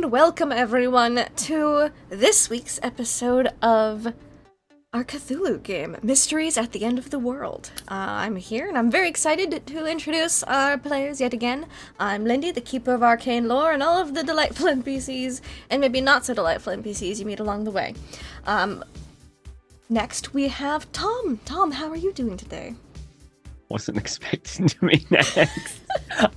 and welcome everyone to this week's episode of our Cthulhu game, Mysteries at the End of the World. I'm here, and I'm very excited to introduce our players yet again. I'm Lindy, the keeper of arcane lore, and all of the delightful NPCs, and maybe not so delightful NPCs you meet along the way. Next, we have Tom. Tom, how are you doing today? Wasn't expecting to be next.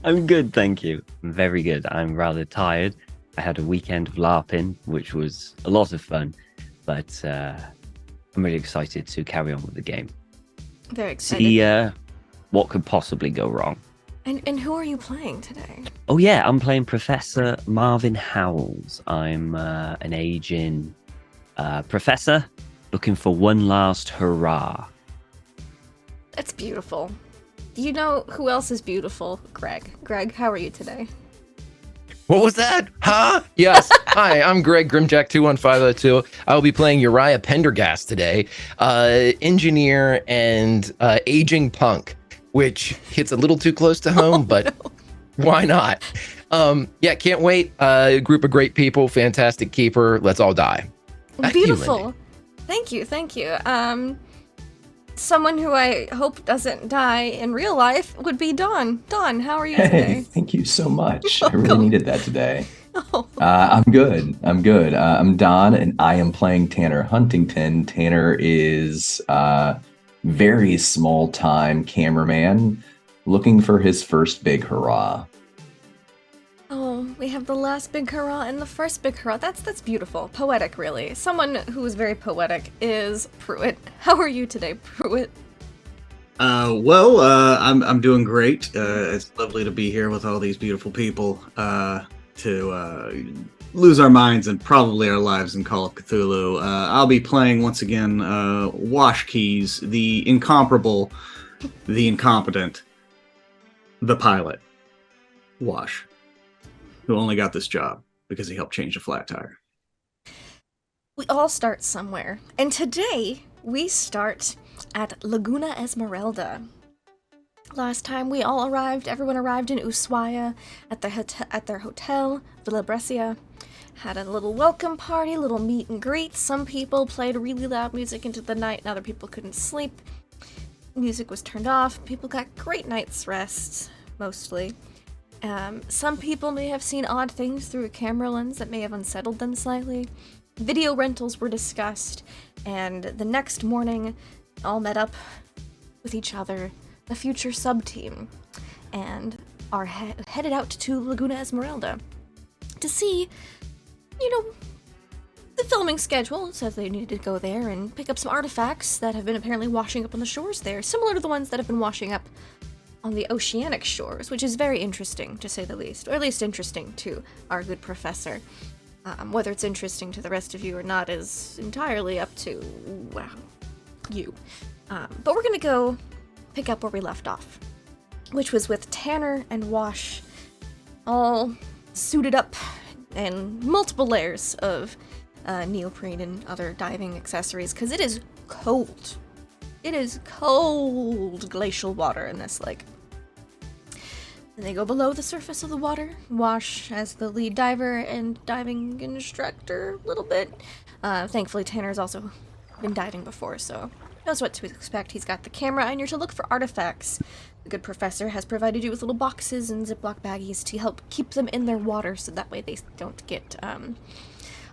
I'm good, thank you. I'm very good. I'm rather tired. I had a weekend of LARPing, which was a lot of fun, but I'm really excited to carry on with the game. Very excited. See what could possibly go wrong. And who are you playing today? Oh yeah, I'm playing Professor Marvin Howells. I'm an aging professor looking for one last hurrah. That's beautiful. Do you know who else is beautiful? Greg. Greg, how are you today? What was that? Huh? Yes. Hi, I'm Greg Grimjack21502. I will be playing Ushuaia Pendergast today, engineer and aging punk, which hits a little too close to home, but why not? Yeah, can't wait. A group of great people, fantastic keeper. Let's all die. Back to you, Beautiful. Lindy. Thank you. Someone who I hope doesn't die in real life would be Dawn. Dawn, how are you Hey, today? thank you so much. I really needed that today. Oh. I'm good. I'm Don, and I am playing Tanner Huntington. Tanner is very small-time cameraman looking for his first big hurrah. Oh, we have the last big hurrah and the first big hurrah. That's beautiful. Poetic, really. Someone who is very poetic is Pruitt. How are you today, Pruitt? I'm doing great. It's lovely to be here with all these beautiful people to lose our minds and probably our lives in Call of Cthulhu. I'll be playing once again Wash Keys, the incomparable, the incompetent, the pilot, Wash, who only got this job because he helped change a flat tire. We all start somewhere, and today we start at Laguna Esmeralda. Last time everyone arrived in Ushuaia at their hotel, Villa Brescia. Had a little welcome party, little meet and greet. Some people played really loud music into the night, and other people couldn't sleep. Music was turned off. People got great night's rest, mostly. Some people may have seen odd things through a camera lens that may have unsettled them slightly. Video rentals were discussed, and the next morning, all met up with each other, the future sub-team, and are headed out to Laguna Esmeralda to see, the filming schedule says they needed to go there and pick up some artifacts that have been apparently washing up on the shores there, similar to the ones that have been washing up on the oceanic shores, which is very interesting, to say the least, or at least interesting to our good professor. Whether it's interesting to the rest of you or not is entirely up to, you. But we're gonna go pick up where we left off, which was with Tanner and Wash all suited up in multiple layers of neoprene and other diving accessories, because it is cold. It is cold glacial water in this lake. And they go below the surface of the water. Wash as the lead diver and diving instructor a little bit. Thankfully, Tanner's also been diving before, so knows what to expect. He's got the camera, and you're to look for artifacts. The good professor has provided you with little boxes and Ziploc baggies to help keep them in their water, so that way they don't get,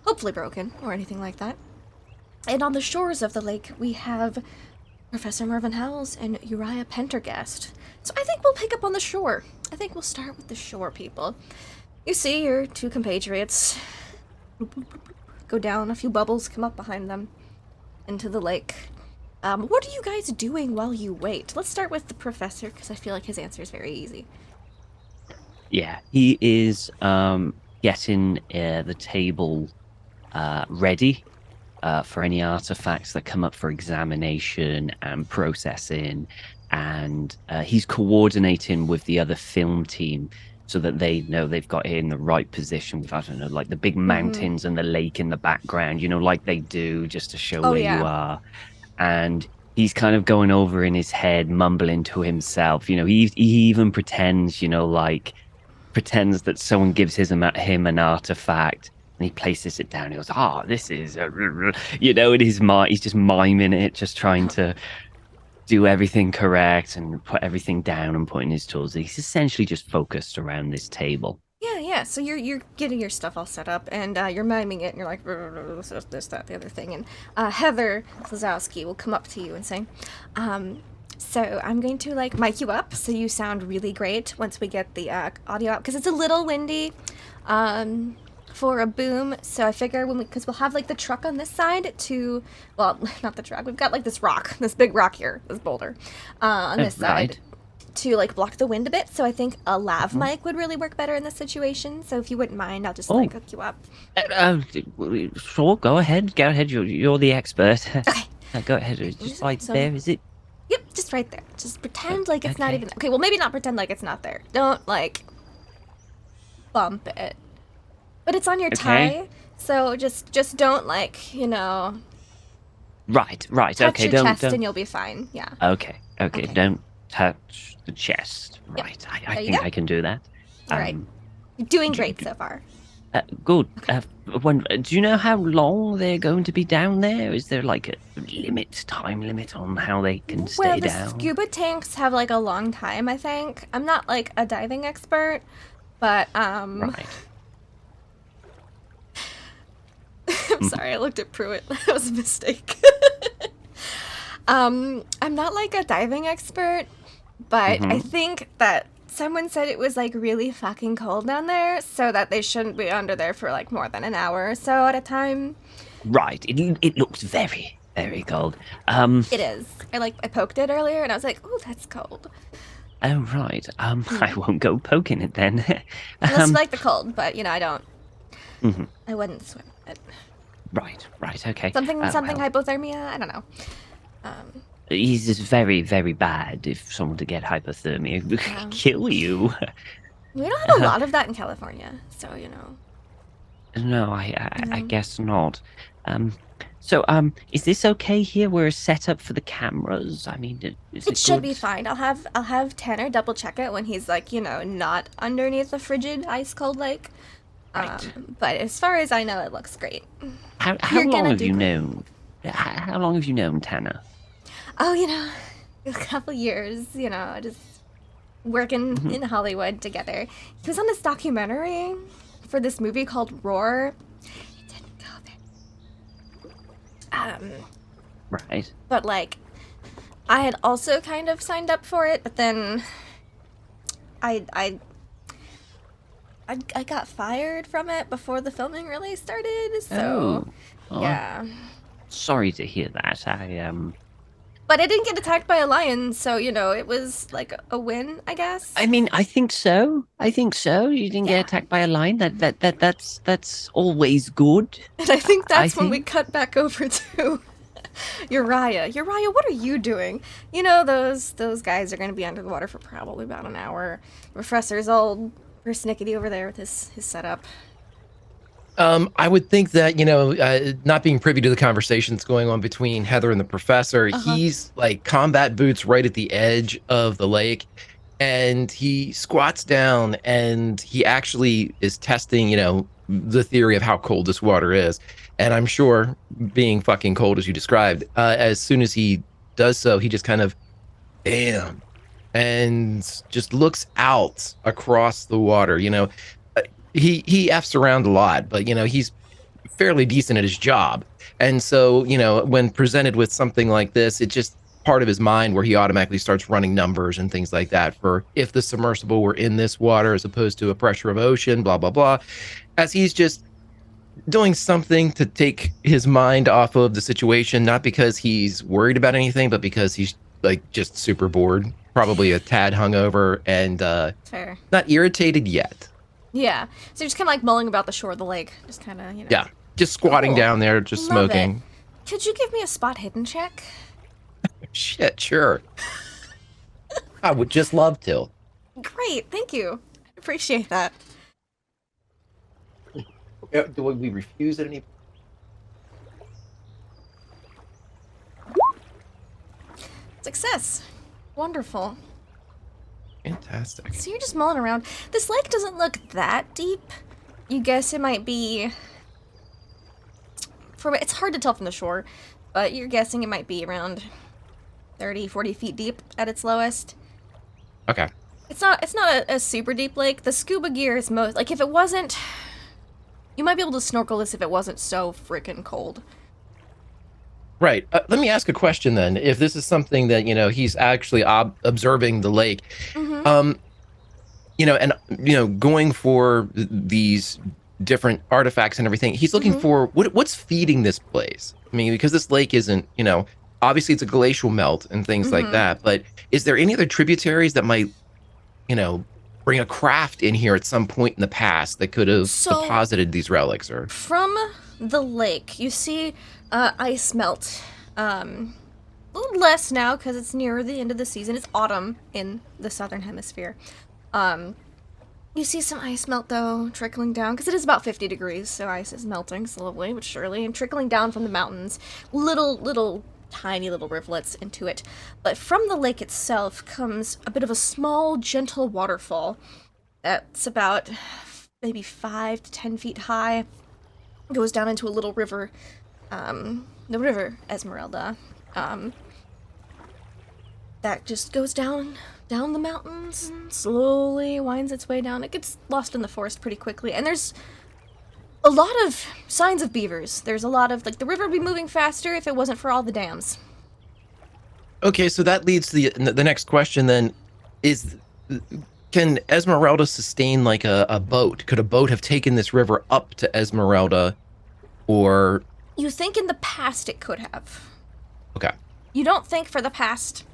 hopefully broken or anything like that. And on the shores of the lake, we have Professor Marvin Howells and Ushuaia Pendergast. So I think we'll pick up on the shore. I think we'll start with the shore people. You see your two compatriots go down, a few bubbles come up behind them into the lake. What are you guys doing while you wait? Let's start with the professor, because I feel like his answer is very easy. Yeah, he is getting the table ready for any artifacts that come up for examination and processing, and he's coordinating with the other film team so that they know they've got it in the right position with, I don't know, like the big mountains and the lake in the background, like they do, just to show where you are. And he's kind of going over in his head, mumbling to himself. He even pretends, like pretends that someone gives him an artifact, and he places it down. He goes, this is, in his mind, he's just miming it, just trying to do everything correct and put everything down and put in his tools. He's essentially just focused around this table. Yeah. So you're getting your stuff all set up, and you're miming it, and you're like this, that, the other thing, and Heather Klazowski will come up to you and say, so I'm going to like mic you up so you sound really great once we get the audio out, because it's a little windy for a boom. So I figure because we'll have like the truck on this side well, not the truck. We've got like this big rock here, this boulder on this side to like block the wind a bit. So I think a lav mic would really work better in this situation. So if you wouldn't mind, I'll just like hook you up. Sure, go ahead. You're the expert. Okay. Go ahead. Just right there, is it? Yep, just right there. Just pretend like it's not even... Okay, well, maybe not pretend like it's not there. Don't, like, bump it. But it's on your tie, so just don't, like, Right. touch Okay, your chest don't. and you'll be fine, yeah. Okay. Don't touch the chest. Right. Yep. I think I can do that. All right. You're doing great so far. Good. Okay. Do you know how long they're going to be down there? Is there like a time limit on how they can stay down? Well, the scuba tanks have like a long time, I think. I'm not like a diving expert, but Right. I'm sorry, I looked at Pruitt. That was a mistake. I'm not like a diving expert, but I think that someone said it was like really fucking cold down there, so that they shouldn't be under there for like more than an hour or so at a time. Right. It looks very, very cold. It is. I poked it earlier and I was like, "Ooh, that's cold." Oh right. I won't go poking it then. Unless you like the cold, but I don't. Mhm. I wouldn't swim it. Right. Okay. Something Well, hypothermia. I don't know. He's just very, very bad. If someone to get hypothermia, it could kill you. We don't have a lot of that in California, so No, I guess not. So, is this okay here? We're set up for the cameras. I mean, is It it should good? be fine. I'll have Tanner double check it when he's like, not underneath the frigid ice cold lake. Right. But as far as I know, it looks great. How You're long gonna have do you great. known? How long have you known Tanner? Oh, a couple years, just working in Hollywood together. He was on this documentary for this movie called Roar. It didn't go there. Right. But like, I had also kind of signed up for it, but then I got fired from it before the filming really started. So yeah. Sorry to hear that. But I didn't get attacked by a lion, so it was like a win, I guess. I mean, I think so. You didn't get attacked by a lion. That's always good. And I think that's when we think- cut back over to Uriah. Uriah, what are you doing? Those guys are going to be under the water for probably about an hour. Professor's all persnickety over there with his setup. I would think that, not being privy to the conversation that's going on between Heather and the professor, he's like combat boots right at the edge of the lake. And he squats down and he actually is testing, the theory of how cold this water is. And I'm sure being fucking cold, as you described, as soon as he does so, he just kind of, damn, and just looks out across the water, He F's around a lot, but he's fairly decent at his job. And so, when presented with something like this, it's just part of his mind where he automatically starts running numbers and things like that for if the submersible were in this water as opposed to a pressure of ocean, blah, blah, blah. As he's just doing something to take his mind off of the situation, not because he's worried about anything, but because he's like just super bored, probably a tad hungover and Fair. not irritated yet. Yeah. So you're just kind of like mulling about the shore of the lake. Just kind of, Yeah, just squatting Cool. down there, just Love smoking. it. Could you give me a spot hidden check? Shit, sure. I would just love to. Great. Thank you. Appreciate that. Do we refuse at any? Success. Wonderful. Fantastic. So you're just mulling around. This lake doesn't look that deep. You guess it might be... It's hard to tell from the shore, but you're guessing it might be around 30, 40 feet deep at its lowest. Okay. It's not a super deep lake. The scuba gear is most... Like, if it wasn't... You might be able to snorkel this if it wasn't so freaking cold. Right. Let me ask a question then. If this is something that, he's actually observing the lake, and, going for these different artifacts and everything, he's looking for what's feeding this place. I mean, because this lake isn't, obviously it's a glacial melt and things like that, but is there any other tributaries that might, bring a craft in here at some point in the past that could have deposited these relics? Or from the lake, you see ice melt. A little less now because it's nearer the end of the season. It's autumn in the southern hemisphere. You see some ice melt, though, trickling down, because it is about 50 degrees, so ice is melting slowly but surely, and trickling down from the mountains, tiny little rivulets into it. But from the lake itself comes a bit of a small, gentle waterfall that's about maybe 5 to 10 feet high. It goes down into a little river, the River Esmeralda, that just goes down the mountains and slowly winds its way down. It gets lost in the forest pretty quickly, and there's a lot of signs of beavers. There's a lot of, the river would be moving faster if it wasn't for all the dams. Okay, so that leads to the next question then. Can Esmeralda sustain a boat? Could a boat have taken this river up to Esmeralda, or... You think in the past it could have. Okay. You don't think for the past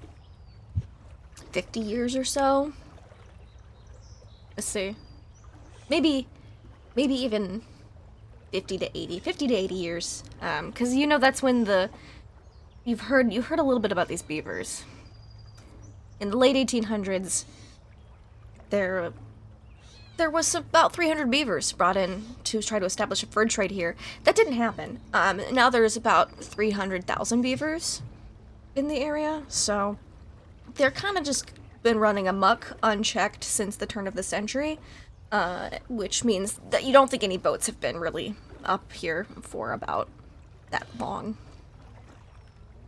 50 years or so? Let's see. Maybe even 50 to 80 years. Because that's when you've heard a little bit about these beavers. In the late 1800s, there was about 300 beavers brought in to try to establish a fur trade here. That didn't happen. Now there's about 300,000 beavers in the area, so they're kind of just been running amok, unchecked, since the turn of the century, which means that you don't think any boats have been really up here for about that long.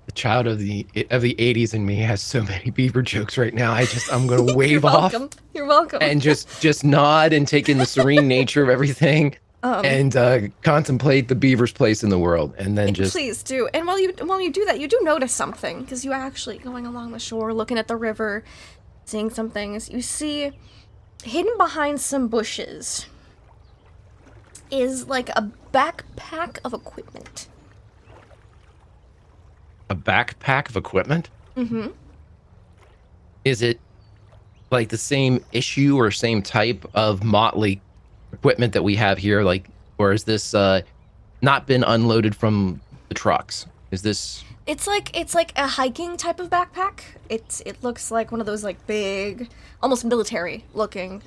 The child of the 80s in me has so many beaver jokes right now. I'm going to wave off. You're welcome. And just nod and take in the serene nature of everything, and contemplate the beaver's place in the world, and then just... Please do. And while you do that, you do notice something, because you actually going along the shore, looking at the river, seeing some things. You see, hidden behind some bushes is like a backpack of equipment. A backpack of equipment? Mm-hmm. Is it like the same issue or same type of motley equipment that we have here? Or is this not been unloaded from the trucks? Is this... It's like a hiking type of backpack. It looks like one of those big, almost military looking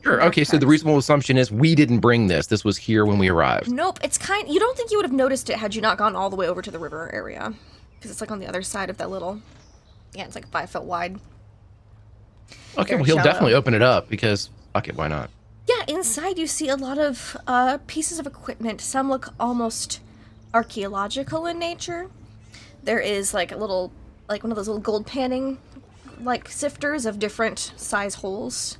Sure. Okay, so the reasonable assumption is we didn't bring this. This was here when we arrived. Nope. You don't think you would have noticed it had you not gone all the way over to the river area, because it's on the other side of that little... Yeah, it's 5 foot wide. Okay, well, he'll definitely open it up, because fuck it, why not? Yeah, inside you see a lot of pieces of equipment. Some look almost archaeological in nature. There is a little, one of those little gold panning sifters of different size holes.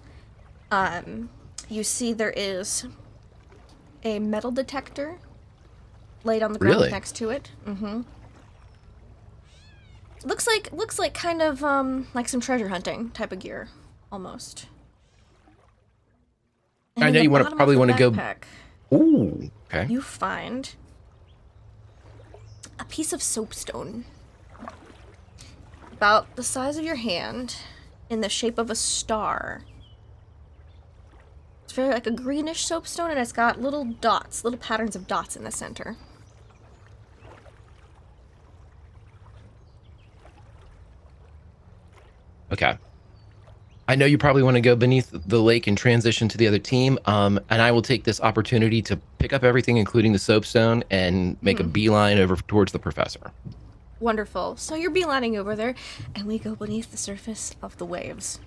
You see there is a metal detector laid on the ground next to it. Mm-hmm. Looks like kind of like some treasure hunting type of gear, almost. And I know you probably want to go... Ooh, okay. You find a piece of soapstone about the size of your hand, in the shape of a star. It's very like a greenish soapstone, and it's got little dots, little patterns of dots in the center. Okay. I know you probably want to go beneath the lake and transition to the other team, and I will take this opportunity to pick up everything, including the soapstone, and make a beeline over towards the professor. Wonderful. So you're beelining over there, and we go beneath the surface of the waves.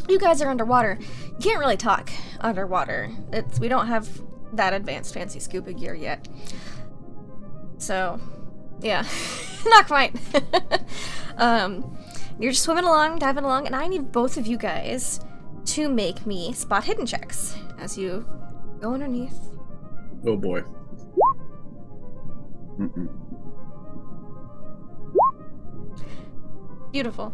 You guys are underwater. You can't really talk underwater. We don't have that advanced fancy scuba gear yet. So, yeah, not quite. You're just swimming along, diving along, and I need both of you guys to make me spot hidden checks as you go underneath. Oh boy. Mm-mm. Beautiful.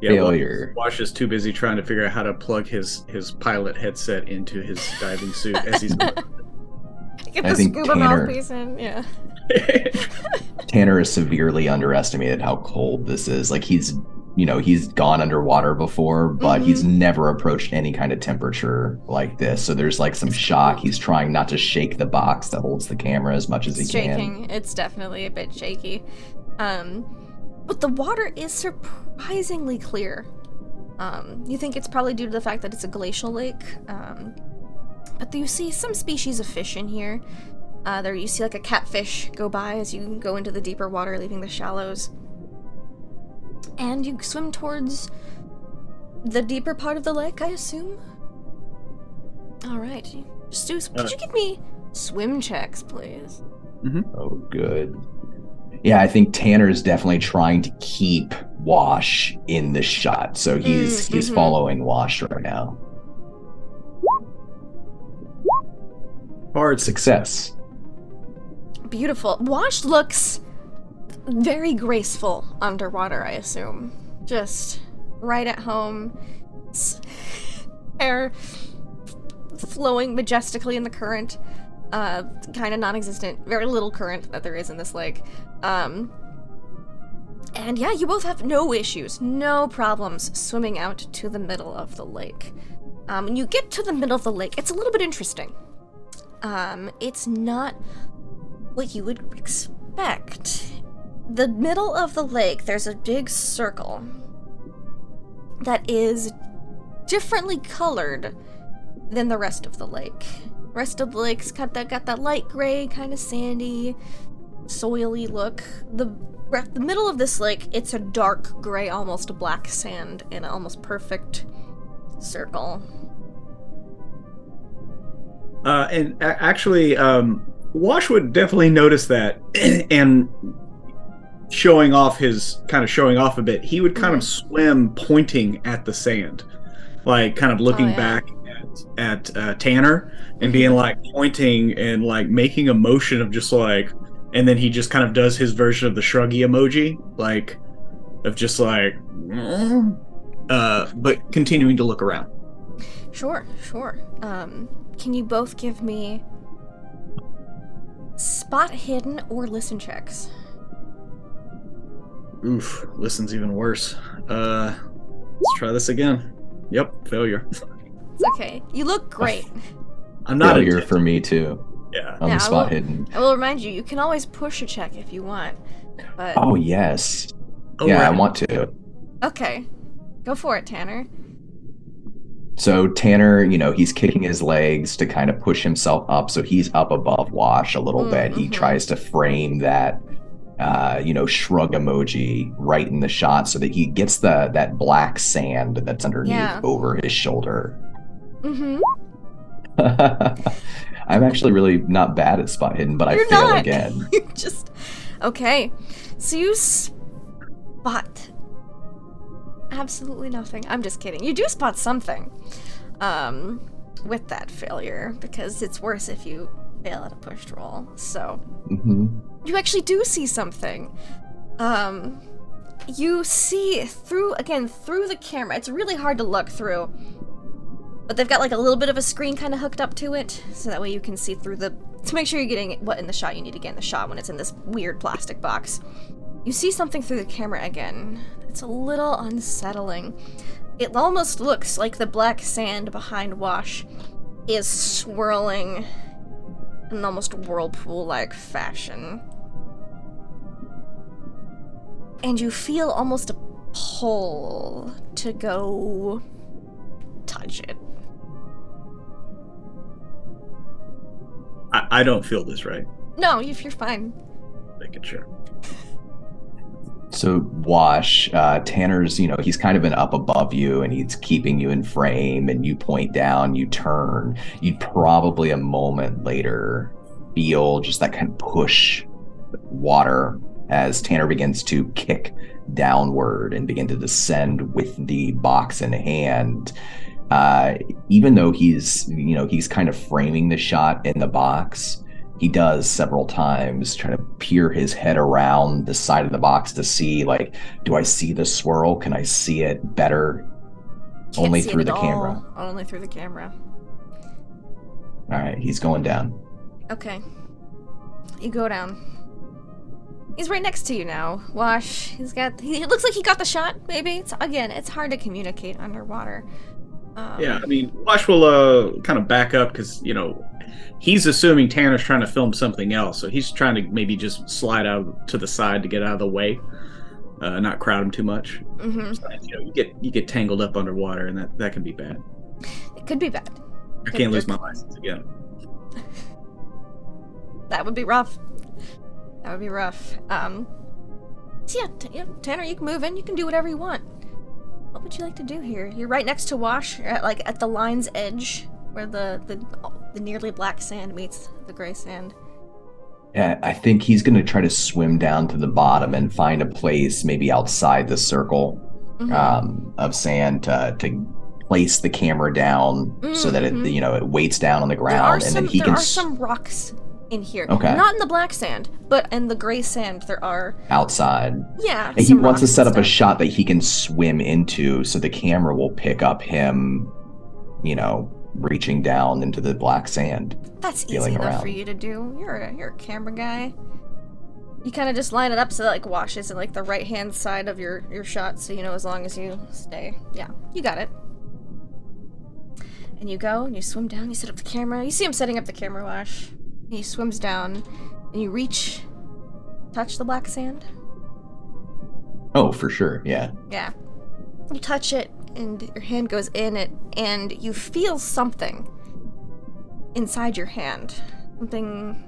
Yeah, Failure. Wash is too busy trying to figure out how to plug his pilot headset into his diving suit as he's going. Get I the think scuba Tanner- mouthpiece in, yeah. Tanner has severely underestimated how cold this is. Like he's gone underwater before, but he's never approached any kind of temperature like this. So there's like some shock. He's trying not to shake the box that holds the camera as much as he It's can. shaking. It's definitely a bit shaky. But the water is surprisingly clear. You think it's probably due to the fact that it's a glacial lake. But you see some species of fish in here. There you see like a catfish go by as you go into the deeper water, leaving the shallows. And you swim towards the deeper part of the lake, I assume? Alright. Could you give me swim checks, please? Oh, good. Yeah, I think Tanner's definitely trying to keep Wash in the shot. So he's following Wash right now. Hard Success. Beautiful. Wash looks very graceful underwater, I assume. Just right at home. Hair flowing majestically in the current. Kind of non-existent. Very little current that there is in this lake. And yeah, you both have no issues, no problems swimming out to the middle of the lake. When you get to the middle of the lake, it's a little bit interesting. It's not what you would expect. The middle of the lake, there's a big circle that is differently colored than the rest of the lake. The rest of the lake's got that light gray, kind of sandy, soily look. The middle of this lake, it's a dark gray, almost black sand in an almost perfect circle. Actually, Wash would definitely notice that, and showing off a bit, he would kind of swim pointing at the sand, like kind of looking back at Tanner and being like pointing and like making a motion of just like, and then he just kind of does his version of the shruggy emoji, like of just like, but continuing to look around. Sure. Can you both give me spot hidden or listen checks? Oof, listen's even worse. Let's try this again. Yep, failure. It's okay. You look great. I'm not Failure for me too. Yeah. On Now, the spot hidden. I will remind you, you can always push a check if you want. But Oh yes. Oh, Yeah, I right. want to. okay. Go for it, Tanner. So Tanner, he's kicking his legs to kind of push himself up. So he's up above Wash a little bit. He tries to frame that, shrug emoji right in the shot so that he gets that black sand that's underneath over his shoulder. I'm actually really not bad at spot hidden, but I fail again. You just... Okay. So you spot... absolutely nothing. I'm just kidding. You do spot something with that failure, because it's worse if you fail at a pushed roll. So you actually do see something. You see through the camera. It's really hard to look through, but they've got like a little bit of a screen kind of hooked up to it, so that way you can see through to make sure you're getting what in the shot you need to get in the shot when it's in this weird plastic box. You see something through the camera again. It's a little unsettling. It almost looks like the black sand behind Wash is swirling in an almost whirlpool-like fashion. And you feel almost a pull to go touch it. I don't feel this right. No, you're fine. Making sure. So Wash, Tanner's, he's kind of been up above you and he's keeping you in frame, and you point down, you turn. You'd probably a moment later feel just that kind of push water as Tanner begins to kick downward and begin to descend with the box in hand. Even though he's kind of framing the shot in the box, he does several times try to peer his head around the side of the box to see, like, do I see the swirl? Can I see it better? Can't Only see through it the at camera. all. Only through the camera. All right, he's going down. Okay. You go down. He's right next to you now. Wash. He looks like he got the shot, maybe. It's hard to communicate underwater. Yeah, I mean, Wash will kind of back up because, he's assuming Tanner's trying to film something else. So he's trying to maybe just slide out to the side to get out of the way, not crowd him too much. Mm-hmm. So, you get tangled up underwater, and that can be bad. It could be bad. I can't lose my license again. That would be rough. That would be rough. So yeah, Tanner, you can move in. You can do whatever you want. What would you like to do here? You're right next to Wash. You're at the line's edge, where the nearly black sand meets the gray sand. Yeah, I think he's going to try to swim down to the bottom and find a place maybe outside the circle of sand to place the camera down so that it weights down on the ground, and then he can. There are some rocks in here. Okay. Not in the black sand, but in the gray sand there are. Outside. Yeah. And he wants to set up a shot that he can swim into, so the camera will pick up him, reaching down into the black sand. That's easy enough for you to do. You're a camera guy. You kind of just line it up so that Wash is in the right hand side of your shot, so as long as you stay. Yeah, you got it. And you go and you swim down. You set up the camera. You see him setting up the camera, Wash. He swims down, and you touch the black sand. Oh, for sure, yeah. Yeah. You touch it, and your hand goes in it, and you feel something inside your hand. Something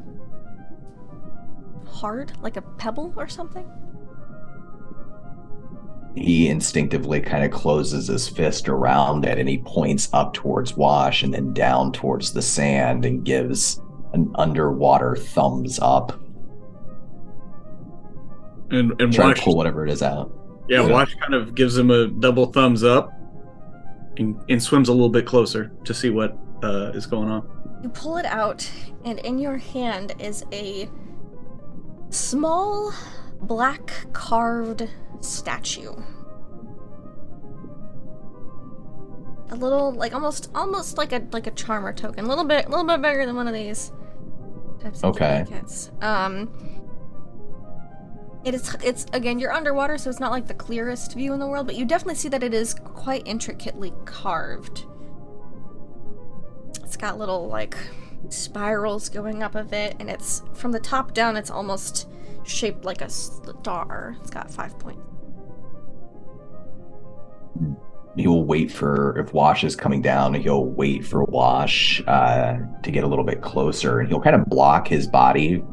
hard, like a pebble or something. He instinctively kind of closes his fist around it, and he points up towards Wash and then down towards the sand and gives an underwater thumbs up. And try Wash, to pull whatever it is out. Yeah, Wash kind of gives him a double thumbs up and swims a little bit closer to see what is going on. You pull it out, and in your hand is a small black carved statue. A little, almost like a charmer token. A little bit bigger than one of these types of trinkets. It's again, you're underwater, so it's not like the clearest view in the world, but you definitely see that it is quite intricately carved. It's got little spirals going up of it, and it's from the top down. It's almost shaped like a star. It's got 5 points. He'll wait if Wash is coming down, he'll wait for Wash to get a little bit closer, and he'll kind of block his body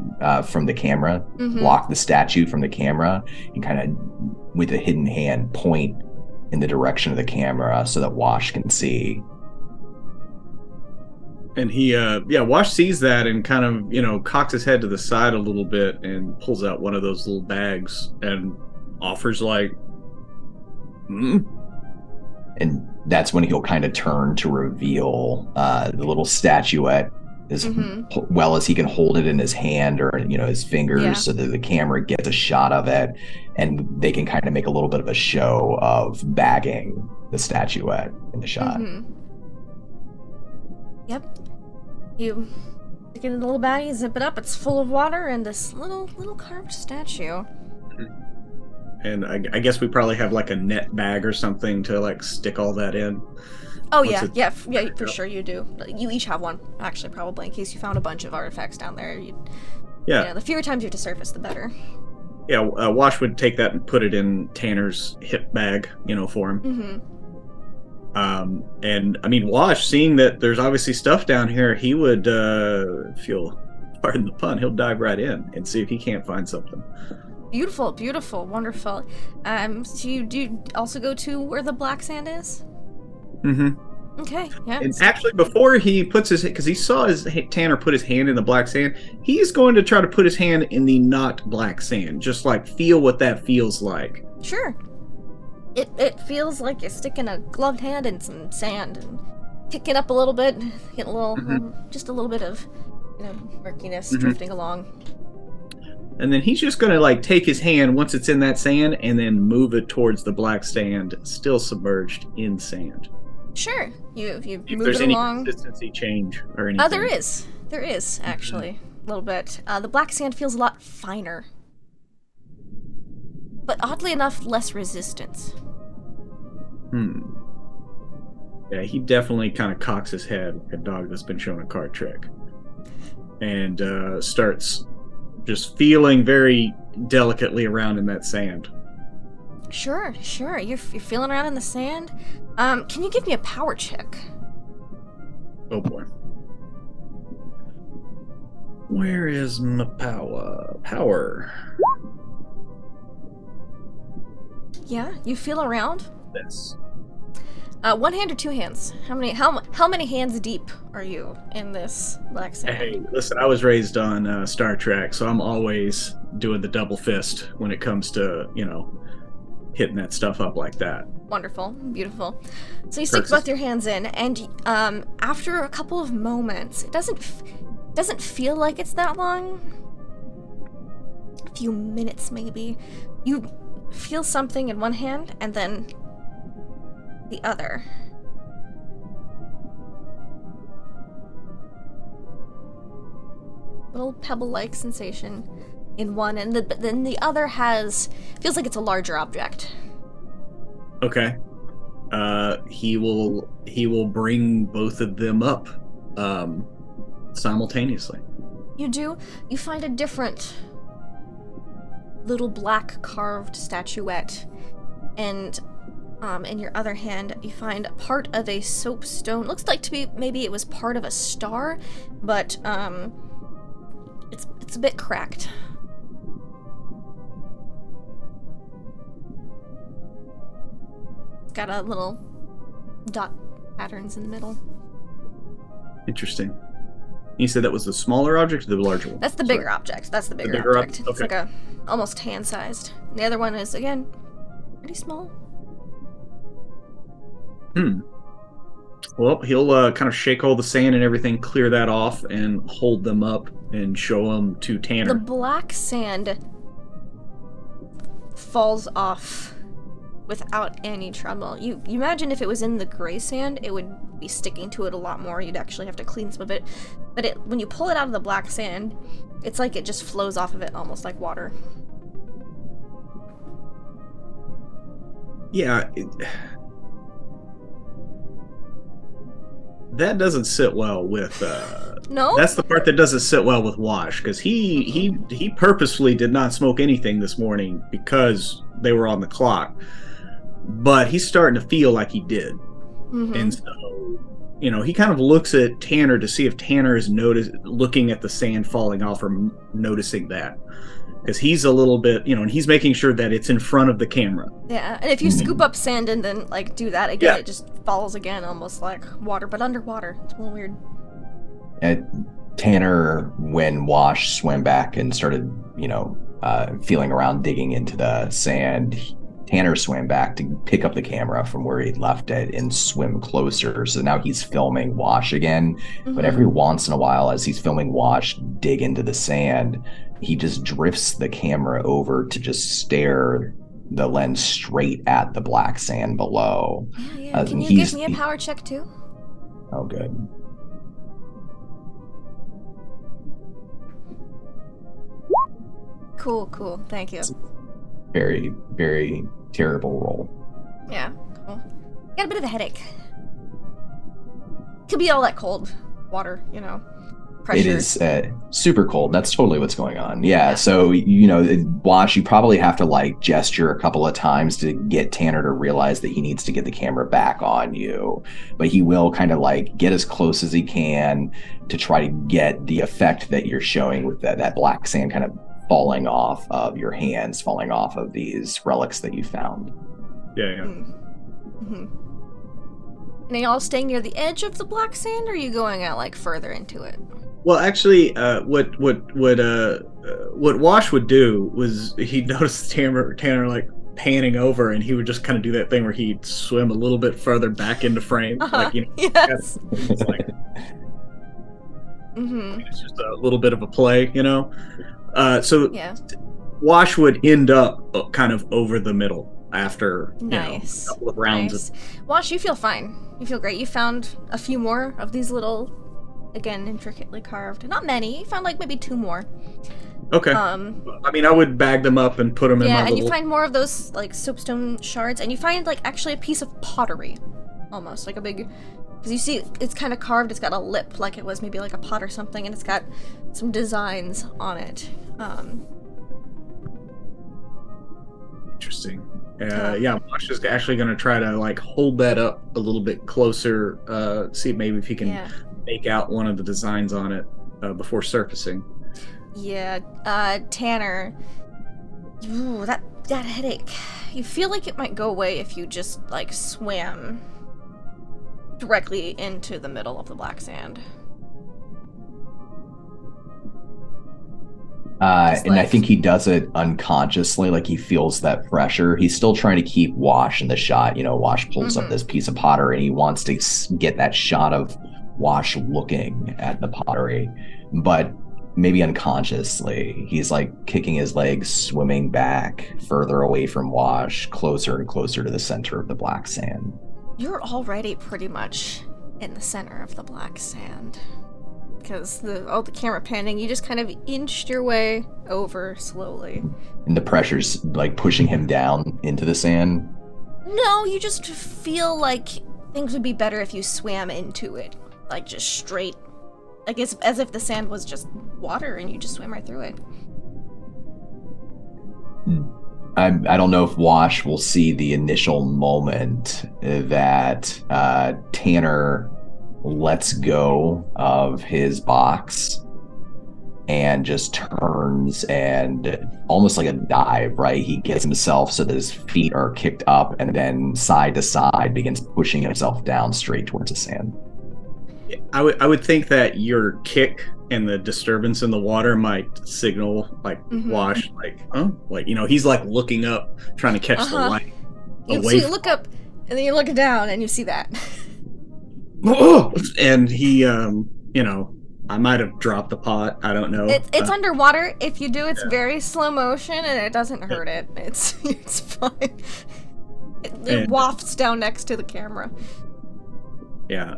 from the camera, block the statue from the camera, and kind of, with a hidden hand, point in the direction of the camera so that Wash can see. And he, Wash sees that and kind of, cocks his head to the side a little bit and pulls out one of those little bags and offers And that's when he'll kind of turn to reveal the little statuette as well as he can hold it in his hand or, his fingers so that the camera gets a shot of it, and they can kind of make a little bit of a show of bagging the statuette in the shot. Yep. You stick it in a little bag, you zip it up, it's full of water and this little carved statue. And I guess we probably have a net bag or something to stick all that in. Oh yeah, for sure you do. You each have one, actually, probably, in case you found a bunch of artifacts down there. The fewer times you have to surface, the better. Yeah, Wash would take that and put it in Tanner's hip bag, for him. And I mean, Wash, seeing that there's obviously stuff down here, he would pardon the pun, he'll dive right in and see if he can't find something. Beautiful, beautiful, wonderful. So do you also go to where the black sand is? Mm-hmm. Okay, yeah. And actually, before he puts because he saw Tanner put his hand in the black sand, he is going to try to put his hand in the not black sand, just like feel what that feels like. Sure. It feels like you're sticking a gloved hand in some sand and kicking up a little bit, getting a little, just a little bit of, murkiness drifting along. And then he's just going to like take his hand once it's in that sand and then move it towards the black sand, still submerged in sand. Sure. You If move there's it any along. consistency change or anything. There is actually a little bit. The black sand feels a lot finer, but oddly enough, less resistance. Yeah, he definitely kind of cocks his head like a dog that's been shown a card trick, and starts just feeling very delicately around in that sand. Sure. You're feeling around in the sand. Can you give me a power check? Oh boy. Where is my power? Yeah, you feel around. This. One hand or two hands? How many hands deep are you in this black sand? Hey, listen, I was raised on Star Trek, so I'm always doing the double fist when it comes to, hitting that stuff up like that. Wonderful, beautiful. So you stick both your hands in, and after a couple of moments, it doesn't feel like it's that long. A few minutes, maybe. You feel something in one hand, and then the other. Little pebble-like sensation in one, and then the other feels like it's a larger object. Okay. He will bring both of them up simultaneously. You do. You find a different little black carved statuette, and in your other hand, you find part of a soapstone. Looks like to be maybe it was part of a star, but it's a bit cracked. It's got a little dot patterns in the middle. Interesting. You said that was the smaller object or the larger one? That's the bigger object. That's the bigger object. It's like almost hand-sized. The other one is, again, pretty small. Well, he'll kind of shake all the sand and everything, clear that off, and hold them up and show them to Tanner. The black sand falls off without any trouble. You imagine if it was in the gray sand, it would be sticking to it a lot more. You'd actually have to clean some of it. But when you pull it out of the black sand, it's like it just flows off of it almost like water. Yeah. That doesn't sit well with No? That's the part that doesn't sit well with Wash, because he purposefully did not smoke anything this morning because they were on the clock. But he's starting to feel like he did. And so, he kind of looks at Tanner to see if Tanner is looking at the sand falling off or noticing that. Because he's a little bit, and he's making sure that it's in front of the camera. Yeah, and if you scoop up sand and then, do that again, it just falls again, almost like water, but underwater. It's a little weird. Tanner, when Wash swam back and started, feeling around, digging into the sand, Tanner swam back to pick up the camera from where he left it and swim closer. So now he's filming Wash again. But every once in a while, as he's filming Wash dig into the sand, he just drifts the camera over to just stare the lens straight at the black sand below. Yeah. Can you give me a power check too? Oh, good. Cool. Thank you. Very, very terrible roll. Yeah, cool. Got a bit of a headache. Could be all that cold water, pressure. It is super cold. That's totally what's going on. Yeah. So, Wash, you probably have to gesture a couple of times to get Tanner to realize that he needs to get the camera back on you. But he will kind of get as close as he can to try to get the effect that you're showing with that black sand kind of falling off of your hands, falling off of these relics that you found. Yeah. Mm-hmm. And are y'all staying near the edge of the black sand, or are you going out like further into it? Well, actually, what Wash would do was he'd notice Tanner like panning over, and he would just kind of do that thing where he'd swim a little bit further back into frame, like yes. It's like Mm-hmm. it's just a little bit of a play, So Yeah. Wash would end up kind of over the middle after Nice. a couple of rounds. Nice. Wash, you feel fine. You feel great. You found a few more of these little, again, intricately carved. Not many. You found like maybe 2 more. Okay. I mean, I would bag them up and put them in my and little... you find more of those like soapstone shards, and you find like actually a piece of pottery, almost like a big. Because you see, it's kind of carved. It's got a lip, like it was maybe like a pot or something, and it's got some designs on it. Interesting. Wash is actually going to try to like hold that up a little bit closer. See maybe if he can make out one of the designs on it before surfacing. Yeah, Tanner. Ooh, that headache. You feel like it might go away if you just like swam directly into the middle of the black sand. And I think he does it unconsciously, like he feels that pressure. He's still trying to keep Wash in the shot. Wash pulls up this piece of pottery, and he wants to get that shot of Wash looking at the pottery. But maybe unconsciously, he's like kicking his legs, swimming back further away from Wash, closer and closer to the center of the black sand. You're already pretty much in the center of the black sand. Because all the camera panning, you just kind of inched your way over slowly. And the pressure's like pushing him down into the sand? No, you just feel like things would be better if you swam into it. Like just straight. Like it's as if the sand was just water and you just swam right through it. I don't know if Wash will see the initial moment that Tanner lets go of his box and just turns and almost like a dive, right? He gets himself so that his feet are kicked up and then side to side begins pushing himself down straight towards the sand. I would think that your kick and the disturbance in the water might signal like Wash, like, huh? Like, he's like looking up, trying to catch the light. You look up and then you look down and you see that. And he, I might have dropped the pot. I don't know. It's underwater. If you do, it's very slow motion and it doesn't hurt it. It's fine. It wafts down next to the camera. Yeah.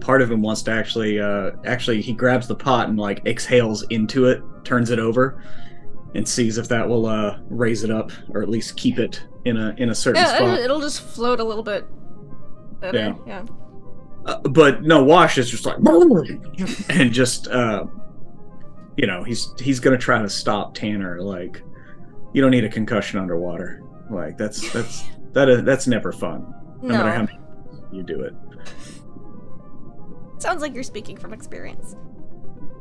Part of him wants to actually he grabs the pot and like exhales into it, turns it over, and sees if that will raise it up or at least keep it in a certain spot. It'll just float a little bit better. Yeah. But no, Wash is just like and just he's gonna try to stop Tanner. Like, you don't need a concussion underwater. Like that's never fun. No matter how many you do it. Sounds like you're speaking from experience.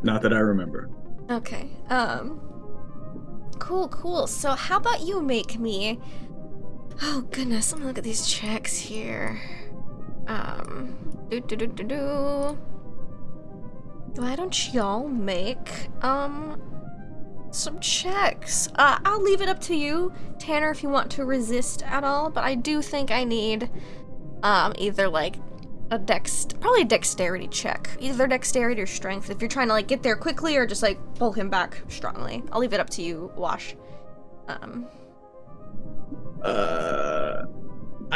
Not that I remember. Okay. Cool. So how about you make me... Oh, goodness. Let me look at these checks here. Why don't y'all make, some checks? I'll leave it up to you, Tanner, if you want to resist at all, but I do think I need, either, like, probably a dexterity check. Either dexterity or strength, if you're trying to, like, get there quickly or just, like, pull him back strongly. I'll leave it up to you, Wash. I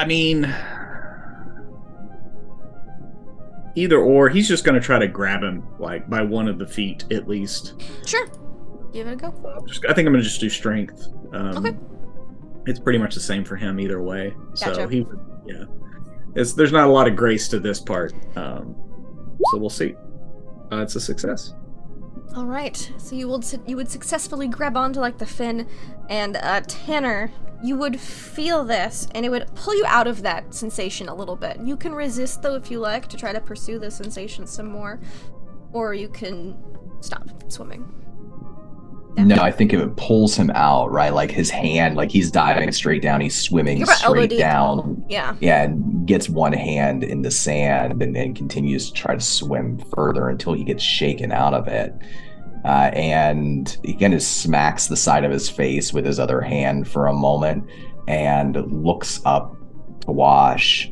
mean... Either or, he's just gonna try to grab him, like, by one of the feet, at least. Sure. Give it a go. I think I'm gonna just do strength. Okay. It's pretty much the same for him either way. Gotcha. So he would, yeah. There's not a lot of grace to this part. So we'll see. It's a success. All right. So you would successfully grab onto, like, the fin, and, Tanner, you would feel this, and it would pull you out of that sensation a little bit. You can resist, though, if you like, to try to pursue the sensation some more. Or you can stop swimming. No, I think it pulls him out, right? Like his hand, like he's diving straight down, he's swimming You're about elbow straight deep. down. Yeah. Yeah, and gets one hand in the sand and continues to try to swim further until he gets shaken out of it. And he kind of smacks the side of his face with his other hand for a moment and looks up to Wash.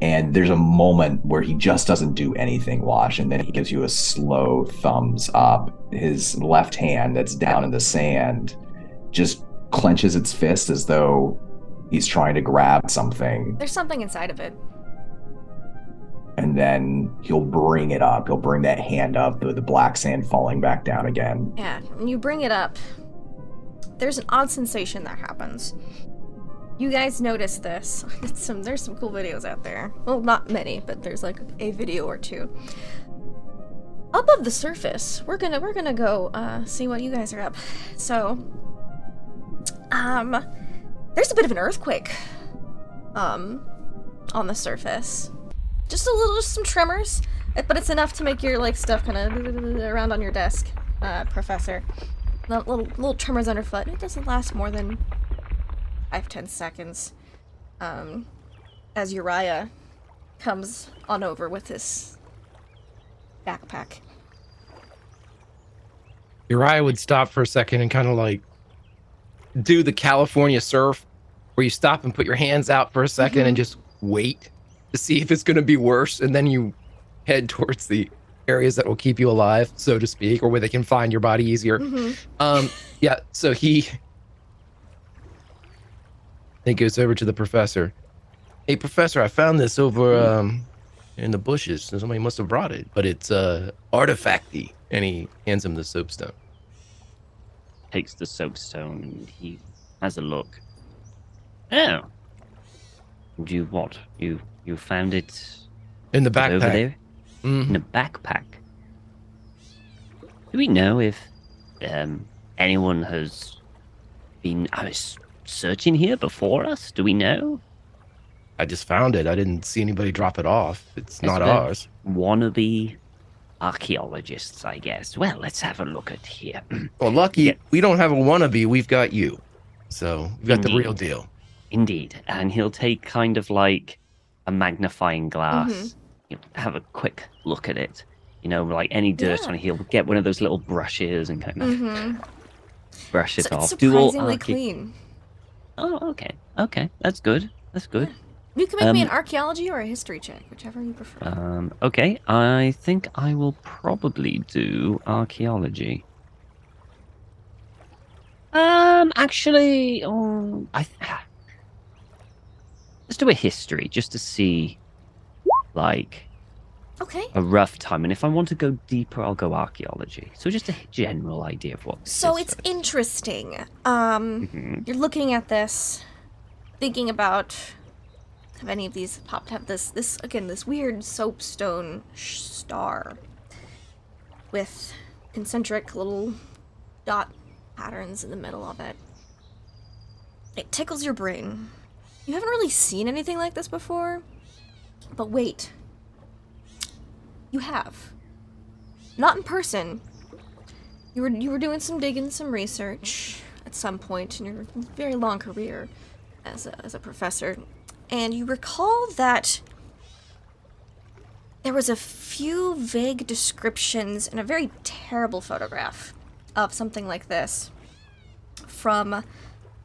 And there's a moment where he just doesn't do anything, Wash, and then he gives you a slow thumbs up. His left hand that's down in the sand just clenches its fist as though he's trying to grab something. There's something inside of it. And then he'll bring it up. He'll bring that hand up with the black sand falling back down again. Yeah, when you bring it up, there's an odd sensation that happens. You guys notice this. There's some cool videos out there. Well, not many, but there's like a video or two. Above the surface, we're gonna go see what you guys are up. So, there's a bit of an earthquake on the surface. Just some tremors, but it's enough to make your like stuff kind of around on your desk, Professor. Little tremors underfoot. It doesn't last more than 5-10 seconds. As Uriah comes on over with his backpack. Uriah would stop for a second and kind of like do the California surf where you stop and put your hands out for a 2nd and just wait to see if it's going to be worse, and then you head towards the areas that will keep you alive, so to speak, or where they can find your body easier. Yeah, so he goes over to the professor. Hey, Professor, I found this over in the bushes. Somebody must have brought it, but it's artifacty. And he hands him the soapstone. Takes the soapstone and he has a look. Oh. You found it In the backpack. over there? In a backpack. Do we know if anyone has been searching here before us? Do we know? I just found it. I didn't see anybody drop it off. It's not the ours. Wannabe archaeologists, I guess. Well, let's have a look at here. Well, lucky we don't have a wannabe. We've got you. So we've got the Indeed. real deal. Indeed. And he'll take kind of like a magnifying glass, have a quick look at it. You know, like any dirt on it, he'll get one of those little brushes and kind of brush it off. It's surprisingly clean. Oh, okay. Okay, that's good. That's good. You can make me an archaeology or a history check, whichever you prefer. Okay, I think I will probably do archaeology. Actually, let's do a history just to see, like, Okay. a rough time. And if I want to go deeper, I'll go archaeology. So just a general idea of what. So this it's is. interesting. You're looking at this, thinking about have any of these popped up this weird soapstone star with concentric little dot patterns in the middle of it. It tickles your brain. You haven't really seen anything like this before, but wait. You have. Not in person. You were doing some digging, some research at some point in your very long career as a professor, and you recall that there was a few vague descriptions and a very terrible photograph of something like this from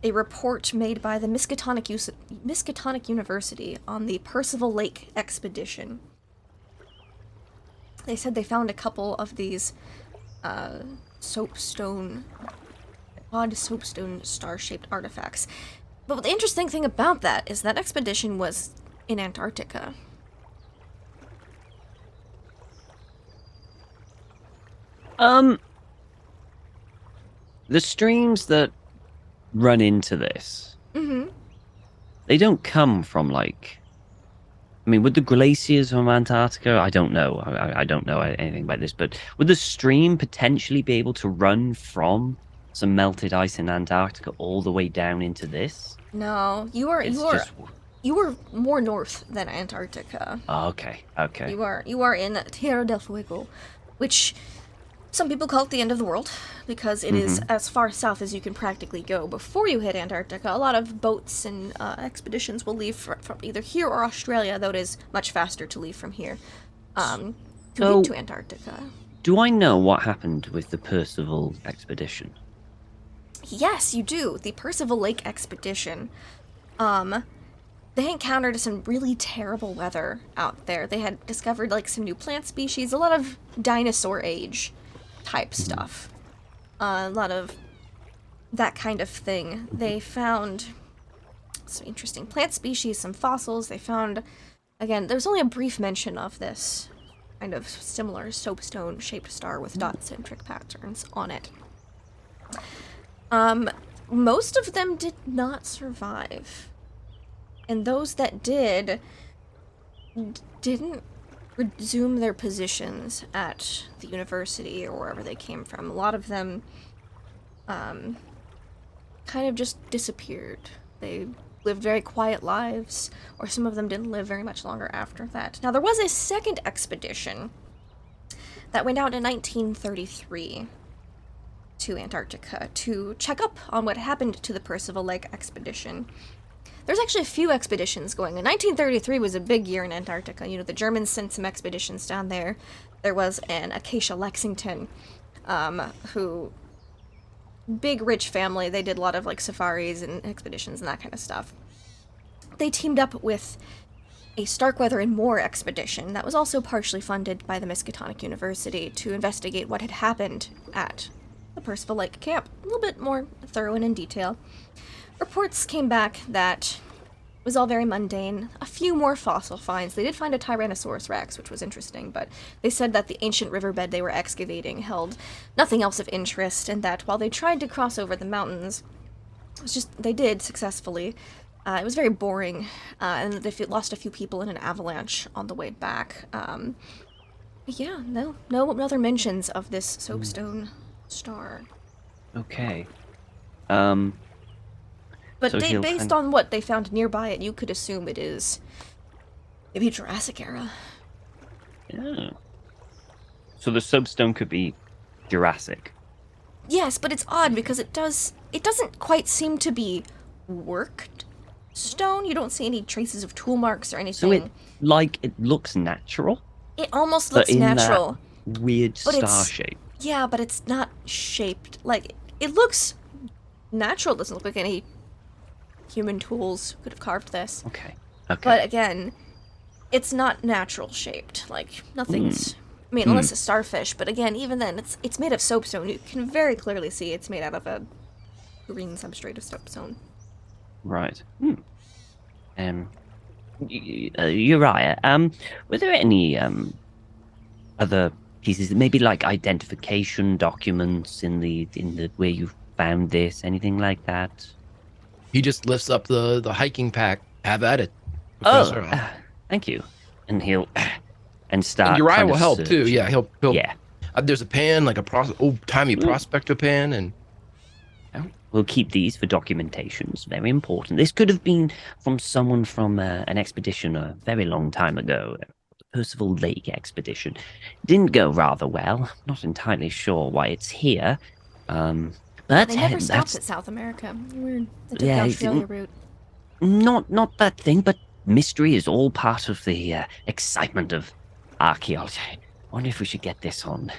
a report made by the Miskatonic University on the Percival Lake expedition. They said they found a couple of these odd soapstone star-shaped artifacts. But the interesting thing about that is that expedition was in Antarctica. The streams that run into this, they don't come from, like, I mean, would the glaciers from Antarctica, I don't know. I don't know anything about this, but would the stream potentially be able to run from some melted ice in Antarctica all the way down into this? No, you were more north than Antarctica. Oh, okay. You are in Tierra del Fuego, which Some people call it the end of the world because it is as far south as you can practically go before you hit Antarctica. A lot of boats and expeditions will leave from either here or Australia, though it is much faster to leave from here to get to Antarctica. Do I know what happened with the Percival expedition? Yes, you do. The Percival Lake expedition. They encountered some really terrible weather out there. They had discovered like some new plant species, a lot of dinosaur age type stuff. A lot of that kind of thing. They found some interesting plant species, some fossils. They found, again, there's only a brief mention of this kind of similar soapstone shaped star with dot-centric patterns on it. Most of them did not survive. And those that didn't resume their positions at the university or wherever they came from. A lot of them kind of just disappeared. They lived very quiet lives, or some of them didn't live very much longer after that. Now, there was a second expedition that went out in 1933 to Antarctica to check up on what happened to the Percival Lake expedition. There's actually a few expeditions going. 1933 was a big year in Antarctica. You know, the Germans sent some expeditions down there. There was an Acacia Lexington, who, big rich family. They did a lot of like safaris and expeditions and that kind of stuff. They teamed up with a Starkweather and Moore expedition that was also partially funded by the Miskatonic University to investigate what had happened at the Percival Lake camp. A little bit more thorough and in detail. Reports came back that it was all very mundane. A few more fossil finds. They did find a Tyrannosaurus rex, which was interesting, but they said that the ancient riverbed they were excavating held nothing else of interest, and that while they tried to cross over the mountains, it was just, they did successfully. It was very boring, and they lost a few people in an avalanche on the way back. Yeah, no other mentions of this soapstone star. Okay. But So based on what they found nearby it, you could assume it is maybe Jurassic era. Yeah. So the soapstone could be Jurassic. Yes, but it's odd because it doesn't quite seem to be worked stone. You don't see any traces of tool marks or anything. So it looks natural. It almost But looks in natural. That weird But star shape. Yeah, but it's not shaped like it looks natural. It doesn't look like any human tools could have carved this. Okay. But again, it's not natural shaped. Like nothing's. I mean, unless it's starfish. But again, even then, it's made of soapstone. You can very clearly see it's made out of a green substrate of soapstone. Right. Uriah, were there any other pieces, maybe like identification documents in the where you found this, anything like that? He just lifts up the hiking pack. Have at it, Professor. Thank you. And he'll and start. And Uriah kind will of help too. searching. Yeah, he'll. Yeah. There's a pan, like a old-timey prospector pan, and We'll keep these for documentations. Very important. This could have been from someone from an expedition a very long time ago. The Percival Lake expedition. Didn't go rather well. Not entirely sure why it's here. But They never stopped that's at South America. Weird. They took Yeah, the it Australia didn't- route. not that thing, but mystery is all part of the excitement of archaeology. I wonder if we should get this on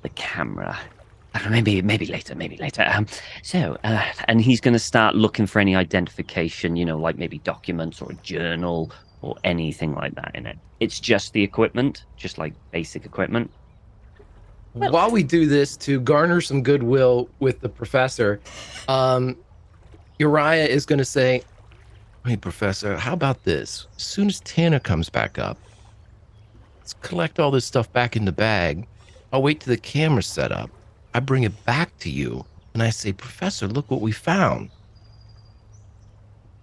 the camera. Maybe later. And he's going to start looking for any identification, like maybe documents or a journal or anything like that in it. It's just the equipment, just like basic equipment. while we do this to garner some goodwill with the professor, Uriah is going to say, "Hey, Professor, how about this? As soon as Tanner comes back up, let's collect all this stuff back in the bag. I'll wait till the camera's set up. I bring it back to you, and I say, Professor, look what we found."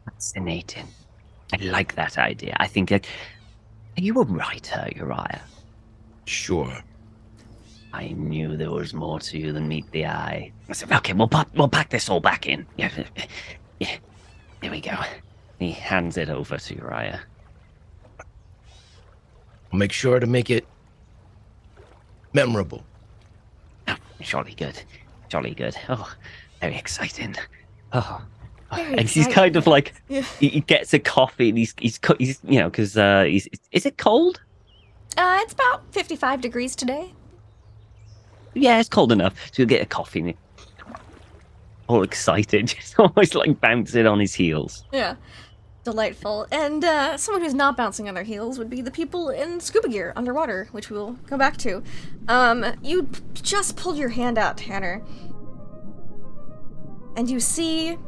Fascinating. I like that idea. I think that you were right, Uriah. Sure. I knew there was more to you than meet the eye. I said, okay, we'll pack this all back in. Yeah, there we go. He hands it over to Uriah. I'll make sure to make it memorable. Jolly good. Jolly good. Oh, very exciting. Oh. Very And he's kind of exciting. like, Yeah. he gets a coffee and he's you know, because is it cold? It's about 55 degrees today. Yeah, it's cold enough. So he'll get a coffee and all excited, just almost like bouncing on his heels. Yeah. Delightful. And someone who's not bouncing on their heels would be the people in scuba gear underwater, which we will come back to. You just pulled your hand out, Tanner. And you see,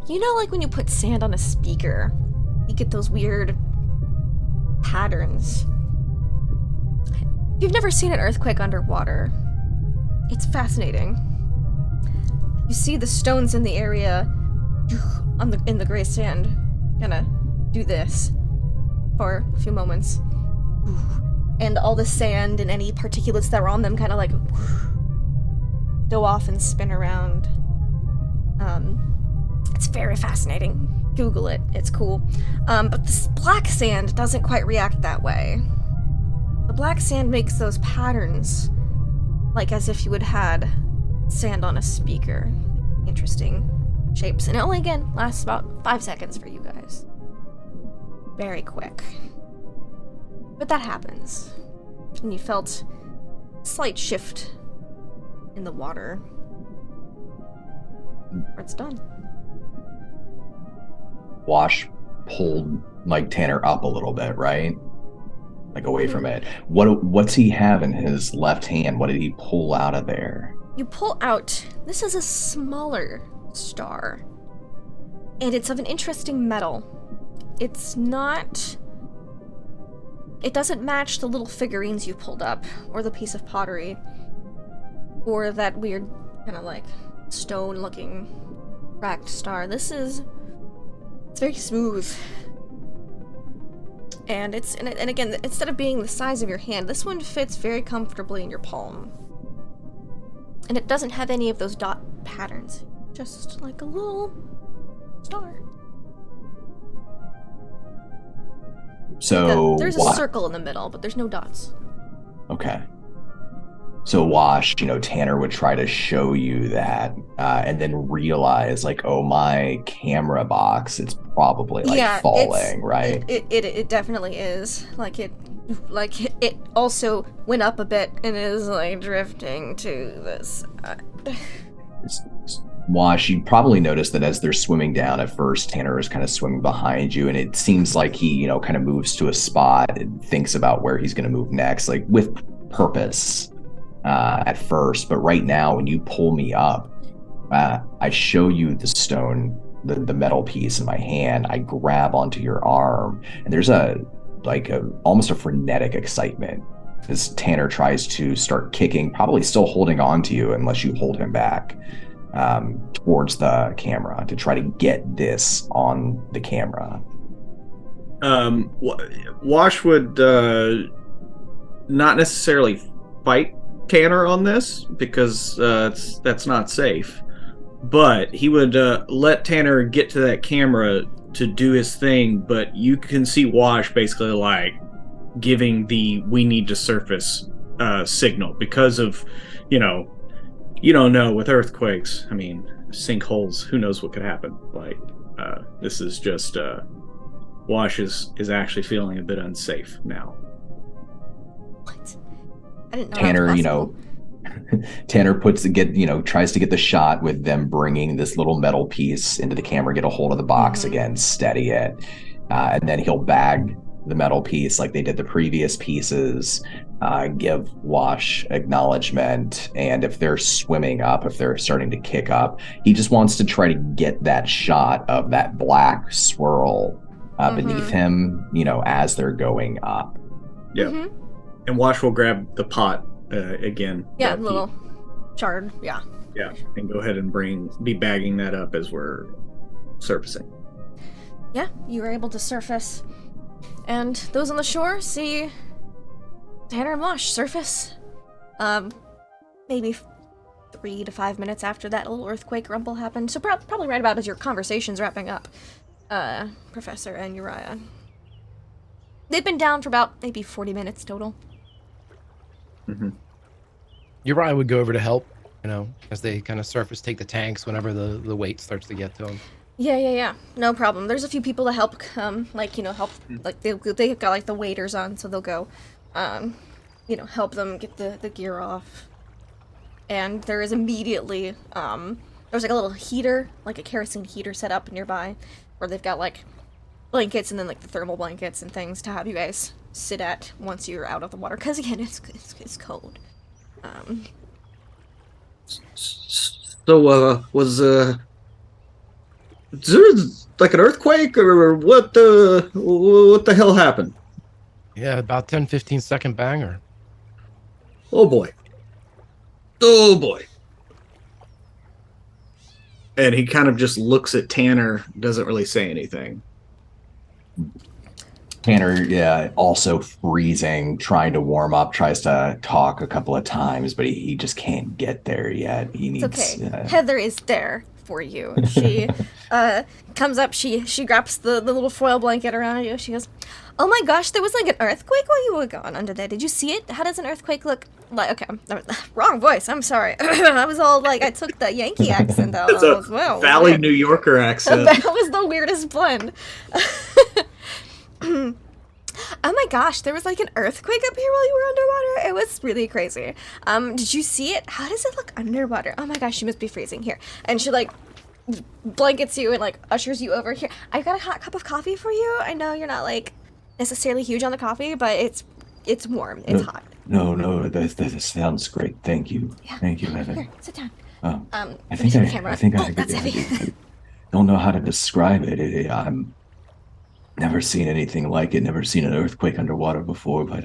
you know, like when you put sand on a speaker, you get those weird patterns. You've never seen an earthquake underwater. It's fascinating. You see the stones in the area in the gray sand gonna do this for a few moments. And all the sand and any particulates that were on them kind of like go off and spin around. It's very fascinating. Google it, it's cool. But this black sand doesn't quite react that way. The black sand makes those patterns like as if you had had sand on a speaker. Interesting shapes. And it only, again, lasts about 5 seconds for you guys. Very quick. But that happens. And you felt a slight shift in the water. It's done. Wash pulled Mike Tanner up a little bit, right? Like away from it. What's he have in his left hand? What did he pull out of there? You pull out, this is a smaller star. And it's of an interesting metal. It doesn't match the little figurines you pulled up, or the piece of pottery, or that weird kind of like stone-looking cracked star. It's very smooth. And and again, instead of being the size of your hand, this one fits very comfortably in your palm. And it doesn't have any of those dot patterns. Just like a little star. So there's a circle in the middle, but there's no dots. Okay. So Wash, Tanner would try to show you that, and then realize, like, oh, my camera box, it's probably falling, right? It definitely is. It also went up a bit and is like drifting to this. Wash, you probably noticed that as they're swimming down at first, Tanner is kind of swimming behind you, and it seems like he, kind of moves to a spot and thinks about where he's going to move next, like with purpose at first. But right now, when you pull me up, I show you the stone, the metal piece in my hand. I grab onto your arm, and there's almost a frenetic excitement as Tanner tries to start kicking, probably still holding on to you unless you hold him back. Towards the camera to try to get this on the camera. Wash would not necessarily fight Tanner on this because that's not safe, but he would let Tanner get to that camera to do his thing. But you can see Wash basically like giving the "we need to surface" signal because of you don't know with earthquakes. I mean, sinkholes, who knows what could happen. This is just Wash is actually feeling a bit unsafe now. What? I didn't know Tanner, that was possible. Tanner tries to get the shot with them bringing this little metal piece into the camera, get a hold of the box again, steady it, and then he'll bag the metal piece like they did the previous pieces, give Wash acknowledgement, and if they're swimming up, if they're starting to kick up, he just wants to try to get that shot of that black swirl beneath him, as they're going up. Yeah. And Wash will grab the pot again. Yeah, little shard, yeah. Yeah, and go ahead and be bagging that up as we're surfacing. Yeah, you were able to surface. And those on the shore see Tanner and Wash surface. Maybe 3 to 5 minutes after that little earthquake rumble happened. So probably right about as your conversation's wrapping up, Professor and Uriah. They've been down for about maybe 40 minutes total. Uriah would go over to help, as they kind of surface take the tanks whenever the weight starts to get to them. Yeah. No problem. There's a few people to help, help, like, they got, like, the waiters on, so they'll go, help them get the gear off. And there is immediately, there's, like, a little heater, like a kerosene heater set up nearby, where they've got, like, blankets and then, like, the thermal blankets and things to have you guys sit at once you're out of the water. Because, again, it's cold. So, was there like an earthquake or what the hell happened? Yeah, about 10-15 second banger. Oh boy. And he kind of just looks at Tanner, doesn't really say anything. Tanner, also freezing, trying to warm up, tries to talk a couple of times, but he just can't get there yet. He needs. It's okay. Heather is there for you. She comes up, she grabs the little foil blanket around you. She goes, "Oh my gosh, there was like an earthquake while you were gone under there. Did you see it? How does an earthquake look like?" Okay, wrong voice. I'm sorry. I was all like, I took the Yankee accent out as well. Valley New Yorker accent. That was the weirdest blend. Oh my gosh, there was like an earthquake up here while you were underwater. It was really crazy. Did you see it? How does it look underwater? Oh my gosh, you must be freezing here. And she like blankets you and like ushers you over here. I got a hot cup of coffee for you. I know you're not like necessarily huge on the coffee, but it's warm. It's hot. No, that sounds great. Thank you. Yeah. Thank you, Heather. Here, sit down. I think that's heavy. I don't know how to describe it. I'm never seen anything like it. Never seen an earthquake underwater before. But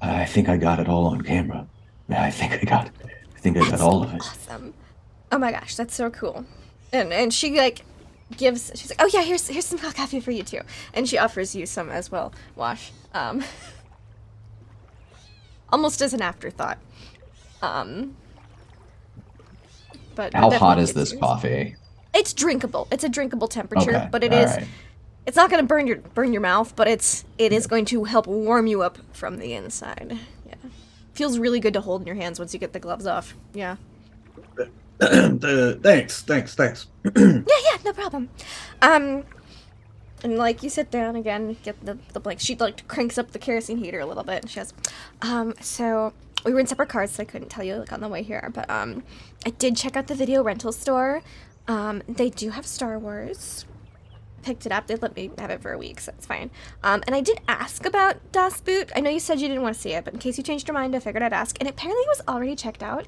I think I got it all on camera. I think I got all of it. Awesome. Oh my gosh, that's so cool. And she like she's like, "Oh yeah, here's some coffee for you too." And she offers you some as well, Wash. Almost as an afterthought. But how hot is this coffee? It's drinkable. It's a drinkable temperature, okay. But it all is. Right. It's not going to burn your mouth, but it is going to help warm you up from the inside. Yeah, feels really good to hold in your hands once you get the gloves off. Yeah. Thanks. Yeah, no problem. And like you sit down again, get the blank. She like cranks up the kerosene heater a little bit, and she goes, so we were in separate cars, so I couldn't tell you like on the way here, but I did check out the video rental store. They do have Star Wars. Picked it up. They let me have it for a week, so it's fine. And I did ask about Das Boot. I know you said you didn't want to see it, but in case you changed your mind, I figured I'd ask. And apparently it was already checked out.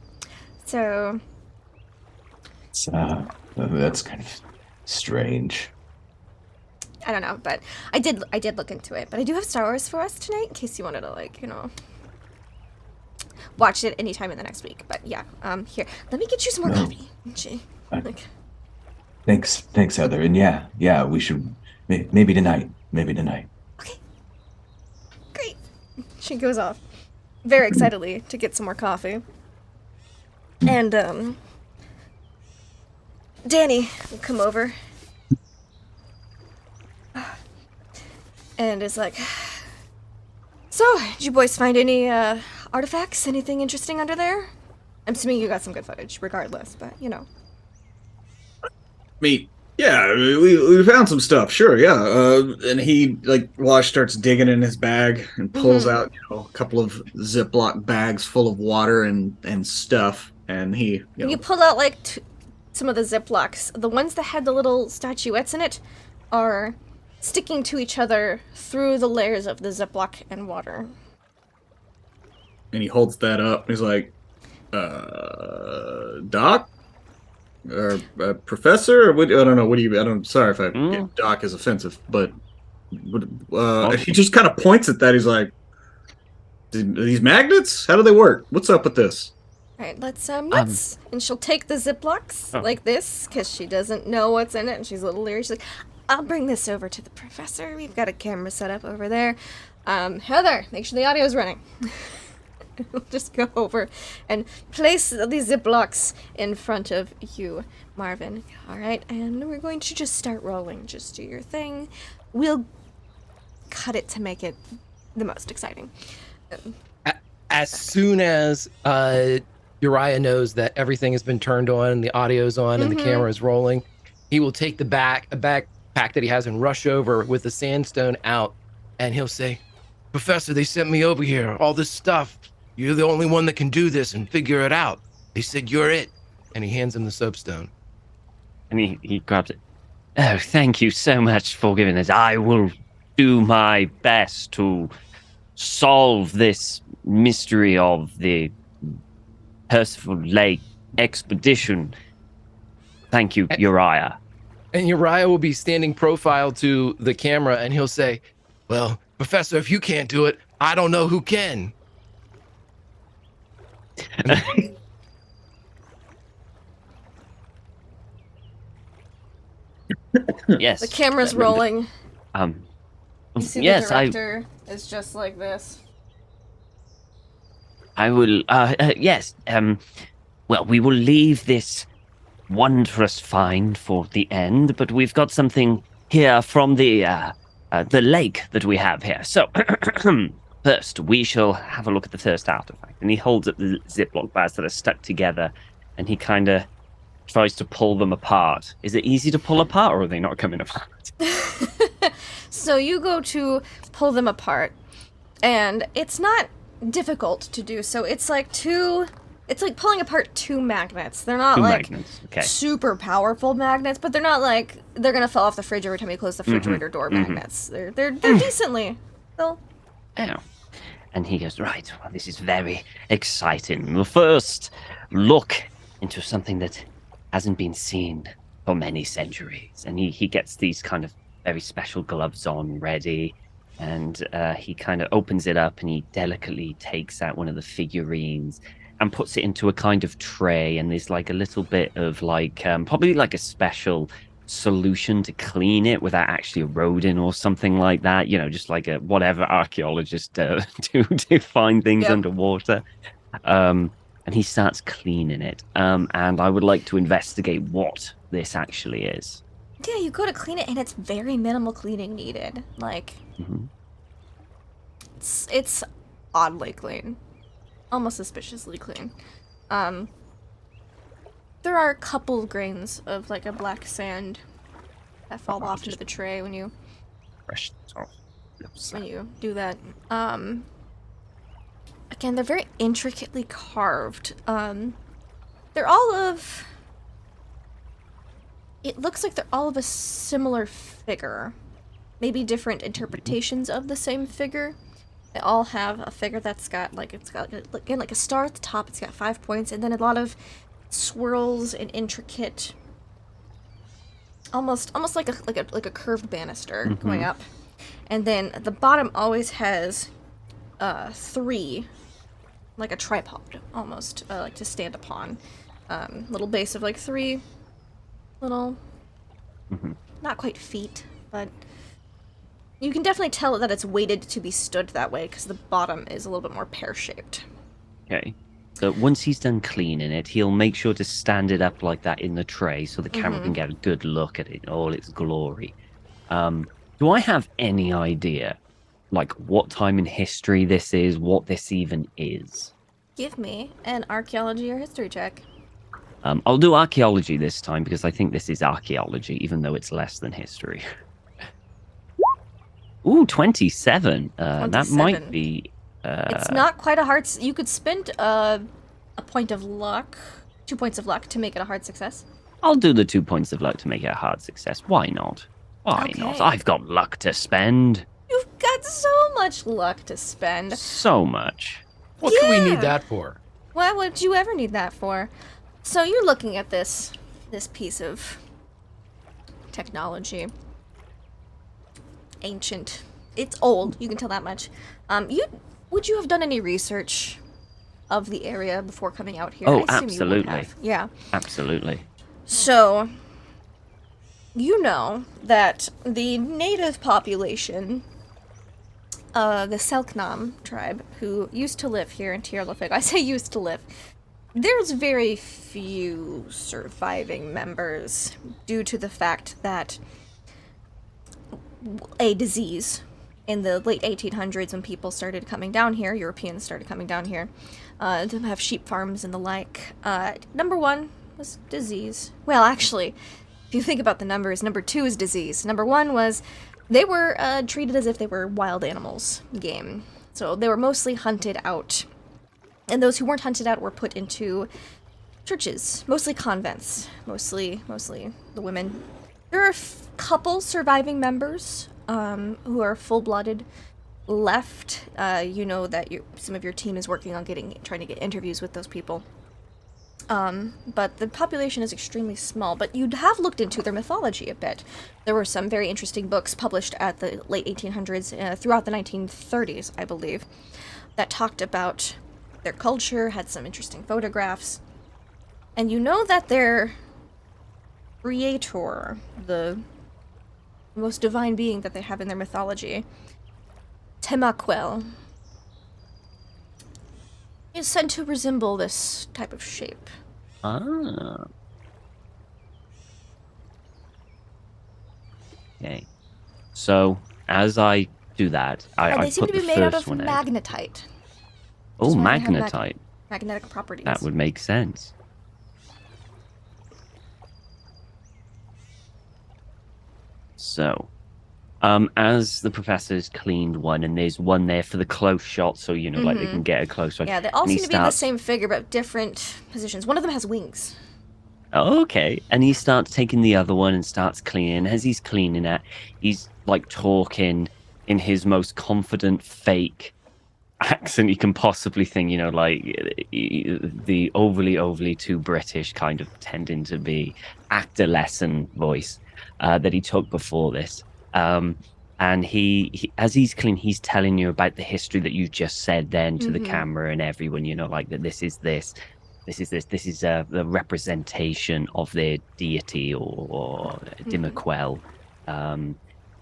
So that's kind of strange. I don't know, but I did look into it. But I do have Star Wars for us tonight, in case you wanted to watch it anytime in the next week. But yeah, here, let me get you some more coffee. Thanks, Heather. And yeah, we should maybe tonight. Okay, great. She goes off very excitedly to get some more coffee. And Danny will come over and is like, "So, did you boys find any artifacts? Anything interesting under there? I'm assuming you got some good footage, regardless, but I mean, yeah, we found some stuff, sure, yeah. And he, like, Wash starts digging in his bag and pulls out, a couple of Ziploc bags full of water and stuff. And he, You pull out, like, some of the Ziplocs. The ones that had the little statuettes in it are sticking to each other through the layers of the Ziploc and water. And he holds that up. He's like, Doc? Or professor? Or what, I don't know. What do you? I'm sorry if Doc is offensive, but he just kind of points at that. He's like, "These magnets? How do they work? What's up with this?" All right, let's and she'll take the Ziplocs like this because she doesn't know what's in it, and she's a little leery. She's like, "I'll bring this over to the professor. We've got a camera set up over there. Heather, make sure the audio's running." We'll just go over and place the Ziplocs in front of you, Marvin. All right, and we're going to just start rolling. Just do your thing. We'll cut it to make it the most exciting. As soon as Uriah knows that everything has been turned on, the audio's on, and the camera is rolling, he will take a backpack that he has and rush over with the sandstone out, and he'll say, Professor, they sent me over here, all this stuff. You're the only one that can do this and figure it out. They said you're it. And he hands him the soapstone. And he grabs it. Oh, thank you so much for giving this. I will do my best to solve this mystery of the Percival Lake expedition. Thank you, Uriah. And Uriah will be standing profile to the camera, and he'll say, well, Professor, if you can't do it, I don't know who can. Yes. The camera's rolling. You see yes, the director is just like this. I will. Yes. Well, we will leave this wondrous find for the end, but we've got something here from the lake that we have here. So, first, we shall have a look at the first artifact. And he holds up the Ziploc bags that are stuck together, and he kind of tries to pull them apart. Is it easy to pull apart, or are they not coming apart? So you go to pull them apart, and it's not difficult to do so. It's like pulling apart two magnets. They're not Okay. super powerful magnets, but they're not like they're gonna fall off the fridge every time you close the refrigerator door magnets. They're decently. They'll... Oh. And he goes, right, well, this is very exciting. We'll first look into something that hasn't been seen for many centuries. And he gets these kind of very special gloves on ready, and he kind of opens it up, and he delicately takes out one of the figurines and puts it into a kind of tray, and there's like a little bit of like probably like a special solution to clean it without actually eroding or something like that, you know, just like a whatever archaeologists do to find things underwater. And he starts cleaning it, and I would like to investigate what this actually is. Yeah, you go to clean it, and it's very minimal cleaning needed. Like, it's oddly clean, almost suspiciously clean. There are a couple grains of like a black sand that fall off into the tray when you do that. Again, they're very intricately carved. They're all of... It looks like they're all of a similar figure. Maybe different interpretations of the same figure. They all have a figure that's got, like, it's got, again, like a star at the top. It's got 5 points, and then a lot of swirls and intricate... Almost like a curved banister going up. And then the bottom always has 3, like a tripod, almost, like to stand upon. Little base of like 3 little, not quite feet, but you can definitely tell that it's weighted to be stood that way because the bottom is a little bit more pear-shaped. Okay. So once he's done cleaning it, he'll make sure to stand it up like that in the tray so the camera can get a good look at it in all its glory. Do I have any idea, like, what time in history this is, what this even is? Give me an archaeology or history check. I'll do archaeology this time because I think this is archaeology, even though it's less than history. Ooh, 27. 27. That might be... It's not quite a hard... You could spend a point of luck, 2 points of luck to make it a hard success. I'll do the 2 points of luck to make it a hard success. Why not? Why not? I've got luck to spend. You've got so much luck to spend. So much. What can we need that for? Why would you ever need that for? So you're looking at this piece of technology. Ancient. It's old, you can tell that much. Would you have done any research of the area before coming out here? Oh, I assume absolutely. You would have. Yeah. Absolutely. So, you know that the native population, the Selknam tribe, who used to live here in Tierlefig, I say used to live, there's very few surviving members due to the fact that a disease in the late 1800s when people started coming down here, Europeans started coming down here, to have sheep farms and the like. Number 1 was disease. Well, actually, if you think about the numbers, number 2 is disease. Number 1 was they were treated as if they were wild animals, game. So they were mostly hunted out. And those who weren't hunted out were put into churches, mostly convents, mostly the women. There are a couple surviving members who are full-blooded left. You know that some of your team is working on trying to get interviews with those people. But the population is extremely small. But you'd have looked into their mythology a bit. There were some very interesting books published at the late 1800s, throughout the 1930s, I believe, that talked about their culture, had some interesting photographs. And you know that their creator, the most divine being that they have in their mythology, Temaquel, is said to resemble this type of shape. Ah. Okay. So, as I do that, I they seem put to the be made out first of one out. magnetite. Oh, Just why they have magnetite. Magnetic properties. That would make sense. So, as the professor's cleaned one, and there's one there for the close shot, so like they can get a close shot. Yeah, they all and he seem to be in the starts- same figure, but different positions. One of them has wings. Oh, okay. And he starts taking the other one and starts cleaning. As he's cleaning it, he's like talking in his most confident fake accent you can possibly think, like the overly too British kind of tending to be actor lesson voice that he took before this. And he as he's clean, he's telling you about the history that you just said then to the camera and everyone, like that this is the representation of their deity or Dimaquel.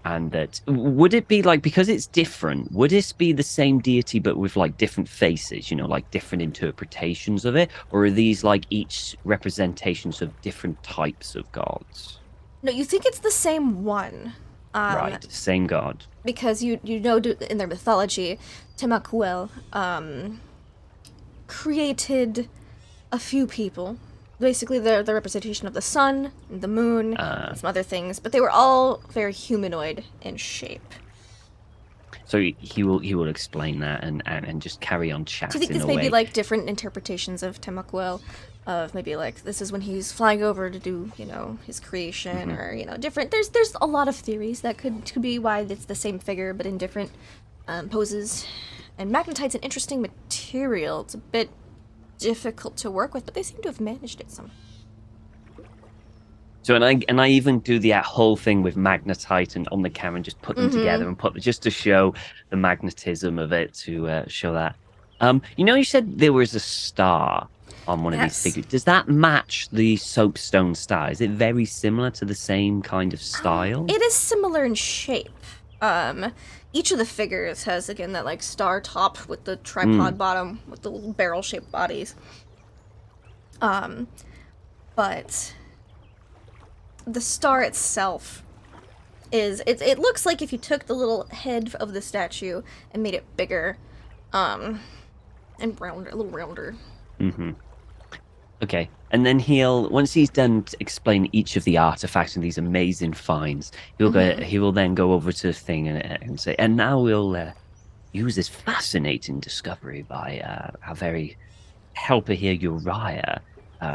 And that, would it be like, because it's different, would this be the same deity but with like different faces, like different interpretations of it? Or are these like each representations of different types of gods? No, you think it's the same one. Right, same god. Because you know in their mythology, Temaquel created a few people. Basically, they're the representation of the sun, the moon, and some other things, but they were all very humanoid in shape. So he will explain that and just carry on chatting. Do you think this may be like different interpretations of Temaquel? Of maybe like this is when he's flying over to do his creation, or different. There's a lot of theories that could be why it's the same figure but in different poses. And magnetite's an interesting material. It's a bit difficult to work with, but they seem to have managed it somehow. So and I even do the whole thing with magnetite and on the camera and just put them together and just to show the magnetism of it, to show that. You said there was a star on one of these figures. Does that match the soapstone star? Is it very similar to the same kind of style? It is similar in shape. Each of the figures has, again, that like star top with the tripod bottom with the little barrel-shaped bodies. But the star itself is it looks like if you took the little head of the statue and made it bigger, and rounder, a little rounder. Okay, and then once he's done to explain each of the artifacts and these amazing finds, he will then go over to the thing and say, and now we'll use this fascinating discovery by our very helper here, Uriah,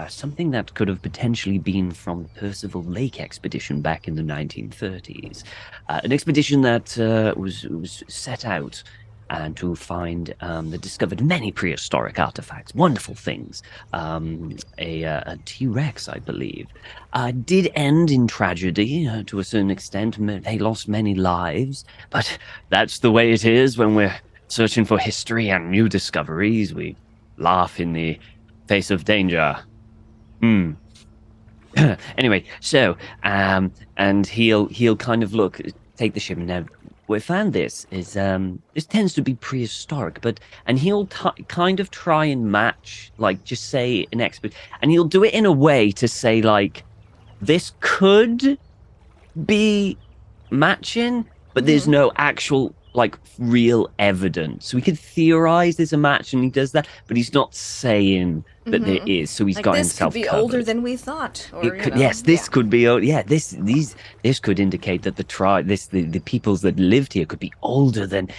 something that could have potentially been from the Percival Lake expedition back in the 1930s, an expedition that was set out and to find that discovered many prehistoric artifacts, wonderful things. A T-Rex, I believe, did end in tragedy to a certain extent. They lost many lives, but that's the way it is when we're searching for history and new discoveries. We laugh in the face of danger. Anyway, so and he'll kind of take the ship and now. We found this tends to be prehistoric, and he'll kind of try and match, like, just say an expert, and he'll do it in a way to say, like, this could be matching, but there's no actual like real evidence. We could theorize there's a match, and he does that, but he's not saying that there is. So he's Like, got this himself could be covered. older than we thought. Or, It could, yes, this could be. This could indicate that the peoples that lived here could be older than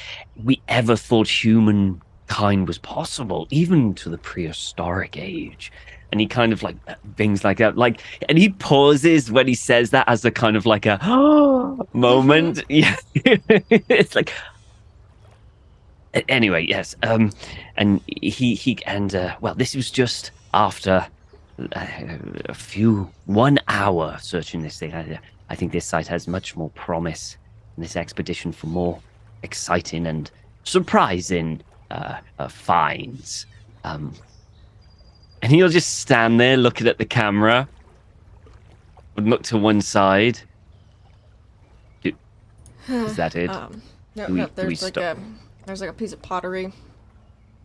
we ever thought humankind was possible, even to the prehistoric age. And he kind of like things like that, and he pauses when he says that as a kind of like a moment. Yeah, it's like. Anyway, yes. And well, this was just after. 1 hour searching this thing. I think this site has much more promise in this expedition for more exciting and surprising finds. And he'll just stand there looking at the camera and look to one side. Is that it? No, there's like a piece of pottery.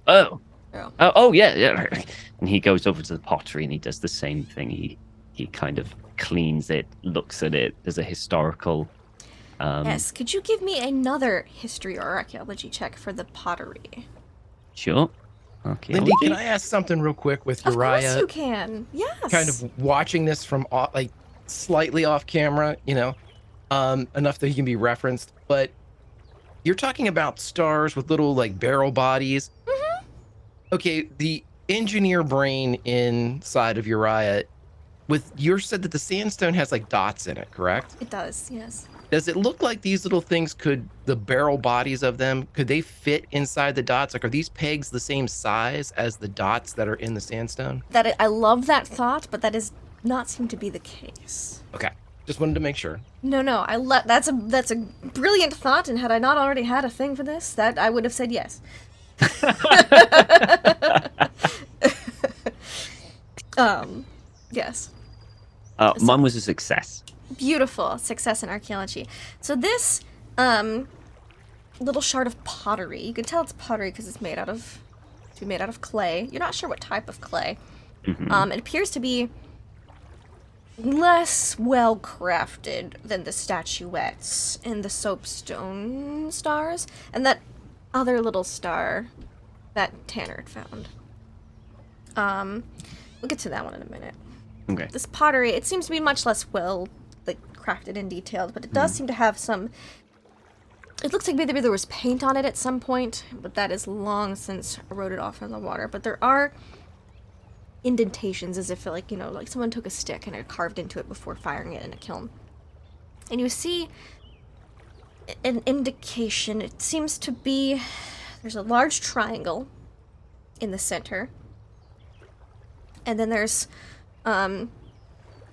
Oh. Yeah. Oh, yeah. And he goes over to the pottery and he does the same thing. He kind of cleans it, looks at it. There's a historical. Yes. Could you give me another history or archaeology check for the pottery? Sure. Okay. Lindy, can I ask something real quick with Uriah? Of course you can. Yes. Kind of watching this from like slightly off camera, enough that he can be referenced. But you're talking about stars with little like barrel bodies. Mm-hmm. Okay, the engineer brain inside of Uriah, you said that the sandstone has like dots in it, correct? It does, yes. Does it look like these little things the barrel bodies of them, could they fit inside the dots? Like, are these pegs the same size as the dots that are in the sandstone? I love that thought, but that does not seem to be the case. Okay, just wanted to make sure. No, that's a brilliant thought, and had I not already had a thing for this, that I would have said yes. Yes. Mine was a success. Beautiful success in archaeology. So this little shard of pottery, you can tell it's pottery because it's made out of clay. You're not sure what type of clay. Mm-hmm. It appears to be less well crafted than the statuettes and the soapstone stars and that other little star that Tanner had found. We'll get to that one in a minute. Okay. This pottery, it seems to be much less well crafted and detailed, but it does seem to have some. It looks like maybe there was paint on it at some point, but that is long since eroded off in the water. But there are indentations, as if like someone took a stick and had carved into it before firing it in a kiln. And you see an indication. It seems to be there's a large triangle in the center, and then there's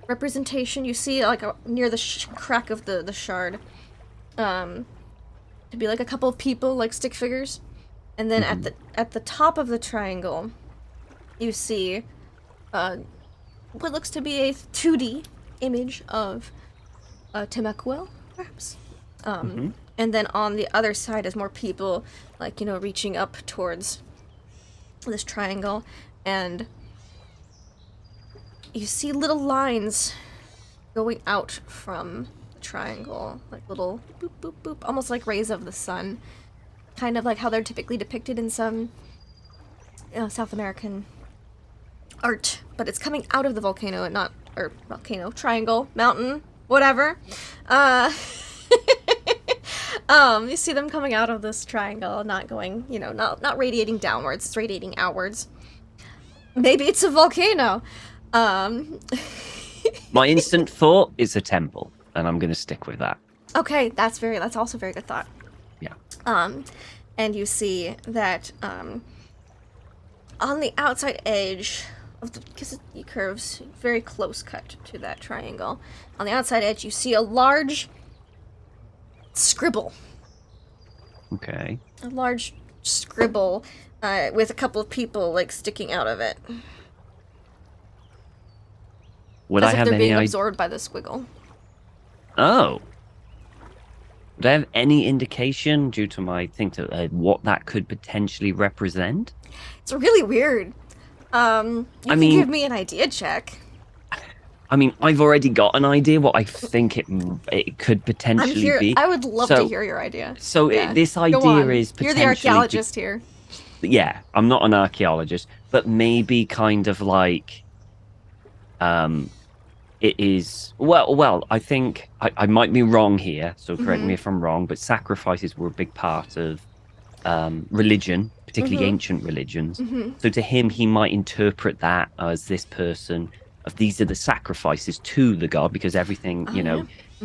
representation. You see like near the crack of the shard to be like a couple of people, like stick figures, and then at the top of the triangle you see what looks to be a 2D image of Temacuel, perhaps. And then on the other side is more people, like reaching up towards this triangle, and you see little lines going out from the triangle, like little boop, boop, boop, almost like rays of the sun, kind of like how they're typically depicted in some South American art, but it's coming out of the volcano and not, or volcano, triangle, mountain, whatever. You see them coming out of this triangle, not going, not radiating downwards, it's radiating outwards. Maybe it's a volcano. My instant thought is a temple, and I'm going to stick with that. Okay, that's also a very good thought. Yeah. And you see that on the outside edge of because it curves very close cut to that triangle. On the outside edge, you see a large scribble. Okay. A large scribble with a couple of people like sticking out of it. Would As I if have they're any being idea? absorbed by the squiggle. Oh. Would I have any indication, due to my thing, to what that could potentially represent? It's really weird. You can give me an idea check. I mean, I've already got an idea what I think it could I'm potentially here. be. I would love to hear your idea. So Yeah. this Go idea on. is You're the potentially archaeologist here. yeah, I'm not an archaeologist, but maybe kind of like it is well I think I might be wrong here, so correct me if I'm wrong, but sacrifices were a big part of religion, particularly ancient religions. So to him, he might interpret that as this person of these are the sacrifices to the god, because everything,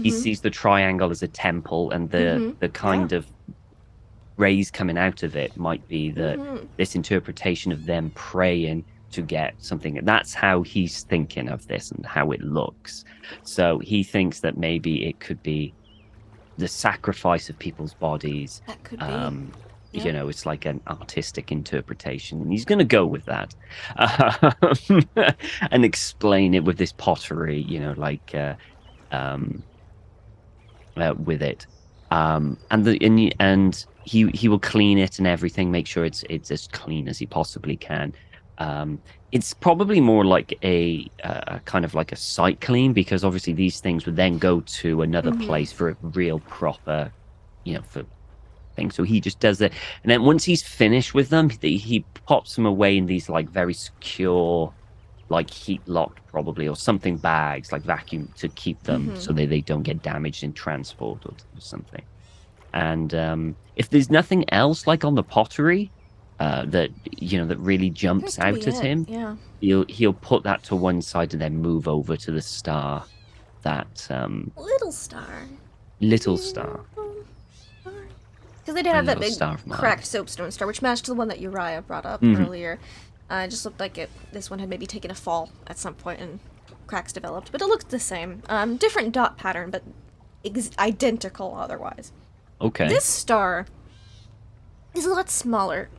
he sees the triangle as a temple, and the kind of rays coming out of it might be that this interpretation of them praying to get something. That's how he's thinking of this and how it looks. So he thinks that maybe it could be the sacrifice of people's bodies. That could be. It's like an artistic interpretation, and he's going to go with that and explain it with this pottery, with it. And he will clean it and everything, make sure it's as clean as he possibly can. It's probably more like a kind of like a site clean, because obviously these things would then go to another place for a real proper, for thing. So he just does it, and then once he's finished with them, he pops them away in these like very secure, like heat locked probably, or something, bags, like vacuum, to keep them so they don't get damaged in transport or something. And if there's nothing else like on the pottery that really jumps out at him, he'll put that to one side and then move over to the star, that little star. Because they did have that big cracked soapstone star, which matched the one that Uriah brought up earlier. It just looked like this one had maybe taken a fall at some point and cracks developed, but it looked the same. Different dot pattern, but identical otherwise. Okay. This star is a lot smaller,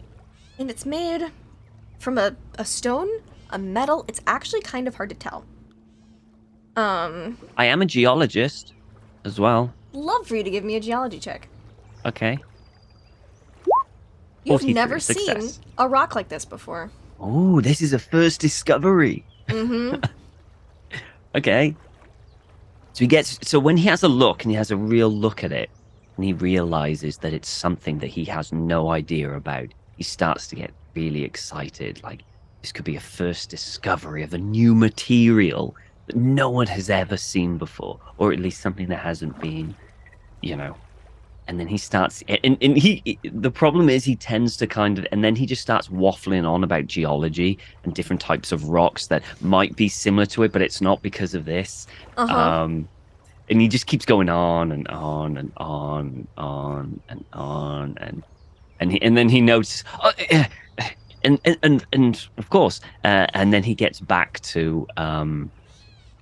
and it's made from a stone, a metal. It's actually kind of hard to tell. I am a geologist as well. Love for you to give me a geology check. Okay. You've never seen a rock like this before. Oh, this is a first discovery. Okay. So when he has a look, and he has a real look at it, and he realizes that it's something that he has no idea about, he starts to get really excited. Like, this could be a first discovery of a new material that no one has ever seen before, or at least something that hasn't been, And then he starts, and the problem is he tends to and then he just starts waffling on about geology and different types of rocks that might be similar to it, but it's not because of this. And he just keeps going on and on and on and on and on, and then he notices, and of course, and then he gets back to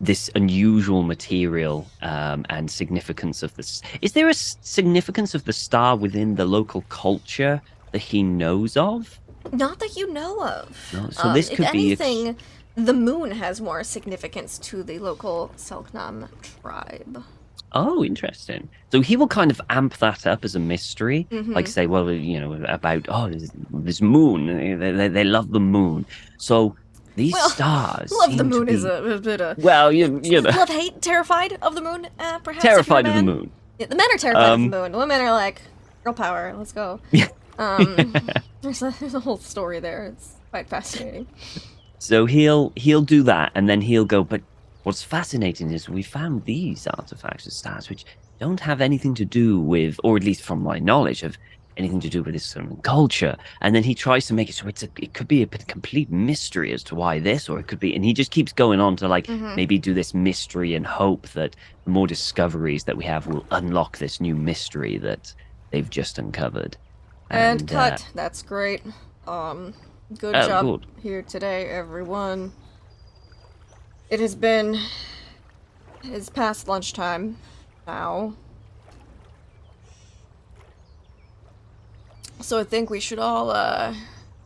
this unusual material and significance of this. Is there a significance of the star within the local culture that he knows of? Not that you know of. No, so this could if be anything, the moon has more significance to the local Selknam tribe. Oh, interesting. So he will kind of amp that up as a mystery, like say, well, about this moon. They love the moon. So these stars. Love the moon is a bit of. Well, love, hate, terrified of the moon, perhaps. Terrified of the moon. Yeah, the men are terrified of the moon. The women are like, girl power, let's go. There's a whole story there. It's quite fascinating. So he'll do that, and then he'll go, but what's fascinating is we found these artifacts of stars which don't have anything to do with, or at least from my knowledge of, anything to do with this sort of culture. And then he tries to make it so it could be a complete mystery as to why this, or it could be, and he just keeps going on to maybe do this mystery and hope that the more discoveries that we have will unlock this new mystery that they've just uncovered. And cut. That's great. Good job here today, everyone. It's past lunchtime now. So I think we should all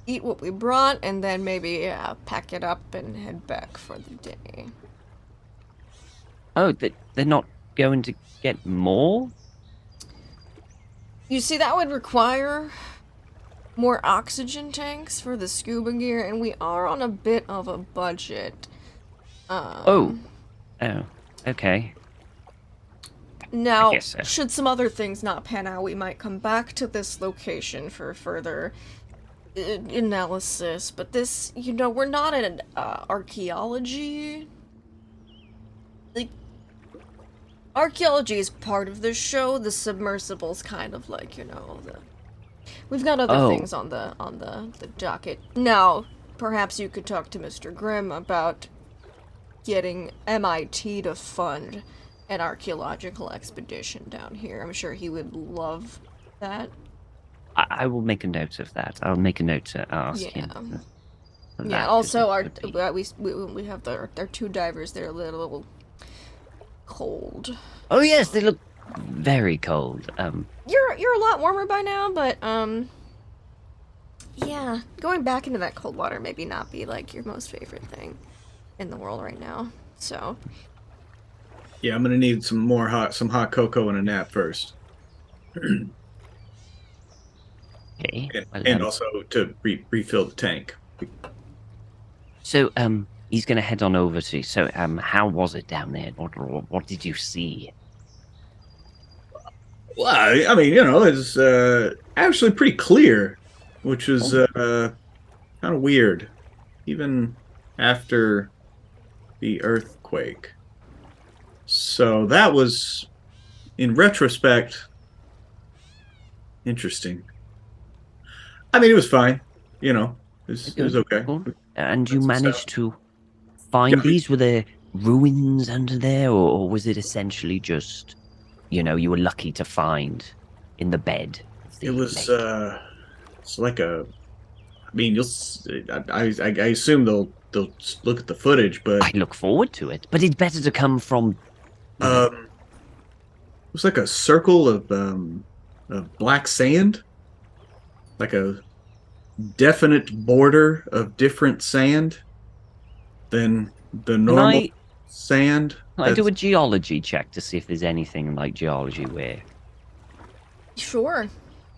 eat what we brought and then maybe pack it up and head back for the day. Oh, they're not going to get more? You see, that would require more oxygen tanks for the scuba gear, and we are on a bit of a budget. Oh, okay. Now, guess so. should some other things not pan out, we might come back to this location for further analysis. But this, we're not in archaeology. Like, archaeology is part of this show. The submersible's kind of like, we've got other things on the docket. Now, perhaps you could talk to Mr. Grimm about getting MIT to fund an archaeological expedition down here. I'm sure he would love that. I will make a note of that. I'll make a note to ask him. For Yeah. that, Also, 'cause it could be- we have our 2 divers. They're a little cold. Oh yes, they look very cold. You're a lot warmer by now, but yeah, going back into that cold water maybe not be like your most favorite thing in the world right now. So. Yeah, I'm gonna need some hot cocoa and a nap first, Okay. and also to refill the tank. So he's gonna head on over to. So how was it down there? What did you see? Well, I mean, it's actually pretty clear, which is kind of weird, even after the earthquake. So that was, in retrospect, interesting. I mean, it was fine. It was okay. Cool. And you That's managed to find Yeah. these? Were there ruins under there, or was it essentially just, you were lucky to find in the bed? of the It was lake? it's like a. I mean, I assume they'll look at the footage, but I look forward to it, but it's better to come from. it was like a circle of black sand, like a definite border of different sand than the normal sand. Can I do a geology check to see if there's anything like geology where Sure.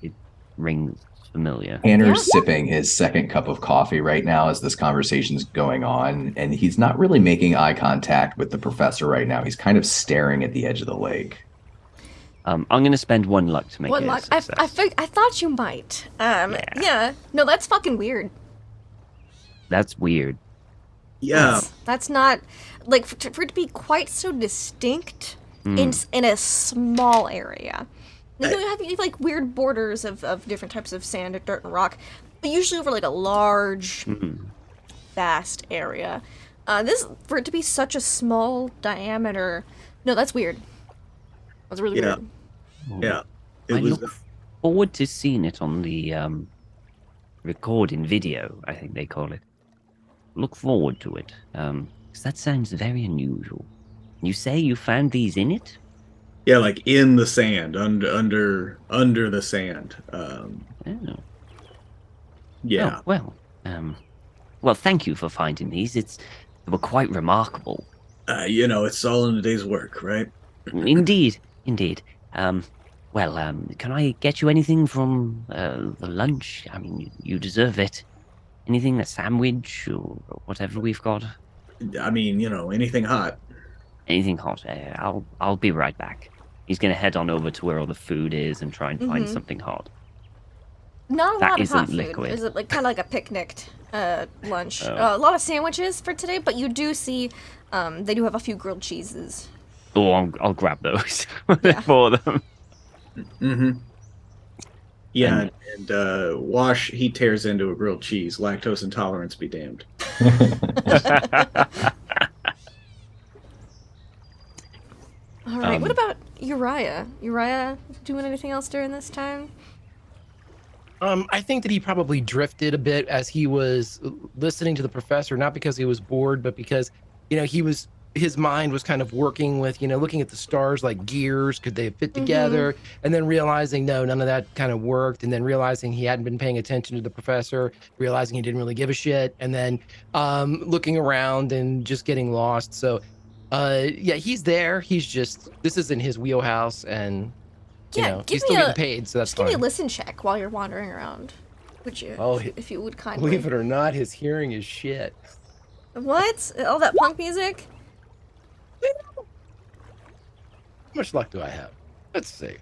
it rings familiar? Tanner's sipping his second cup of coffee right now as this conversation's going on, and he's not really making eye contact with the professor right now. He's kind of staring at the edge of the lake. I'm going to spend 1 luck to make One it a luck. success. I thought you might. Yeah. No, that's fucking weird. That's weird. Yeah, That's not like for it to be quite so distinct in a small area. Now, you have like weird borders of different types of sand and dirt and rock, but usually over like a large, vast area. This for it to be such a small diameter. No, that's weird. That's really Yeah. weird. yeah. It I was. look forward to seeing it on the recording video, I think they call it. Look forward to it, because that sounds very unusual. You say you found these in it? Yeah, like in the sand, under the sand. Oh. Yeah. Oh, well, thank you for finding these. They were quite remarkable. It's all in a day's work, right? Indeed. Can I get you anything from the lunch? I mean, you deserve it. Anything, a sandwich or whatever we've got? I mean, anything hot. Anything hot? I'll be right back. He's gonna head on over to where all the food is and try and find something hot. Not a That lot of isn't hot food. liquid. Is it like kind of like a picnicked lunch? Oh. A lot of sandwiches for today, but you do see they do have a few grilled cheeses. Oh, I'll grab those Yeah. for them. Mm-hmm. Yeah, and Wash, he tears into a grilled cheese. Lactose intolerance be damned. All right. What about Uriah? Uriah doing anything else during this time? I think that he probably drifted a bit as he was listening to the professor, not because he was bored, but because, his mind was kind of working with, looking at the stars like gears, could they fit together? And then realizing, no, none of that kind of worked. And then realizing he hadn't been paying attention to the professor, realizing he didn't really give a shit. And then looking around and just getting lost. So, he's there. He's just, this isn't his wheelhouse. And, Yeah, give he's me still a getting paid. So that's just give me a fine. listen check while you're wandering around. Would you? Oh, if you would kindly. Believe it or not, his hearing is shit. What? All that punk music? How much luck do I have? Let's see.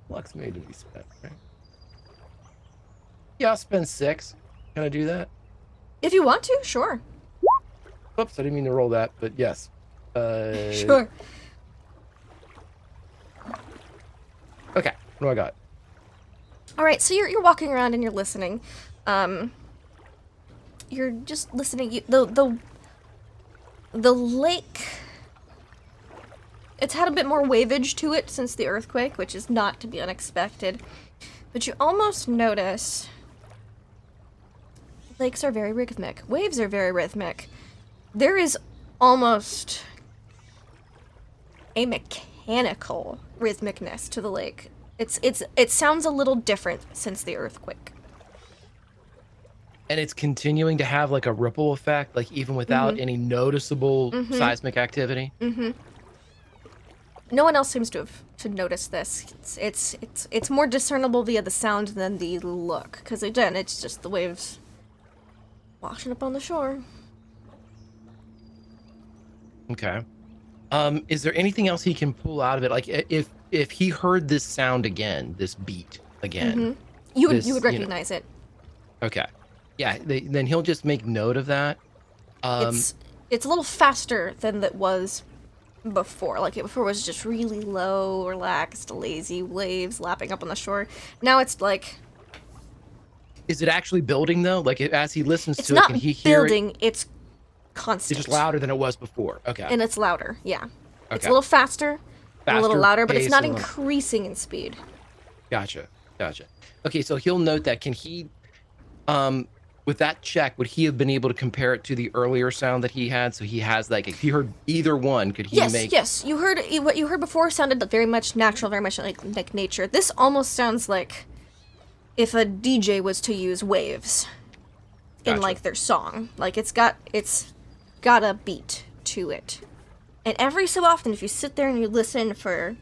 Luck's made to be spent, right? Yeah, I'll spend 6. Can I do that? If you want to, sure. Oops, I didn't mean to roll that, but yes. Sure. Okay, what do I got? All right, so you're walking around and you're listening. You're just listening. The lake. It's had a bit more waveage to it since the earthquake, which is not to be unexpected. But you almost notice lakes are very rhythmic. Waves are very rhythmic. There is almost a mechanical rhythmicness to the lake. It sounds a little different since the earthquake. And it's continuing to have like a ripple effect, like even without any noticeable seismic activity. No one else seems to have noticed this. It's more discernible via the sound than the look, because again, it's just the waves washing up on the shore. Okay. Is there anything else he can pull out of it? Like if he heard this sound again, this beat again, You this, would recognize it. Okay. Yeah. Then he'll just make note of that. It's a little faster than it was before. Like before was just really low, relaxed, lazy waves lapping up on the shore. Now it's like. Is it actually building though? Like as he listens It's to not it, can he hear building. it? It's constant. It's just louder than it was before. Okay. And it's louder. Yeah. It's a Okay. little faster, and a little Faster louder, but it's pace, not a little- increasing in speed. Gotcha. Okay, so he'll note that. Can he, with that check, would he have been able to compare it to the earlier sound that he had? So he has like, if he heard either one, could he make? Yes. You heard what you heard before sounded very much natural, very much like nature. This almost sounds like if a DJ was to use waves in Gotcha. like their song. Like it's got a beat to it. And every so often, if you sit there and you listen for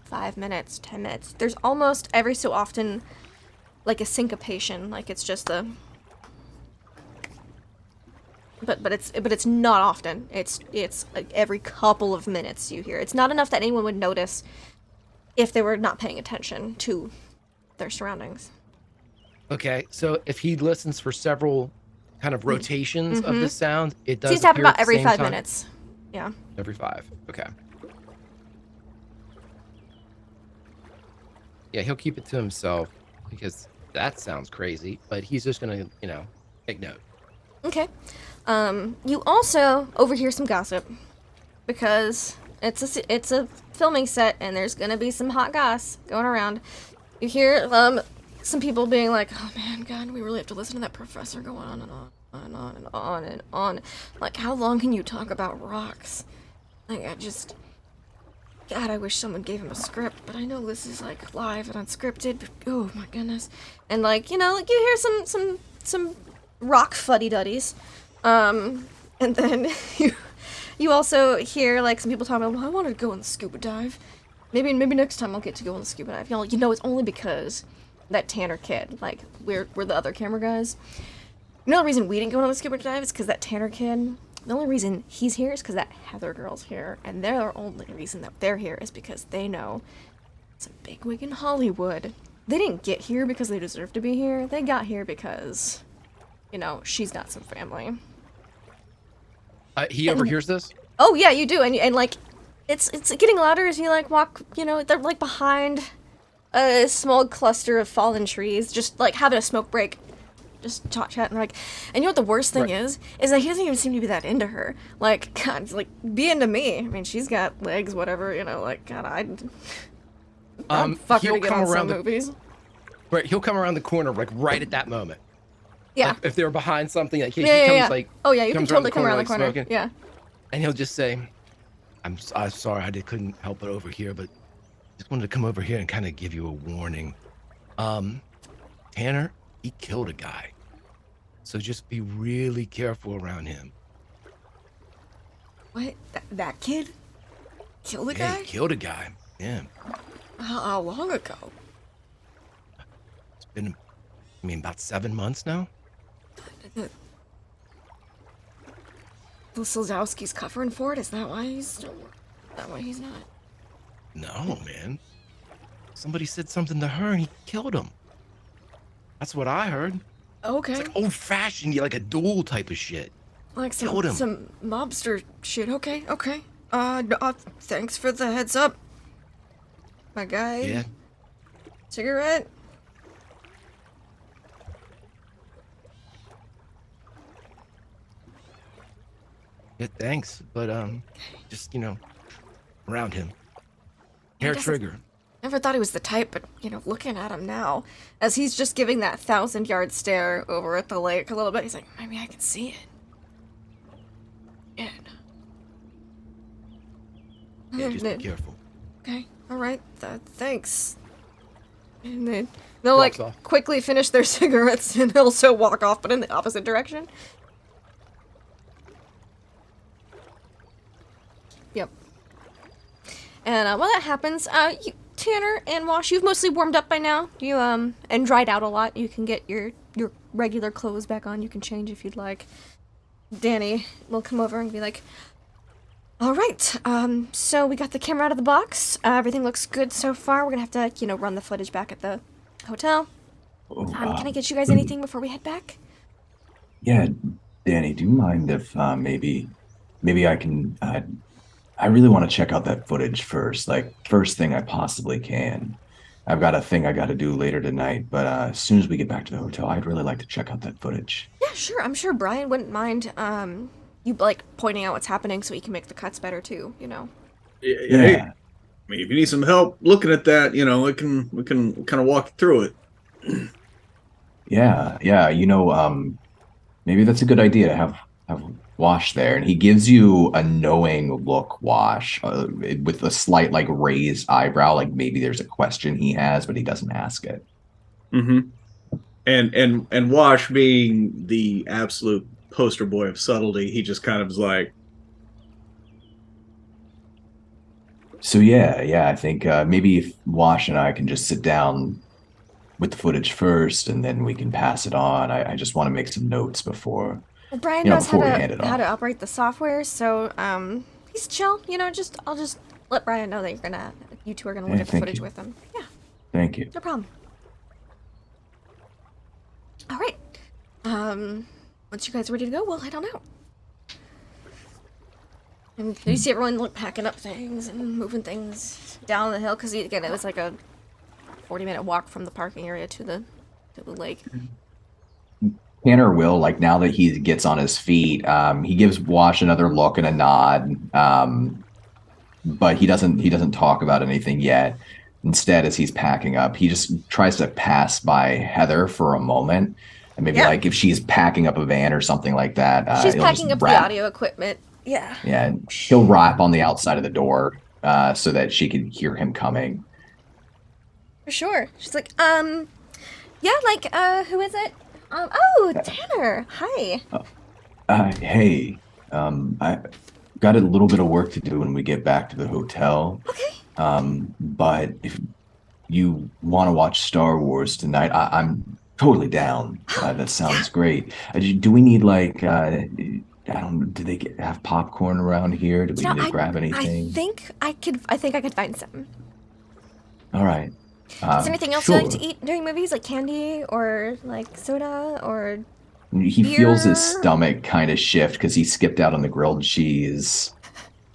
5 minutes, 10 minutes, there's almost every so often like a syncopation, like it's just a. But it's not often. It's like every couple of minutes you hear. It's not enough that anyone would notice if they were not paying attention to their surroundings. Okay, so if he listens for several kind of rotations of this sound, it does Seems to happen appear about at the every same 5 time? minutes. Yeah. Every 5. Okay. Yeah, he'll keep it to himself because that sounds crazy, but he's just gonna, take note. Okay. You also overhear some gossip because it's a filming set and there's gonna be some hot goss going around. You hear some people being like, "Oh man, God, we really have to listen to that professor go on and on and on and on and on. Like, how long can you talk about rocks? Like, God, I wish someone gave him a script, but I know this is like live and unscripted. But, oh my goodness!" And like you hear some rock fuddy-duddies, and then you also hear like some people talking about, "Well, I wanted to go on the scuba dive. Maybe next time I'll get to go on the scuba dive." It's only because that Tanner kid, like we're the other camera guys. The reason we didn't go on the scuba dive is because that Tanner kid. The only reason he's here is because that Heather girl's here, and their only reason that they're here is because they know it's a bigwig in Hollywood. They didn't get here because they deserve to be here. They got here because, she's got some family. He overhears this? Oh yeah, you do, and like, it's getting louder as you like walk. They're like behind a small cluster of fallen trees, just like having a smoke break. Just chatting, like, and you know what the worst thing is that he doesn't even seem to be that into her. Like, God, like, be into me. I mean, she's got legs, whatever, like, God, I'd fuck her to get on some movies. Right, he'll come around the corner, like, right at that moment. Yeah. Like, if they're behind something, like, he Yeah. comes, like... Oh, yeah, you can comes totally come around the corner. smoking, Yeah. and he'll just say, I'm sorry, couldn't help it over here, but just wanted to come over here and kind of give you a warning. Tanner, he killed a guy. So just be really careful around him. What? That kid? Killed a Yeah, guy? he killed a guy. Yeah. How long ago? It's been, about 7 months now. The Slazowski's covering for it? Is that why he's not? No, man. Somebody said something to her and he killed him. That's what I heard. Okay. It's like old-fashioned, like a duel type of shit. Like Killed him. some mobster shit. Okay. Thanks for the heads up. My guy. Yeah. Cigarette? Yeah, thanks. But, just, around him. He Hair doesn't- trigger. Never thought he was the type, but, looking at him now, as he's just giving that 1,000-yard stare over at the lake a little bit, he's like, maybe I can see it. Yeah, just be careful. Okay, alright, thanks. And then they'll, Walks like, off. quickly finish their cigarettes and also walk off, but in the opposite direction. Yep. And while that happens, Tanner and Wash, you've mostly warmed up by now. You and dried out a lot. You can get your regular clothes back on. You can change if you'd like. Danny will come over and be like, "All right. So we got the camera out of the box. Everything looks good so far. We're gonna have to, run the footage back at the hotel. Can I get you guys anything before we head back?" Yeah, Danny, do you mind if maybe I can I really want to check out that footage first, like first thing I possibly can. I've got a thing I got to do later tonight, but as soon as we get back to the hotel, I'd really like to check out that footage. Yeah, sure. I'm sure Brian wouldn't mind you like pointing out what's happening so he can make the cuts better too, Yeah. Yeah. I mean, if you need some help looking at that, we can kind of walk through it. Yeah, maybe that's a good idea to have Wash there, and he gives you a knowing look, Wash, with a slight like raised eyebrow, like maybe there's a question he has, but he doesn't ask it. Mm-hmm. And Wash, being the absolute poster boy of subtlety, he just kind of is like, So yeah, I think maybe if Wash and I can just sit down with the footage first, and then we can pass it on. I just want to make some notes before. Well, Brian You know, knows how before we hand it to off. operate the software, so he's chill. I'll just let Brian know that you two are gonna look Yeah, at the thank footage you. with him. Yeah, Thank you. no problem. All right. Once you guys are ready to go, we'll head on out. And you see everyone like packing up things and moving things down the hill because again it was like a 40-minute walk from the parking area to the lake. Tanner will, like, now that he gets on his feet, he gives Wash another look and a nod, but he doesn't talk about anything yet. Instead, as he's packing up, he just tries to pass by Heather for a moment, and maybe like if she's packing up a van or something like that. She's he'll packing just up the rap. audio equipment. Yeah. Yeah, he'll rap on the outside of the door so that she can hear him coming. For sure. She's like, yeah, like, who is it? Tanner. Hi. Hey, I got a little bit of work to do when we get back to the hotel. Okay. But if you want to watch Star Wars tonight, I'm totally down. That sounds great. Do we need like, I don't know, do they have popcorn around here? Do we need to grab anything? I think I could find some. All right. Is there anything else you like to eat during movies, like candy or like soda or? He beer? feels his stomach kind of shift because he skipped out on the grilled cheese,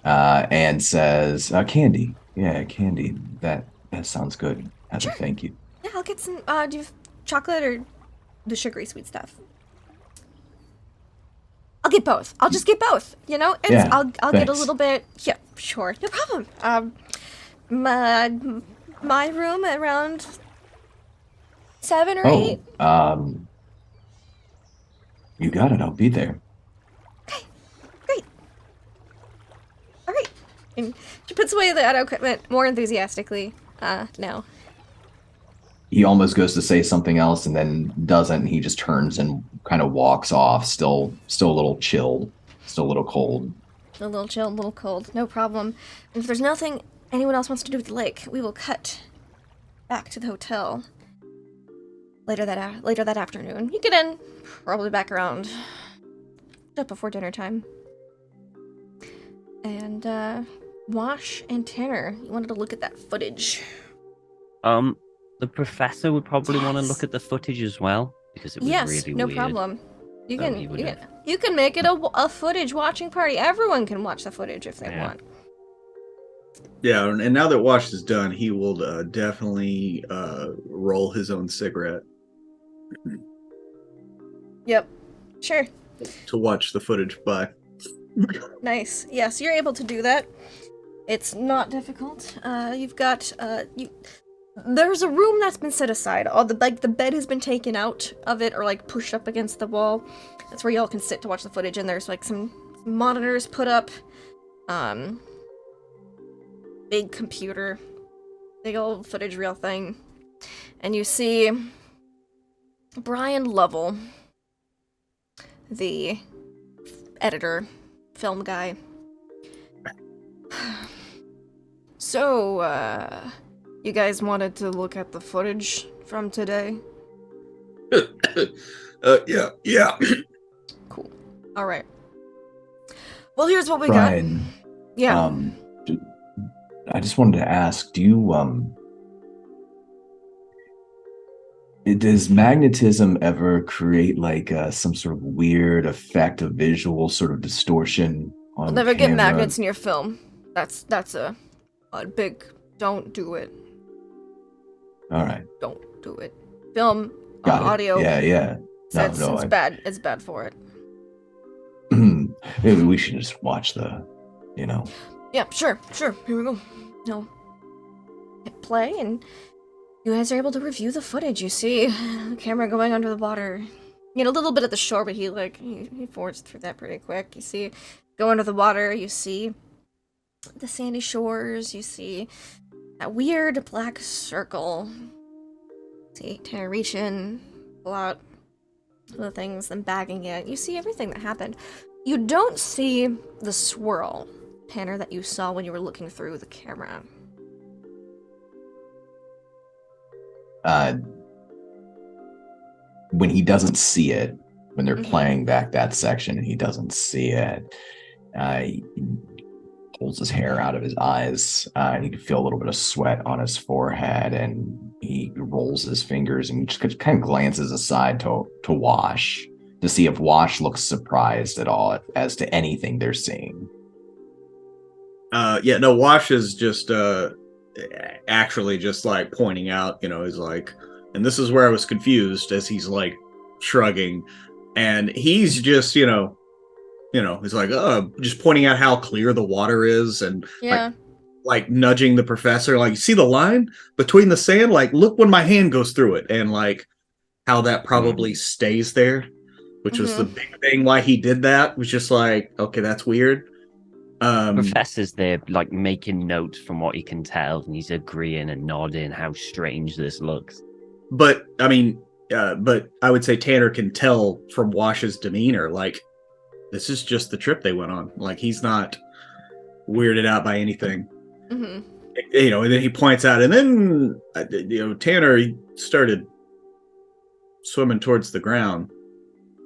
and says, "Candy, yeah, candy. That sounds good. Sure. Thank you." Yeah, I'll get some. Do you have chocolate or the sugary sweet stuff? I'll get both. I'll just get both. I'll get a thanks. little bit. Yeah, sure, no problem. My room at around 7 or 8. You got it. I'll be there. Okay, great. All right. And she puts away the auto equipment more enthusiastically now. He almost goes to say something else and then doesn't. He just turns and kind of walks off, still a little chilled, still a little cold. A little chill, a little cold. No problem. And if there's nothing anyone else wants to do with the lake, we will cut back to the hotel later that afternoon. You get in probably back around just before dinner time. And Wash and Tanner, you wanted to look at that footage. The professor would probably want to Yes. look at the footage as well because it was Yes, really no weird. problem. You So can, he would have- you can make it a footage watching party. Everyone can watch the footage if they Yeah. want. Yeah, and now that Wash is done, he will definitely roll his own cigarette Yep. Sure. to watch the footage by. Nice. Yes, you're able to do that. It's not difficult. You've got there's a room that's been set aside. All the bed has been taken out of it or like pushed up against the wall. That's where y'all can sit to watch the footage, and there's like some monitors put up. Big computer. Big old footage reel thing. And you see Brian Lovell, the editor, film guy. So, you guys wanted to look at the footage from today? Yeah. Cool. Alright. Well, here's what we Brian, got. Yeah. I just wanted to ask, does magnetism ever create like some sort of weird effect of visual sort of distortion on You'll never get camera? magnets in your film. That's a big don't do it. All right. Don't do it. Film Got it. audio. Yeah. It's bad. It's bad for it. Maybe we should just watch Yeah, sure. Here we go. No. Hit play, and you guys are able to review the footage. You see the camera going under the water. You get a little bit at the shore, but he forged through that pretty quick. You see go under the water. You see the sandy shores. You see that weird black circle. See Tanner reach in, pull out some of the things, then bagging it. You see everything that happened. You don't see the swirl, Tanner, that you saw when you were looking through the camera. When he doesn't see it, when they're Mhm. playing back that section and he doesn't see it, he pulls his hair out of his eyes, and you can feel a little bit of sweat on his forehead, and he rolls his fingers and just kind of glances aside to Wash to see if Wash looks surprised at all as to anything they're seeing. Wash is just actually just like pointing out, he's like, and this is where I was confused, as he's like shrugging, and he's just he's like, just pointing out how clear the water is, and Yeah. like nudging the professor, like, see the line between the sand, like, look when my hand goes through it, and like how that probably stays there, which was the big thing why he did that, was just like, okay, that's weird. Professor's there, like making notes from what he can tell, and he's agreeing and nodding how strange this looks. But I would say Tanner can tell from Wash's demeanor, like, this is just the trip they went on. Like, he's not weirded out by anything. Mm-hmm. And then he points out, and then Tanner, he started swimming towards the ground.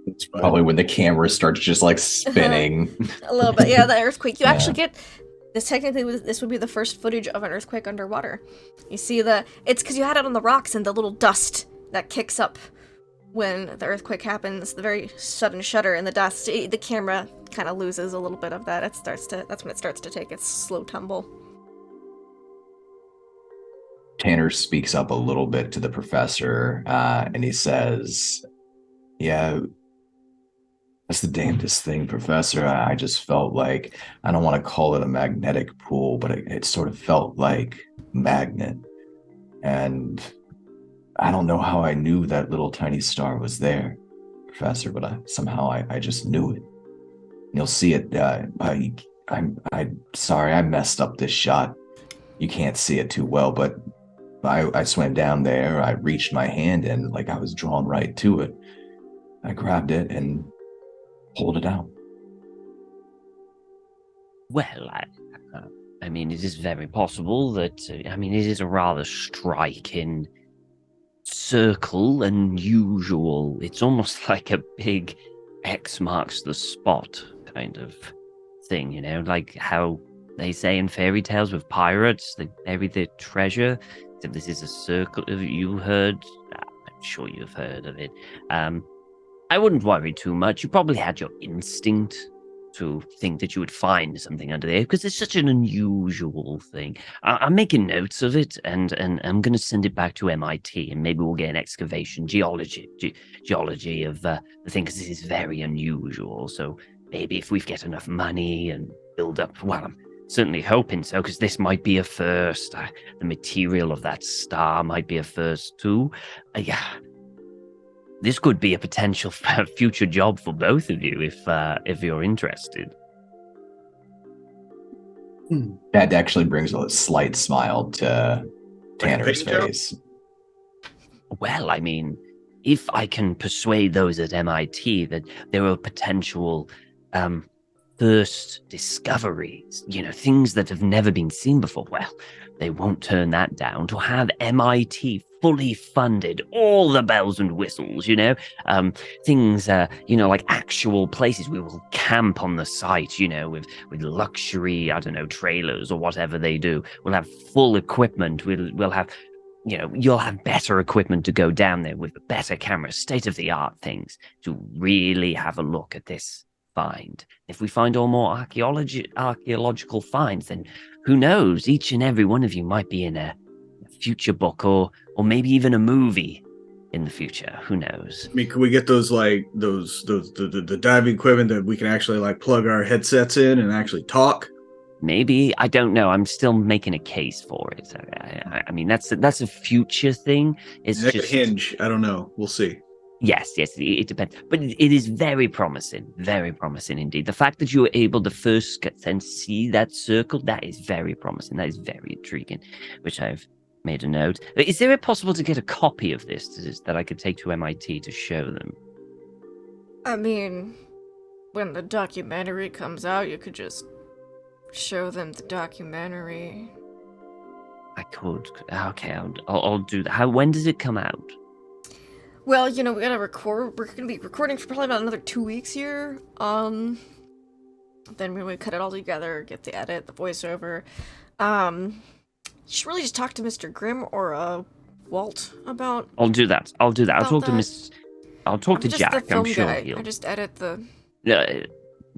It's probably when the camera starts just like spinning. A little bit, yeah. The earthquake. You Yeah. actually get this. Technically, this would be the first footage of an earthquake underwater. You see it's because you had it on the rocks and the little dust that kicks up when the earthquake happens. The very sudden shudder and the dust. The camera kind of loses a little bit of that. That's when it starts to take its slow tumble. Tanner speaks up a little bit to the professor, and he says, yeah, that's the damnedest thing, Professor. I just felt like, I don't want to call it a magnetic pool, but it sort of felt like magnet. And I don't know how I knew that little tiny star was there, Professor, but somehow I just knew it. And you'll see it. I'm sorry, I messed up this shot. You can't see it too well, but I swam down there. I reached my hand in, like I was drawn right to it. I grabbed it and pulled it out. Well, I mean, it is very possible that, it is a rather striking circle, unusual. It's almost like a big X marks the spot kind of thing, like how they say in fairy tales with pirates, they bury their treasure. So this is a circle. You heard? I'm sure you've heard of it. I wouldn't worry too much. You probably had your instinct to think that you would find something under there because it's such an unusual thing. I'm making notes of it, and I'm going to send it back to MIT, and maybe we'll get an excavation geology of the thing, because this is very unusual. So maybe if we get enough money and build up, well, I'm certainly hoping so, because this might be a first. The material of that star might be a first too. Yeah. This could be a potential future job for both of you if you're interested. That actually brings a slight smile to Tanner's face. Well, I mean, if I can persuade those at MIT that there are potential first discoveries, things that have never been seen before, well, they won't turn that down. To have MIT fully funded, all the bells and whistles, things, like actual places. We will camp on the site, with luxury, trailers or whatever they do. We'll have full equipment. We'll have, you'll have better equipment to go down there with better cameras, state-of-the-art things to really have a look at this find. If we find all more archaeological finds, then who knows? Each and every one of you might be in a future book or maybe even a movie in the future. Who knows? I mean, can we get those the diving equipment that we can actually plug our headsets in and actually talk? Maybe. I don't know. I'm still making a case for it. I mean, that's a future thing. It's that just could hinge. I don't know. We'll see. Yes, it depends. But it is very promising indeed. The fact that you were able to first get and see that circle, that is very promising. That is very intriguing, which I've made a note. Is it possible to get a copy of this that I could take to MIT to show them? I mean, when the documentary comes out, you could just show them the documentary. I could. Okay, I'll do that. When does it come out? Well, we gotta record. We're gonna be recording for probably about another 2 weeks here. Then we cut it all together, get the edit, the voiceover. You should really just talk to Mr. Grimm or Walt about. I'll do that. I'll talk to Miss. I'll talk to just Jack. The film I'm sure guy. he'll. I just edit the.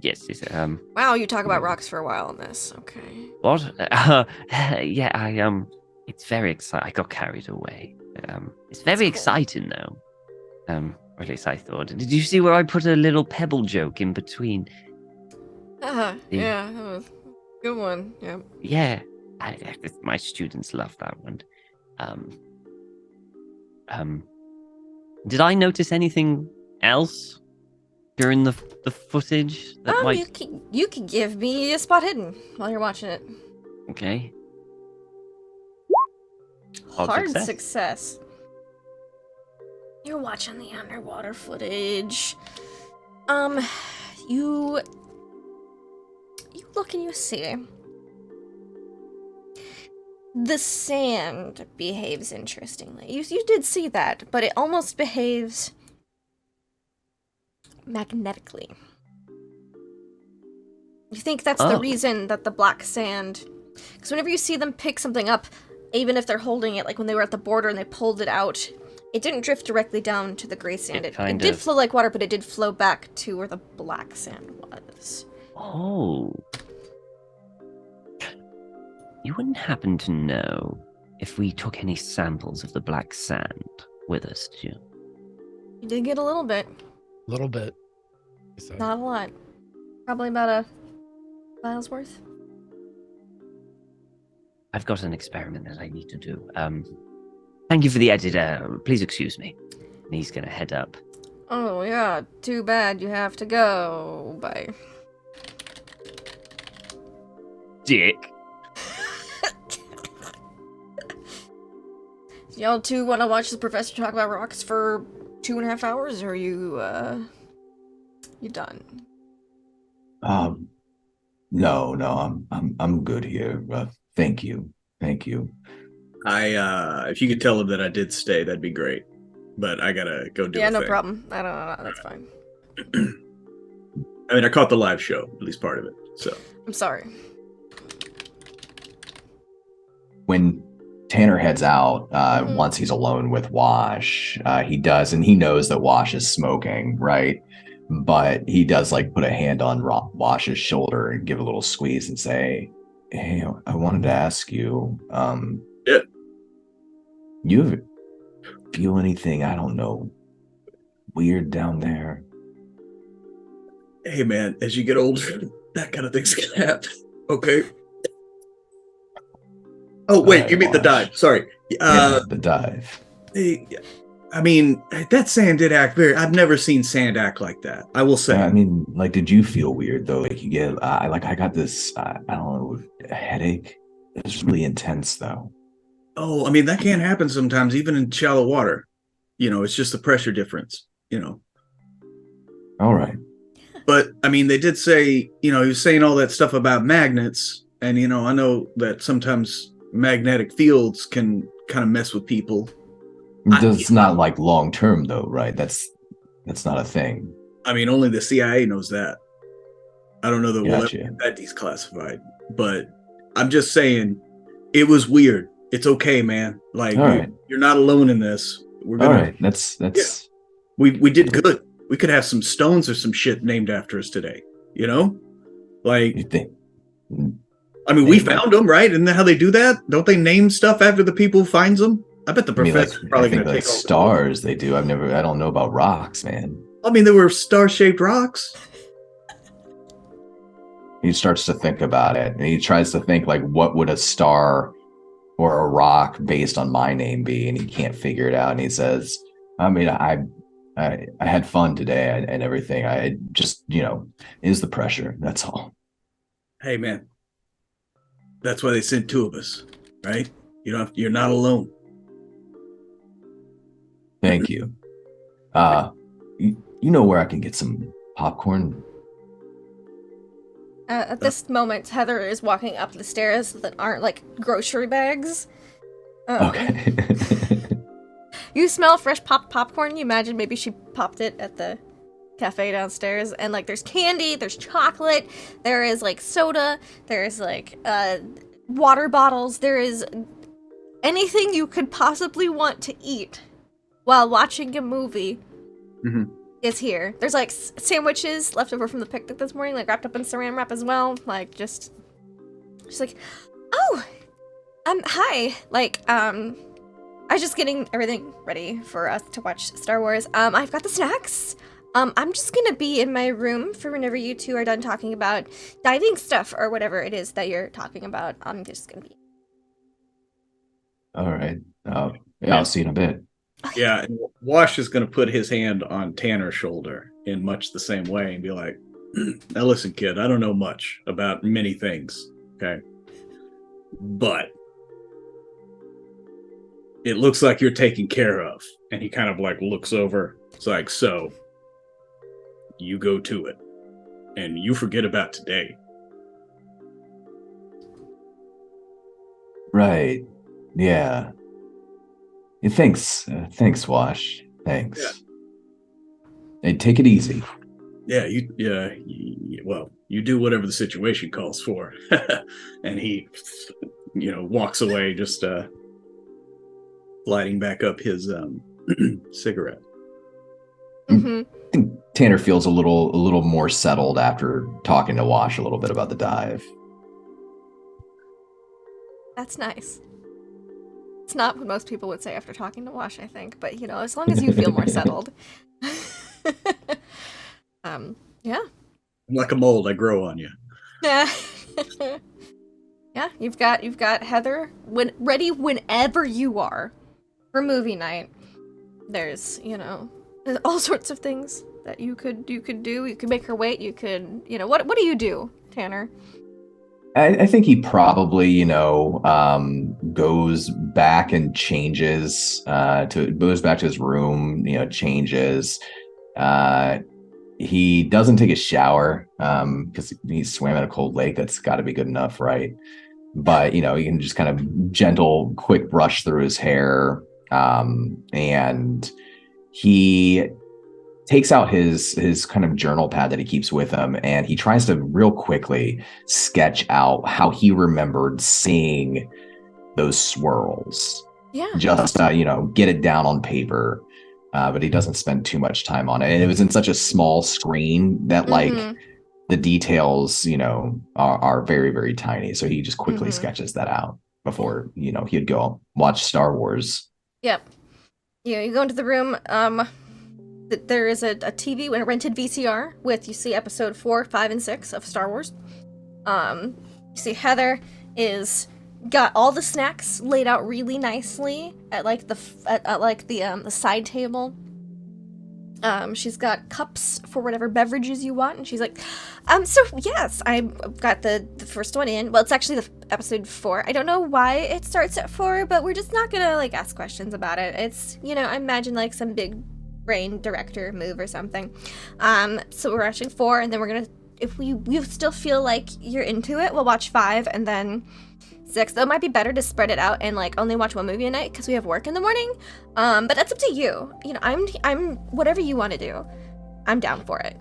Yes. Wow, you talk about rocks for a while on this. Okay. What? Yeah. It's very exciting. I got carried away. It's very cool. exciting though. Or at least I thought. Did you see where I put a little pebble joke in between? Yeah, that was a good one. Yeah. Yeah, my students love that one. Did I notice anything else during the footage that might? You can give me a spot hidden while you're watching it. Okay. Hard success. You're watching the underwater footage. You look and you see. The sand behaves interestingly. You did see that, but it almost behaves magnetically. You think that's the reason that the black sand... Because whenever you see them pick something up, even if they're holding it, like when they were at the border and they pulled it out, it didn't drift directly down to the gray sand. It did flow like water, but it did flow back to where the black sand was. Oh. You wouldn't happen to know if we took any samples of the black sand with us, did you? You did get a little bit. A little bit. Not a lot. Probably about a mile's worth. I've got an experiment that I need to do. Thank you for the edit. Please excuse me. And he's gonna head up. Oh, yeah. Too bad you have to go. Bye. Dick. Y'all two want to watch the professor talk about rocks for 2.5 hours, or are you done? No, I'm good here. Thank you. If you could tell him that I did stay, that'd be great. But I gotta go do. Yeah, no problem. I don't know. That's fine. I mean, I caught the live show, at least part of it. So I'm sorry. When Tanner heads out, Mhm. once he's alone with Wash, he does, and he knows that Wash is smoking, right? But he does like put a hand on Wash's shoulder and give a little squeeze and say, "Hey, I wanted to ask you, Yeah. you ever feel anything, I don't know, weird down there?" hey man, as you get older, that kind of thing's gonna happen. Okay. Oh Go wait, ahead, you mean the Wash. dive? Sorry. Yeah, the dive. I mean, that sand did act very. I've never seen sand act like that. I will say. I mean, like, did you feel weird though? Like, you get, I got this, I don't know, a headache. It was really intense though. Oh, I mean, that can happen sometimes, even in shallow water. It's just the pressure difference. All right. But I mean, they did say, he was saying all that stuff about magnets, and I know that sometimes magnetic fields can kind of mess with people. It's not like long term though, right? That's not a thing. I mean, only the CIA knows that. I don't know that we'll ever Gotcha. get that declassified, but I'm just saying it was weird. It's okay, man. Like All right. you're not alone in this. We're All gonna. right. That's We did good. We could have some stones or some shit named after us today. Like you think. I mean, we Name found them, right? Isn't that how they do that? Don't they name stuff after the people who finds them? I bet the I mean, like, professor's probably I think going to like take all. stars they do. I don't know about rocks, man. I mean, there were star-shaped rocks. He starts to think about it, and he tries to think like, what would a star or a rock based on my name be? And he can't figure it out. And he says, I mean, I had fun today and everything. I just, is the pressure. That's all. Hey, man, that's why they sent two of us, right? You're not alone. Thank you. You know where I can get some popcorn? At this moment, Heather is walking up the stairs that aren't like grocery bags. Okay. You smell fresh popcorn. You imagine maybe she popped it at the cafe downstairs, and like there's candy, there's chocolate, there is like soda, there is like water bottles, there is anything you could possibly want to eat while watching a movie. Mhm. Is here. There's like sandwiches left over from the picnic this morning, like wrapped up in saran wrap as well. Like just like, oh, hi. Like, I was just getting everything ready for us to watch Star Wars. I've got the snacks. I'm just gonna be in my room for whenever you two are done talking about diving stuff or whatever it is that you're talking about. I'm just gonna be. All right. Yeah, I'll see you in a bit. Yeah, and Wash is going to put his hand on Tanner's shoulder in much the same way and be like, now listen, kid, I don't know much about many things, okay? But it looks like you're taken care of. And he kind of like looks over. It's like, so you go to it and you forget about today. Right. Yeah. Thanks. Thanks, Wash. Thanks. Yeah. Hey, take it easy. Yeah, well, you do whatever the situation calls for. And he, walks away, just lighting back up his cigarette. Mm-hmm. I think Tanner feels a little more settled after talking to Wash a little bit about the dive. That's nice. It's not what most people would say after talking to Wash, I think, but as long as you feel more settled. Yeah. I'm like a mold, I grow on you. Yeah. Yeah, you've got Heather ready whenever you are for movie night. There's, there's all sorts of things that you could do. You could make her wait. You could, what do you do, Tanner? I think he probably, goes back and changes, goes back to his room, changes. He doesn't take a shower because he swam in a cold lake. That's got to be good enough, right? But, you can just kind of gentle, quick brush through his hair. And he takes out his kind of journal pad that he keeps with him, and he tries to real quickly sketch out how he remembered seeing those swirls. Yeah. Just get it down on paper. But he doesn't spend too much time on it. And it was in such a small screen that the details, are very, very tiny. So he just quickly sketches that out before, he'd go watch Star Wars. Yep. Yeah, you go into the room. There is a TV, a rented VCR with, you see episode 4, 5, and 6 of Star Wars. You see Heather is got all the snacks laid out really nicely at the side table. She's got cups for whatever beverages you want, and she's like, so yes, I got the first one in. Well, it's actually the episode 4. I don't know why it starts at 4, but we're just not gonna ask questions about it. It's I imagine some big brain director move or something. So we're watching 4, and then we're gonna, if you still feel like you're into it, we'll watch 5 and then 6. Though it might be better to spread it out and only watch one movie a night because we have work in the morning. But that's up to you. I'm whatever you want to do. I'm down for it.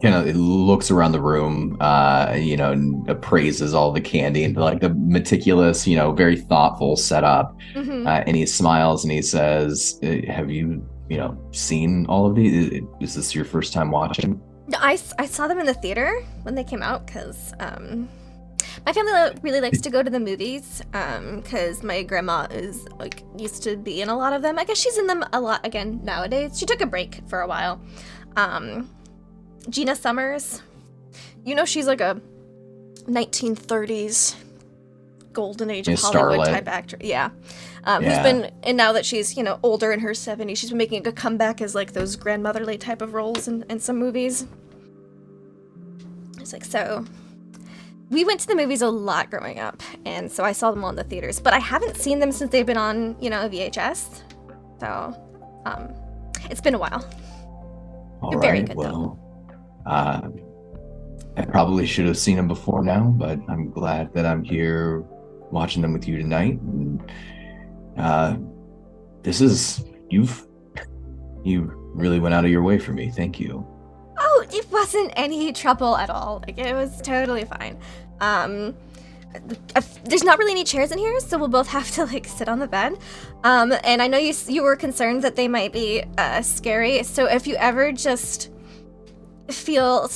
It looks around the room, and appraises all the candy and the meticulous, very thoughtful setup. And he smiles and he says, "Have you, seen all of these? Is this your first time watching?" I saw them in the theater when they came out because my family really likes to go to the movies because my grandma is used to be in a lot of them. I guess she's in them a lot again nowadays. She took a break for a while. Gina Summers, she's a 1930s golden age of Hollywood type actor. Yeah. Who's been, and now that she's older in her 70s, she's been making a comeback as those grandmotherly type of roles in some movies. It's so we went to the movies a lot growing up, and so I saw them all in the theaters, but I haven't seen them since they've been on VHS. So it's been a while. All very right, good well, I probably should have seen them before now, but I'm glad that I'm here watching them with you tonight. And you really went out of your way for me. Thank you. Oh, it wasn't any trouble at all. It was totally fine. There's not really any chairs in here, so we'll both have to sit on the bed. And I know you were concerned that they might be scary. So if you ever just feel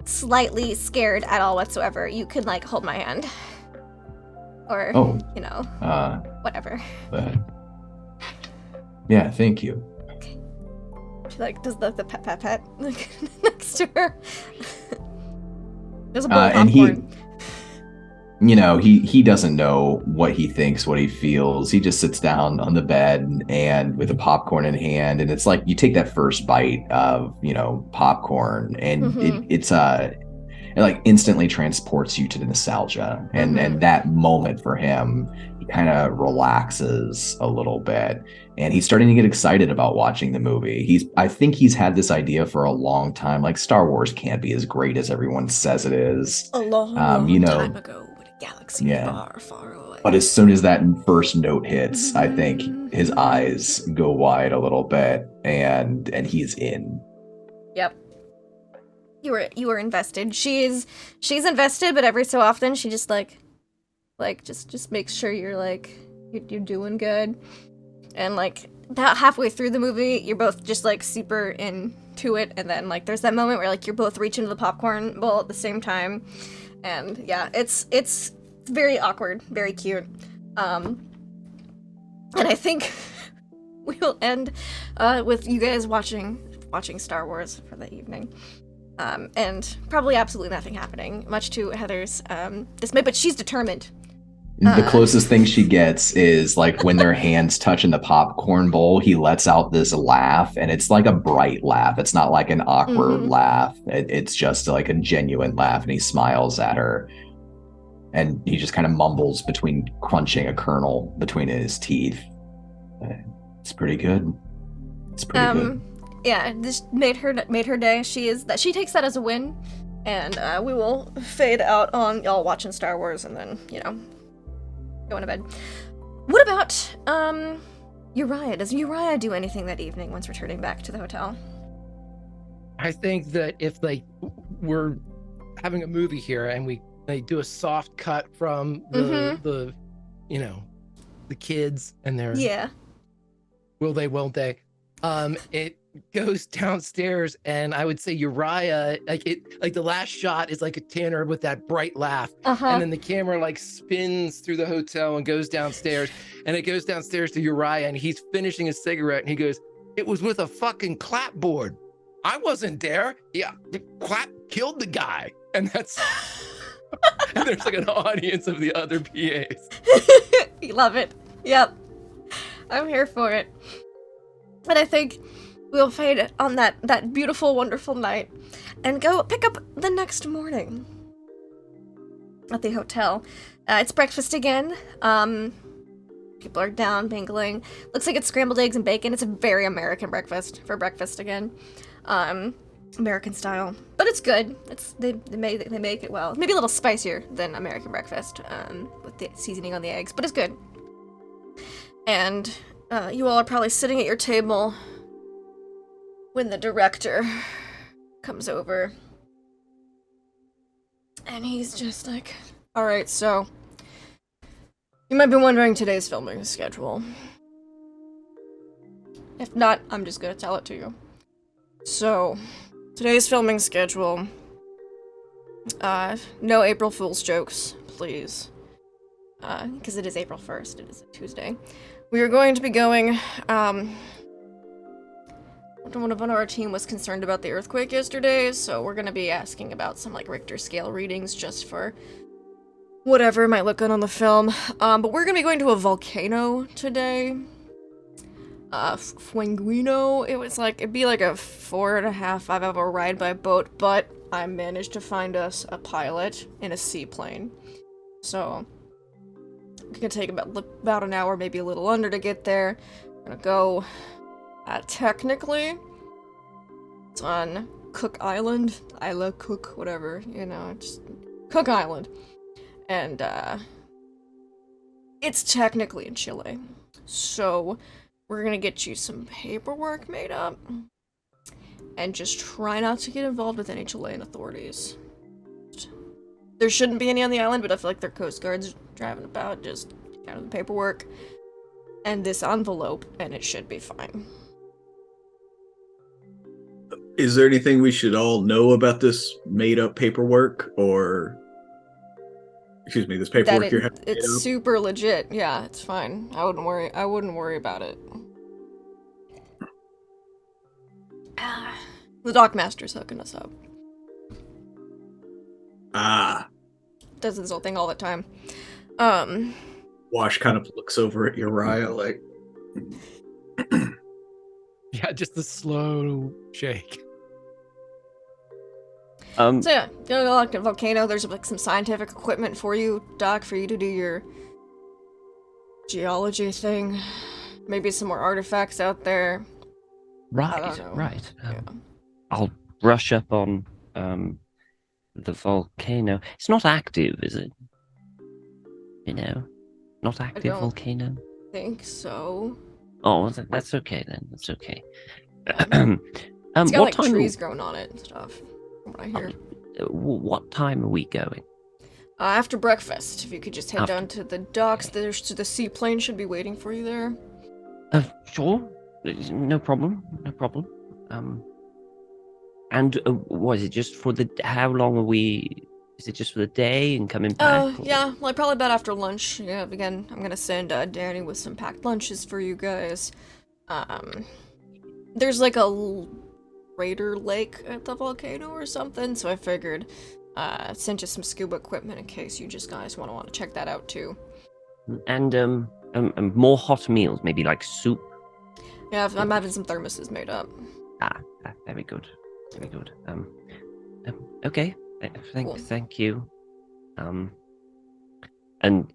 slightly scared at all whatsoever, you can hold my hand, or whatever. Yeah, thank you. She does the pet next to her. There's a bowl of popcorn. And he doesn't know what he thinks, what he feels. He just sits down on the bed and with a popcorn in hand, and it's you take that first bite of popcorn, and it instantly transports you to the nostalgia, and that moment for him, he kind of relaxes a little bit, and he's starting to get excited about watching the movie. I think he's had this idea for a long time, Star Wars can't be as great as everyone says it is. A long time ago, in a galaxy far, far away. But as soon as that first note hits, I think his eyes go wide a little bit, and he's in. Yep. You were invested. She's invested, but every so often she just just makes sure you're you're doing good. And about halfway through the movie, you're both just super into it, and then there's that moment where you're both reaching to the popcorn bowl at the same time. And yeah, it's very awkward, very cute. And I think we will end with you guys watching Star Wars for the evening. And probably absolutely nothing happening, much to Heather's dismay, but she's determined. The closest thing she gets is when their hands touch in the popcorn bowl, he lets out this laugh, and it's a bright laugh. It's not an awkward laugh. It's just a genuine laugh, and he smiles at her. And he just kind of mumbles between crunching a kernel between his teeth. It's pretty good. It's pretty good. Yeah, this made her day. She takes that as a win, and we will fade out on y'all watching Star Wars, and then going to bed. What about Uriah? Does Uriah do anything that evening once returning back to the hotel? I think that if like we're having a movie here and they do a soft cut from the you know, the kids and their Yeah. will they, won't they? It goes downstairs, and I would say Uriah, like the last shot is like a Tanner with that bright laugh, and then the camera like spins through the hotel and goes downstairs, and it goes downstairs to Uriah, and he's finishing a cigarette, and he goes, "It was with a fucking clapboard. I wasn't there. Yeah, the clap killed the guy," and that's. And there's like an audience of the other PAs. You love it. Yep. I'm here for it. And I think we'll fade on that beautiful, wonderful night and go pick up the next morning at the hotel. It's breakfast again. People are down, mingling. Looks like it's scrambled eggs and bacon. It's a very American breakfast for breakfast again. American style, but it's good. They make it well. Maybe a little spicier than American breakfast, with the seasoning on the eggs, but it's good. And you all are probably sitting at your table when the director comes over, and he's just like, "All right, so you might be wondering today's filming schedule. If not, I'm just gonna tell it to you. So, today's filming schedule, no April Fool's jokes, please. Because it is April 1st, it is a Tuesday. We are going to be going, one of our team was concerned about the earthquake yesterday, so we're gonna be asking about some, like, Richter scale readings just for whatever might look good on the film. But we're gonna be going to a volcano today. Fueguino. It'd be like a 4.5, 5 hour ride by boat, but I managed to find us a pilot in a seaplane. So, it's gonna take about an hour, maybe a little under to get there. We're gonna go, technically, it's on Cook Island. Isla Cook, whatever, just Cook Island. And, it's technically in Chile. So, we're gonna get you some paperwork made up, and just try not to get involved with any Chilean authorities. There shouldn't be any on the island, but I feel like their coast guards driving about, just get out of the paperwork, and this envelope, and it should be fine. Is there anything we should all know about this made-up paperwork, or... Excuse me, this paperwork you're having. It's super legit. Yeah, it's fine. I wouldn't worry about it. The dockmaster's hooking us up. Does this whole thing all the time. Wash kind of looks over at Uriah like... Yeah, just the slow shake. So yeah, go to like a volcano. There's like some scientific equipment for you, Doc, for you to do your geology thing. Maybe some more artifacts out there. Right. Yeah. I'll brush up on the volcano. It's not active, is it? Not active volcano. Think so. Oh, that's okay then. That's okay. It's got what like time trees growing on it and stuff. From what I hear. What time are we going? After breakfast. If you could just head down to the docks, the seaplane should be waiting for you there. Sure. No problem. And was it just for how long are we? Is it just for the day and coming back? Yeah, like probably about after lunch. Yeah, again, I'm gonna send Danny with some packed lunches for you guys. There's like a crater lake at the volcano or something, so I figured send you some scuba equipment in case you just guys want to check that out too. And more hot meals, maybe like soup. Yeah, I'm having some thermoses made up. Very good. Okay. Thank you. And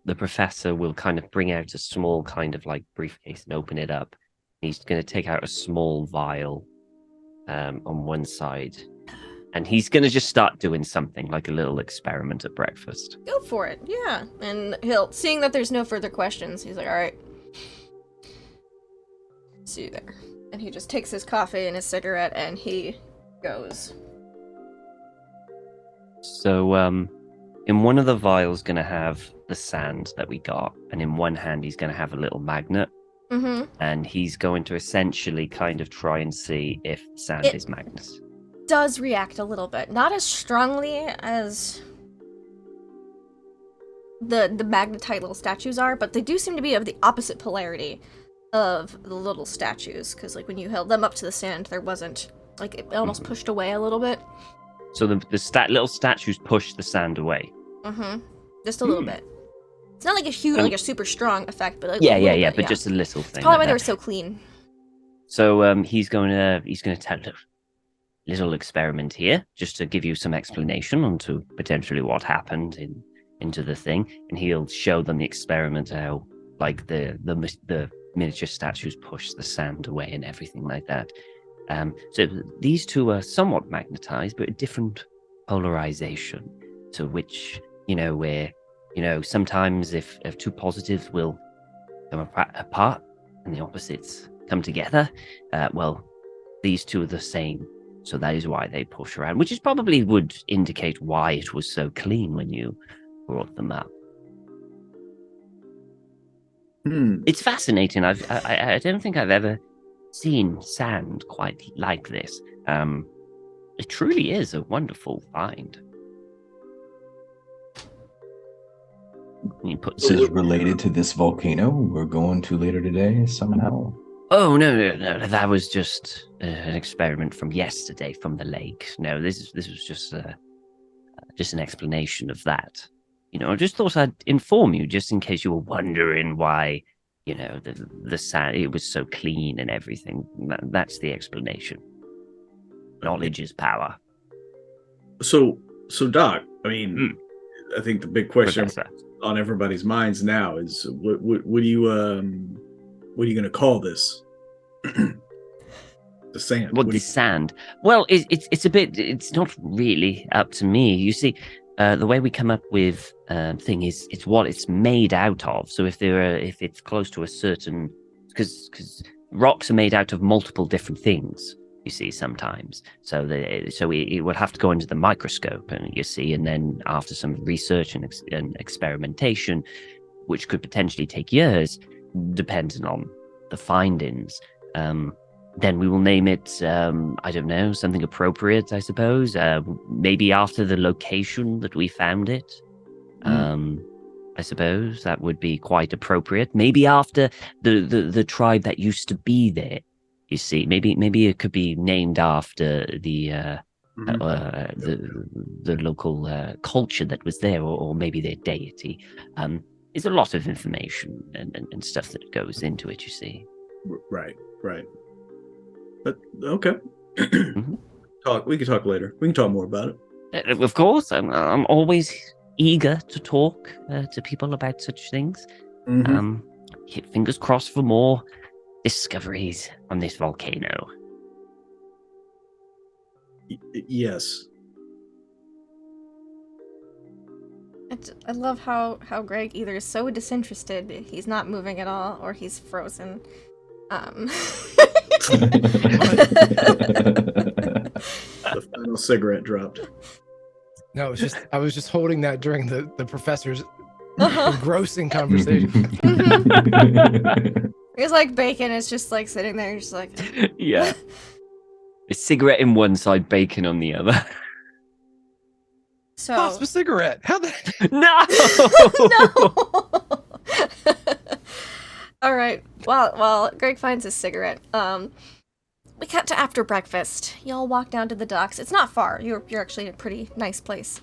the professor will kind of bring out a small kind of like briefcase and open it up. He's going to take out a small vial on one side, and he's going to just start doing something like a little experiment at breakfast. Go for it, yeah. And seeing that there's no further questions, he's like, all right. See you there. And he just takes his coffee and his cigarette, and he goes. So, in one of the vials, gonna have the sand that we got, and in one hand, he's gonna have a little magnet, Mm-hmm. and he's going to essentially kind of try and see if sand It- is magnets. Does react a little bit. Not as strongly as the magnetite little statues are, but they do seem to be of the opposite polarity of the little statues, because like when you held them up to the sand, there wasn't, like, it almost pushed away a little bit. So the little statues push the sand away. Mm-hmm. Just a little bit. It's not like a huge, like a super strong effect, but like Yeah, a little yeah, bit, but just a little thing. It's probably like why they that. were so clean. So he's gonna tell a little experiment here, just to give you some explanation onto potentially what happened into the thing, and he'll show them the experiment, how like the miniature statues push the sand away and everything like that. So these two are somewhat magnetized, but a different polarization, to which, where, sometimes if two positives will come apart and the opposites come together, well, these two are the same. So that is why they push around, which is probably would indicate why it was so clean when you brought them up. It's fascinating. I don't think I've ever seen sand quite like this. It truly is a wonderful find. This is related to this volcano we're going to later today somehow. Oh, no. That was just an experiment from yesterday from the lake. No, this was just an explanation of that. I just thought I'd inform you, just in case you were wondering why, the sand, it was so clean and everything. That's the explanation. Knowledge is power. So Doc, I mean, I think the big question Professor. on everybody's minds now is what are you going to call this? The sand. What, the sand? Well, it's a bit. It's not really up to me. You see, the way we come up with thing is it's what it's made out of. So if it's close to a certain, because rocks are made out of multiple different things. You see, sometimes. So it would have to go into the microscope, and you see, and then after some research and experimentation, which could potentially take years, depending on the findings, then we will name it, I don't know, something appropriate, I suppose. Maybe after the location that we found it. I suppose that would be quite appropriate. Maybe after the tribe that used to be there. You see, maybe it could be named after the local culture that was there, or maybe their deity. There's a lot of information and stuff that goes into it. You see, Right. But okay, Mhm. We can talk later. We can talk more about it. Of course, I'm always eager to talk to people about such things. Fingers crossed for more discoveries on this volcano. Yes. I love how Greg either is so disinterested, he's not moving at all, or he's frozen. The final cigarette dropped. No, it's just I was just holding that during the professor's engrossing conversation. It's like bacon is just like sitting there, just like Yeah. A cigarette in one side, bacon on the other. so. Toss a cigarette. How the No. All right. Well, Greg finds his cigarette. We cut to after breakfast. Y'all walk down to the docks. It's not far. You're actually in a pretty nice place.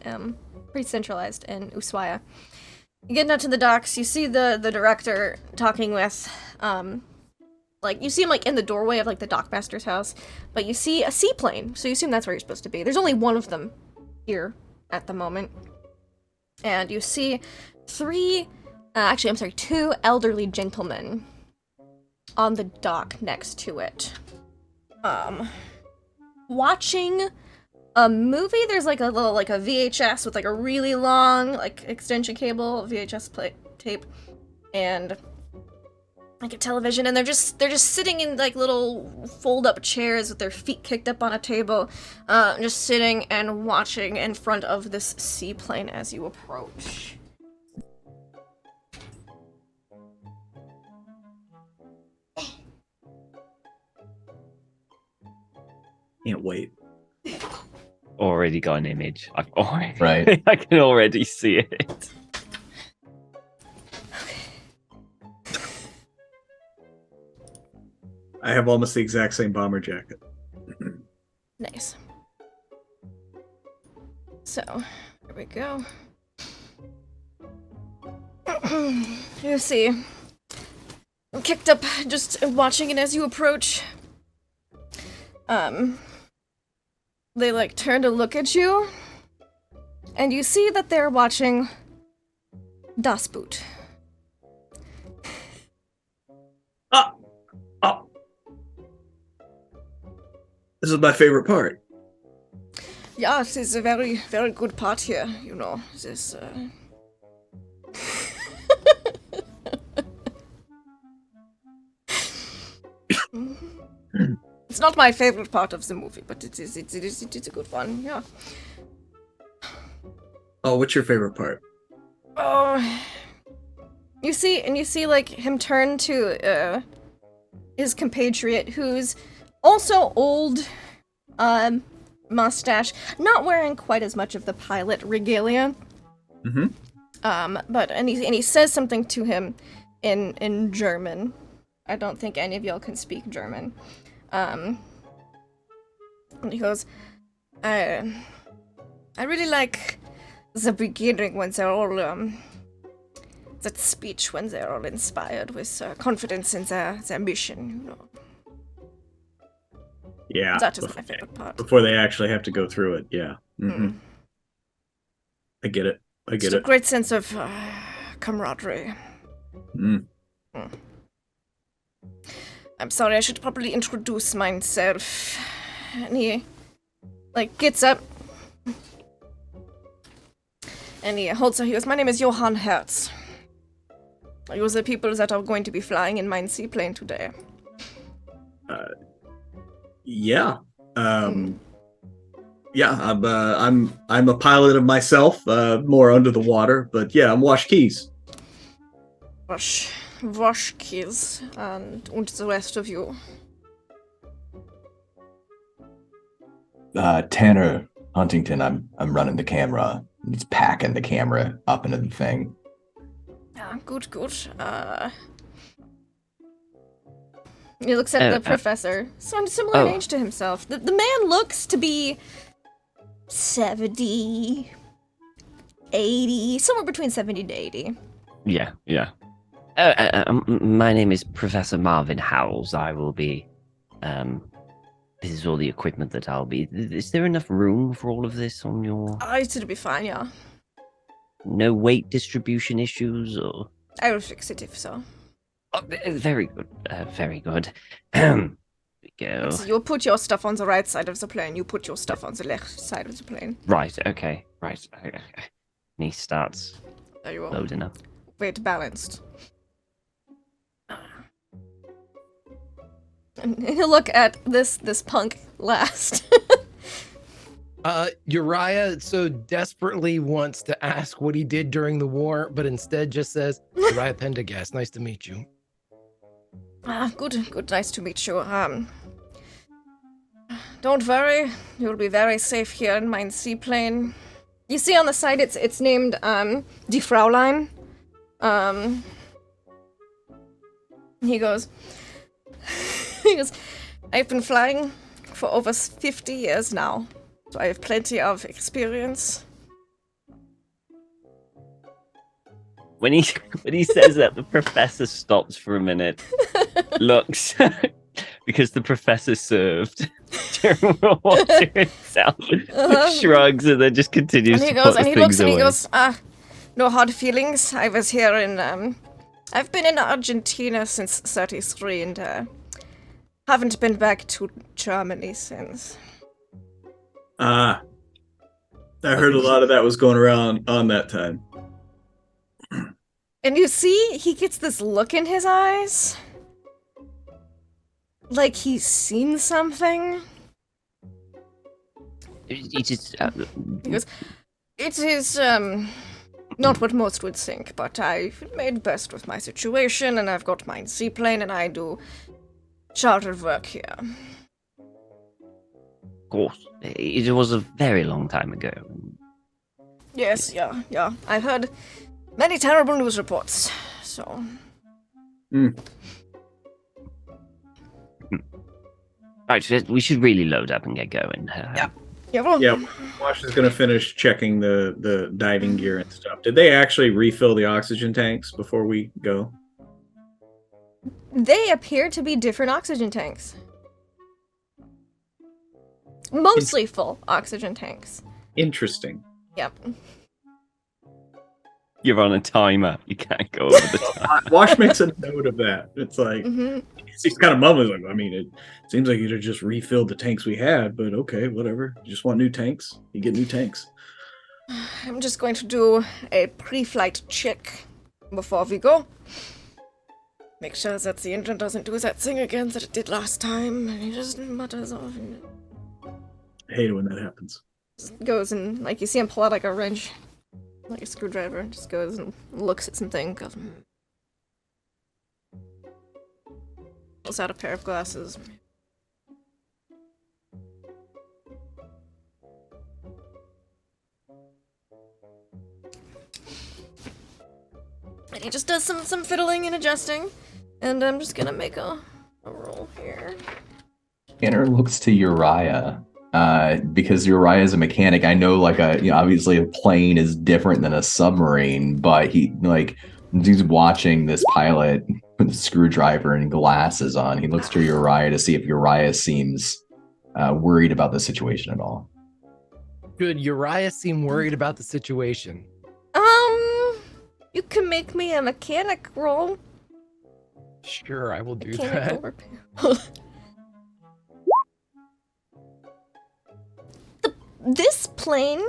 Pretty centralized in Ushuaia. You get down to the docks. You see the director talking with, like, you see him like in the doorway of like the dockmaster's house, but you see a seaplane. So you assume that's where you're supposed to be. There's only one of them here at the moment, and you see two elderly gentlemen on the dock next to it. Watching a movie. There's like a little, like a VHS with like a really long, like extension cable, VHS tape, and like a television, and they're just sitting in like little fold-up chairs with their feet kicked up on a table, just sitting and watching in front of this seaplane as you approach. Can't wait. Already got an image. I've already, Right. I can already see it. I have almost the exact same bomber jacket. Nice. So, here we go. You see, I'm kicked up just watching it as you approach. They like turn to look at you, and you see that they're watching Das Boot. Oh. This is my favorite part. Yeah, it is a very, very good part here, you know. This, It's not my favorite part of the movie, but it is a good one, yeah. Oh, what's your favorite part? Oh, you see like him turn to his compatriot, who's also old, mustache, not wearing quite as much of the pilot regalia. Mm-hmm. But he says something to him in German. I don't think any of y'all can speak German. And he goes, I really like the beginning when they're all, that speech when they're all inspired with confidence in their mission, you know. Yeah. That is my favorite part. Before they actually have to go through it, yeah. Mm-hmm. I get it. Just a great sense of camaraderie. Mm. I'm sorry, I should probably introduce myself. And he, like, gets up. And he holds her. He goes, my name is Johann Hertz. Are you the people that are going to be flying in my seaplane today? Yeah. Yeah, I'm a pilot of myself, more under the water, but yeah, I'm Wash Keys. Wash Keys, and the rest of you. Tanner Huntington, I'm running the camera. He's packing the camera up into the thing. Yeah, good. He looks at the professor. Similar in age to himself. The man looks to be 70, 80, somewhere between 70 to 80. Yeah. My name is Professor Marvin Howells. I will be. This is all the equipment that I'll be. Is there enough room for all of this on your? It'll be fine, yeah. No weight distribution issues, or? I will fix it if so. Oh, very good. Very good. Here we go. So you'll put your stuff on the right side of the plane. You put your stuff on the left side of the plane. Right. Okay. Right. Okay. And he starts There you are. loading up. Weight balanced. And he'll look at this punk last. Uriah so desperately wants to ask what he did during the war, but instead just says, Uriah Pendergast, nice to meet you. Good, nice to meet you. Don't worry, you'll be very safe here in my seaplane. You see on the side, it's named, Die Fraulein. He goes, I've been flying for over 50 years now, so I have plenty of experience. When he says that, the professor stops for a minute, looks, because the professor served during World War II itself, shrugs, and then just continues to put the things away. He goes, no hard feelings. I was here I've been in Argentina since 33 and haven't been back to Germany since. I heard a lot of that was going around on that time. And you see, he gets this look in his eyes. like he's seen something. It is. He goes, it is, not what most would think, but I've made best with my situation, and I've got my seaplane, and I do chartered work here. Of course, it was a very long time ago. Yes, yeah. I've heard many terrible news reports, so... Right, we should really load up and get going. Yeah, well, Yeah, Wash is going to finish checking the diving gear and stuff. Did they actually refill the oxygen tanks before we go? they appear to be different oxygen tanks. Mostly full oxygen tanks. Interesting. Yep. You're on a timer. You can't go over the time. Wash makes a note of that. It's like Mm-hmm. he's kind of mumbling. Like, I mean, it seems like you just refilled the tanks we had, but okay, whatever. You just want new tanks? You get new tanks. I'm just going to do a pre-flight check before we go. Make sure that the engine doesn't do that thing again that it did last time. And he just mutters off and I hate it when that happens. just goes and, like, you see him pull out, like, a wrench, like a screwdriver, and just goes and looks at something, goes, pulls out a pair of glasses. And he just does some fiddling and adjusting. And I'm just gonna make a roll here. Tanner looks to Uriah because Uriah is a mechanic. I know, like, obviously a plane is different than a submarine, but he's watching this pilot with a screwdriver and glasses on. He looks to Uriah to see if Uriah seems worried about the situation at all. Should Uriah seem worried about the situation? You can make me a mechanic roll. Sure, I will do Mechanical that. repair. This plane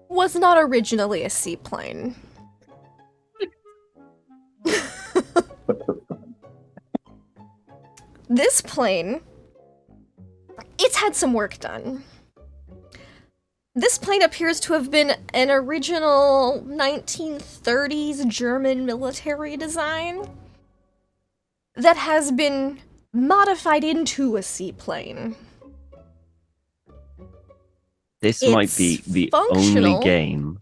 was not originally a seaplane. This plane, it's had some work done. This plane appears to have been an original 1930s German military design that has been modified into a seaplane. This It's might be the functional. only game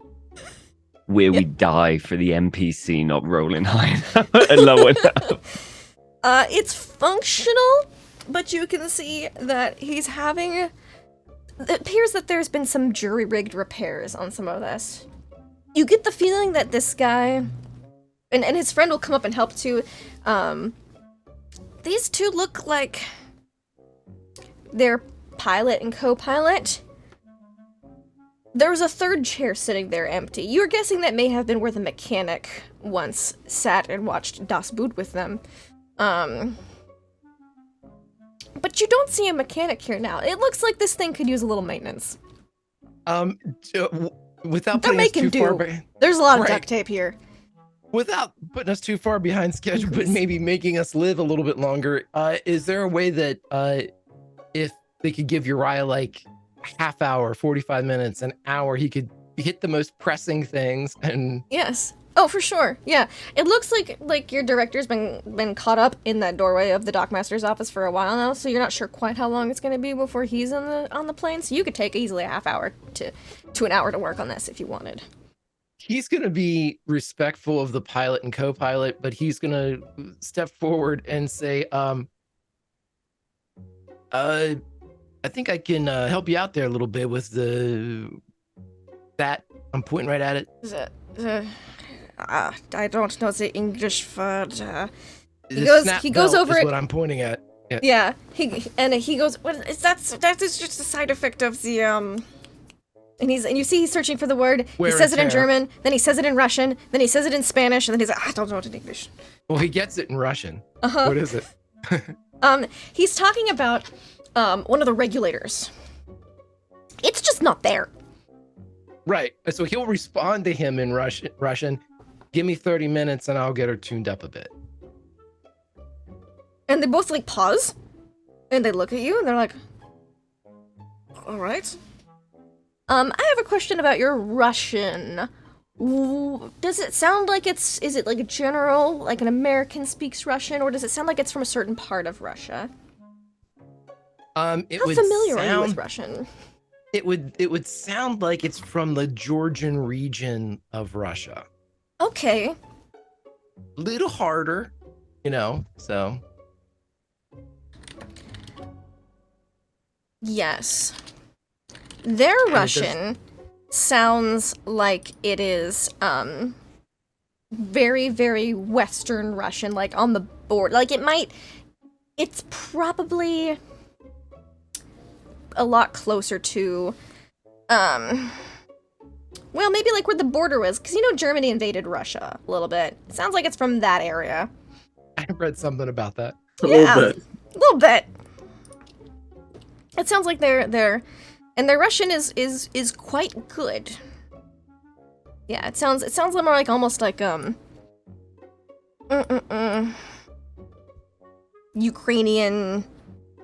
where we die for the NPC not rolling high and low enough. It's functional, but you can see that he's having... It appears that there's been some jury-rigged repairs on some of this. You get the feeling that this guy... And his friend will come up and help too. These two look like... they're pilot and co-pilot. There's a third chair sitting there empty. You're guessing that may have been where the mechanic once sat and watched Das Boot with them. But you don't see a mechanic here now. It looks like this thing could use a little maintenance. Without They're putting us making too far do. behind, There's a lot of Right. duct tape here. without putting us too far behind schedule, but maybe making us live a little bit longer, is there a way that if they could give Uriah like half hour, 45 minutes, an hour, he could hit the most pressing things and Yes. Oh, for sure. Yeah. It looks like your director's been caught up in that doorway of the dockmaster's office for a while now, so you're not sure quite how long it's going to be before he's on the plane. So you could take easily a half hour to an hour to work on this if you wanted. he's going to be respectful of the pilot and co-pilot, but he's going to step forward and say, I think I can help you out there a little bit with that. I'm pointing right at it. I don't know the English word. The He goes snap over belt is it. what I'm pointing at. Yeah, he goes. What is that is just a side effect of the And you see he's searching for the word. Wear He says it and in tear. German, then he says it in Russian, then he says it in Spanish, and then he's like, I don't know it in English. Well, he gets it in Russian. Uh-huh. What is it? He's talking about one of the regulators. It's just not there. Right. So he'll respond to him in Russian. Give me 30 minutes and I'll get her tuned up a bit. And they both like pause, and they look at you, and they're like, "All right." I have a question about your Russian. Does it sound like is it like a general, like an American speaks Russian, or does it sound like it's from a certain part of Russia? How How familiar are you with Russian? It would sound like it's from the Georgian region of Russia. Okay. A little harder, so. Yes. Their Russian sounds like it is, very, very Western Russian, like on the board. Like it's probably a lot closer to, well, maybe like where the border was, because Germany invaded Russia a little bit. It sounds like it's from that area. I read something about that. A little bit. A little bit. It sounds like their Russian is quite good. Yeah, it sounds a little more like almost like Ukrainian,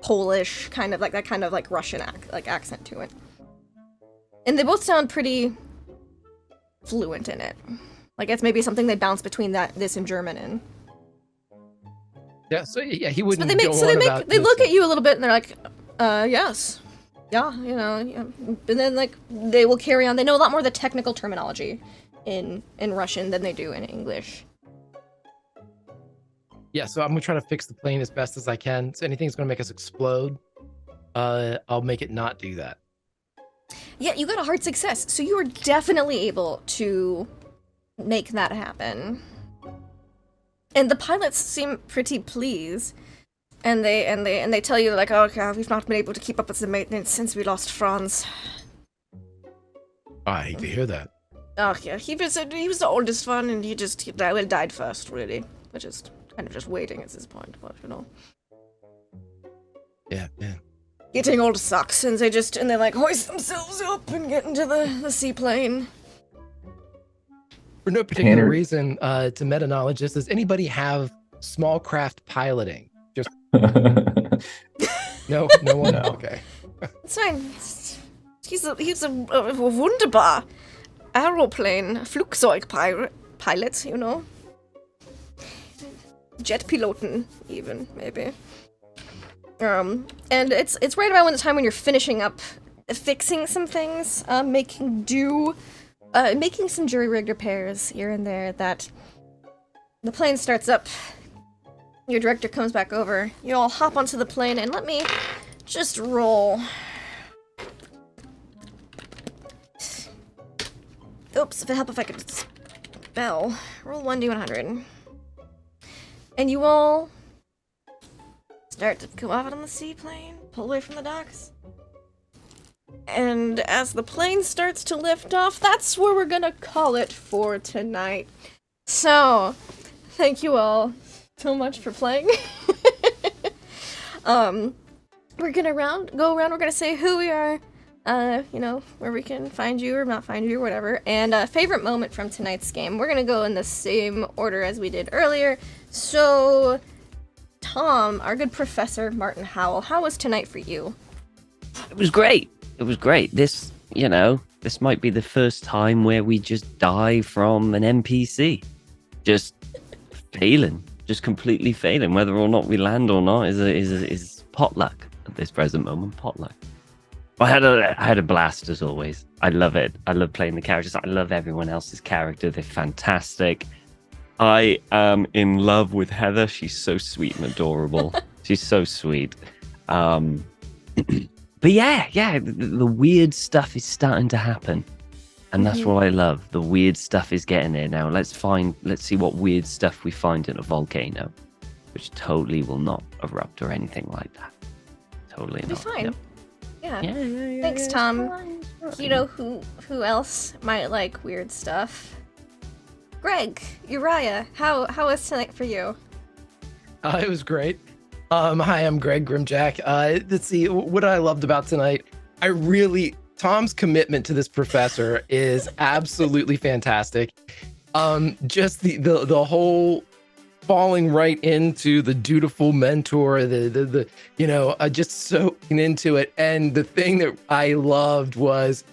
Polish, kind of like that kind of like Russian accent to it. And they both sound pretty fluent in it. Like it's maybe something they bounce between this and German in. Yeah, so yeah, he wouldn't. They look at you a little bit and they're like, yes. Yeah, yeah. And then like they will carry on. They know a lot more of the technical terminology in Russian than they do in English. Yeah, so I'm gonna try to fix the plane as best as I can. So anything that's gonna make us explode, I'll make it not do that. Yeah, you got a hard success, so you are definitely able to make that happen. And the pilots seem pretty pleased. And they tell you like, oh, okay, we've not been able to keep up with the maintenance since we lost Franz. I hate to hear that. Oh yeah, he was the oldest one, and he died first, really. We're just kind of just waiting at this point, but Yeah. Getting old sucks, and they like hoist themselves up and get into the seaplane. For no particular Tanner. reason, to meta-knowledge, does anybody have small craft piloting? Just no one. No. Okay. It's fine. He's a wunderbar aeroplane Flugzeug pilot, Jetpiloten even maybe. And it's right about the time when you're finishing up fixing some things, making some jury-rigged repairs here and there, that the plane starts up. Your director comes back over. You all hop onto the plane, and let me just roll. Oops, if it help if I could spell. Roll 1d100. And you all start to go out on the seaplane, pull away from the docks. And as the plane starts to lift off, that's where we're gonna call it for tonight. So, thank you all so much for playing. We're gonna go around, we're gonna say who we are, where we can find you or not find you or whatever, and favorite moment from tonight's game. We're gonna go in the same order as we did earlier. So, Tom, our good Professor Martin Howell, how was tonight for you? It was great. This might be the first time where we just die from an NPC. Just completely failing. Whether or not we land or not is potluck at this present moment. Potluck. I had a blast as always. I love it. I love playing the characters. I love everyone else's character. They're fantastic. I am in love with Heather. She's so sweet and adorable. She's so sweet. But yeah, the weird stuff is starting to happen. And that's what I love. The weird stuff is getting there now. Let's see what weird stuff we find in a volcano, which totally will not erupt or anything like that. Totally It'll not. be fine. Yep. Yeah. Thanks, Tom. You know who else might like weird stuff? Greg, Uriah, how was tonight for you? It was great. Hi, I'm Greg Grimjack. Let's see what I loved about tonight. Tom's commitment to this professor is absolutely fantastic. Just the whole falling right into the dutiful mentor, the just soaking into it. And the thing that I loved was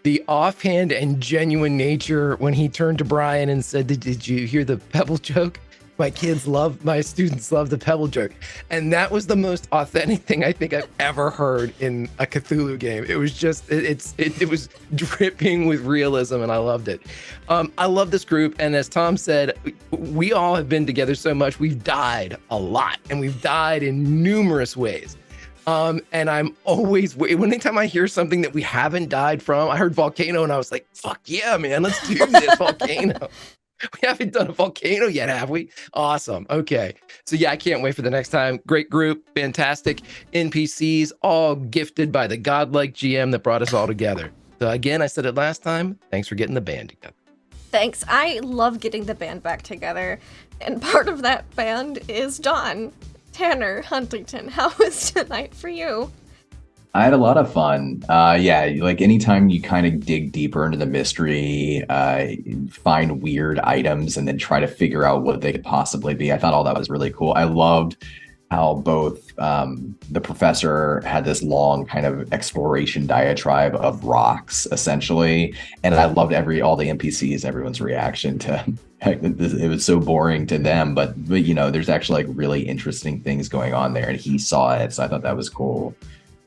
the offhand and genuine nature when he turned to Brian and said, did you hear the pebble joke? My students love the pebble joke. And that was the most authentic thing I think I've ever heard in a Cthulhu game. It was just, it was dripping with realism, and I loved it. I love this group. And as Tom said, we all have been together so much. We've died a lot, and we've died in numerous ways. And I'm always, anytime I hear something that we haven't died from, I heard volcano and I was like, fuck yeah, man, let's do this volcano. We haven't done a volcano yet, have we? Awesome. Okay. So yeah, I can't wait for the next time. Great group, fantastic NPCs, all gifted by the godlike GM that brought us all together. So again, I said it last time, thanks for getting the band together. Thanks. I love getting the band back together. And part of that band is Dawn. Tanner Huntington, how was tonight for you? I had a lot of fun. Yeah, like anytime you kind of dig deeper into the mystery, find weird items, and then try to figure out what they could possibly be. I thought all that was really cool. I loved how both the professor had this long kind of exploration diatribe of rocks, essentially, and I loved all the NPCs, everyone's reaction to it was so boring to them, but there's actually like really interesting things going on there, and he saw it, so I thought that was cool.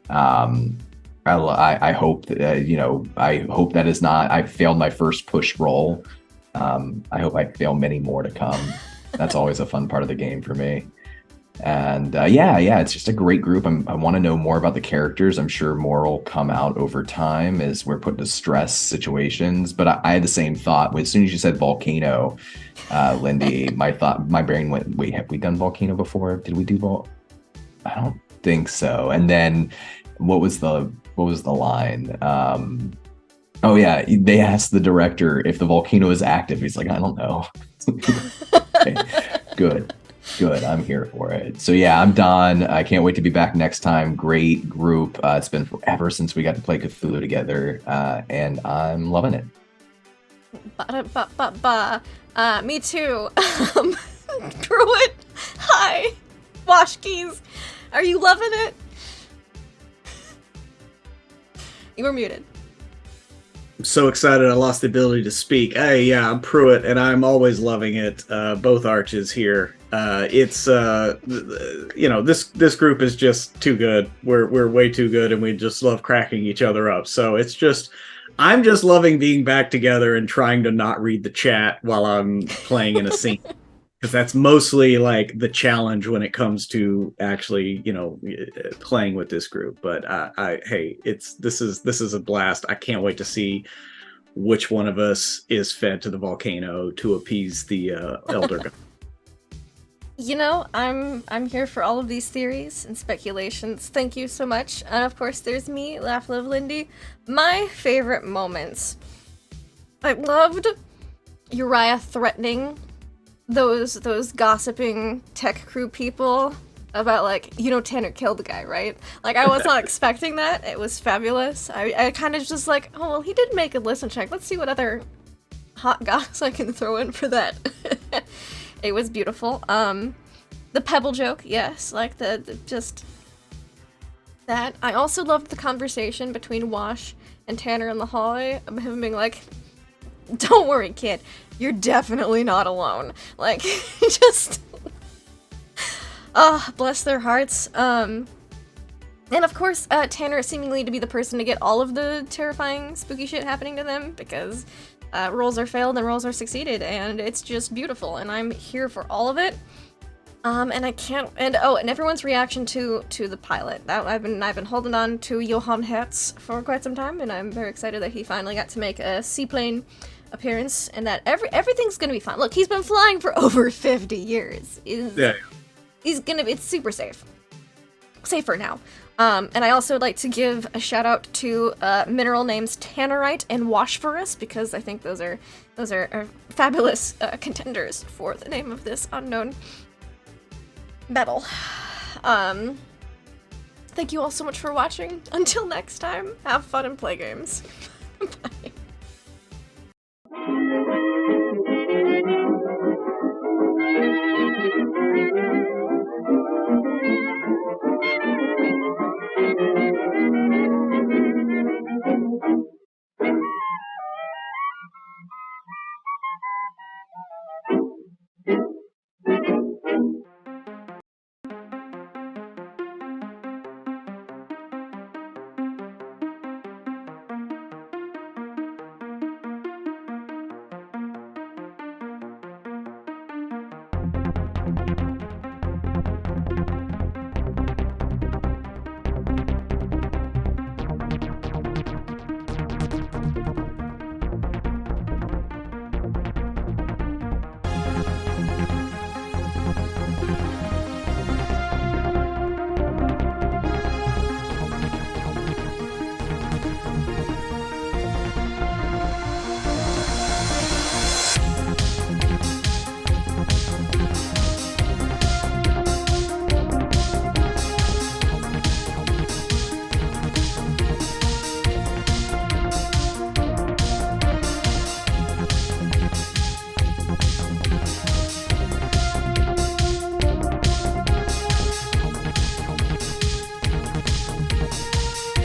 I hope that I hope that is not. I failed my first push roll. I hope I fail many more to come. That's always a fun part of the game for me. And yeah, it's just a great group. I want to know more about the characters. I'm sure more will come out over time as we're put into stress situations. But I had the same thought as soon as you said volcano, Lindy. My brain went, wait, have we done volcano before? Did we do I don't think so. And then what was the line? Oh yeah, they asked the director if the volcano is active. He's like, I don't know. Okay, good. I'm here for it. So yeah, I'm Don. I can't wait to be back next time. Great group. It's been forever since we got to play Cthulhu together, and I'm loving it. Me too. Pruitt, hi. Washkeys, are you loving it? You were muted. I'm so excited I lost the ability to speak. Hey, yeah, I'm Pruitt, and I'm always loving it. Both arches here. It's this group is just too good. We're way too good, and we just love cracking each other up. So I'm just loving being back together and trying to not read the chat while I'm playing in a scene. Because that's mostly like the challenge when it comes to actually, playing with this group. But this is a blast. I can't wait to see which one of us is fed to the volcano to appease the elder god. I'm here for all of these theories and speculations. Thank you so much. And of course, there's me, Laugh Live Lindy. My favorite moments. I loved Uriah threatening those gossiping tech crew people about Tanner killed the guy, right? I was not expecting that. It was fabulous. I kind of just oh well, he did make a listen check. Let's see what other hot goss I can throw in for that. It was beautiful. The pebble joke, yes, just that. I also loved the conversation between Wash and Tanner in the hallway of him being like, don't worry, kid. You're definitely not alone. Just... bless their hearts. And of course, Tanner seemingly to be the person to get all of the terrifying, spooky shit happening to them, because rolls are failed and rolls are succeeded, and it's just beautiful, and I'm here for all of it. And I can't... And everyone's reaction to the pilot. I've been holding on to Johann Hertz for quite some time, and I'm very excited that he finally got to make a seaplane appearance, and that everything's gonna be fine. Look, he's been flying for over 50 years. It's super safe. Safer now. And I also would like to give a shout out to mineral names Tannerite and Washphorus, because I think those are fabulous contenders for the name of this unknown metal. Thank you all so much for watching. Until next time, have fun and play games.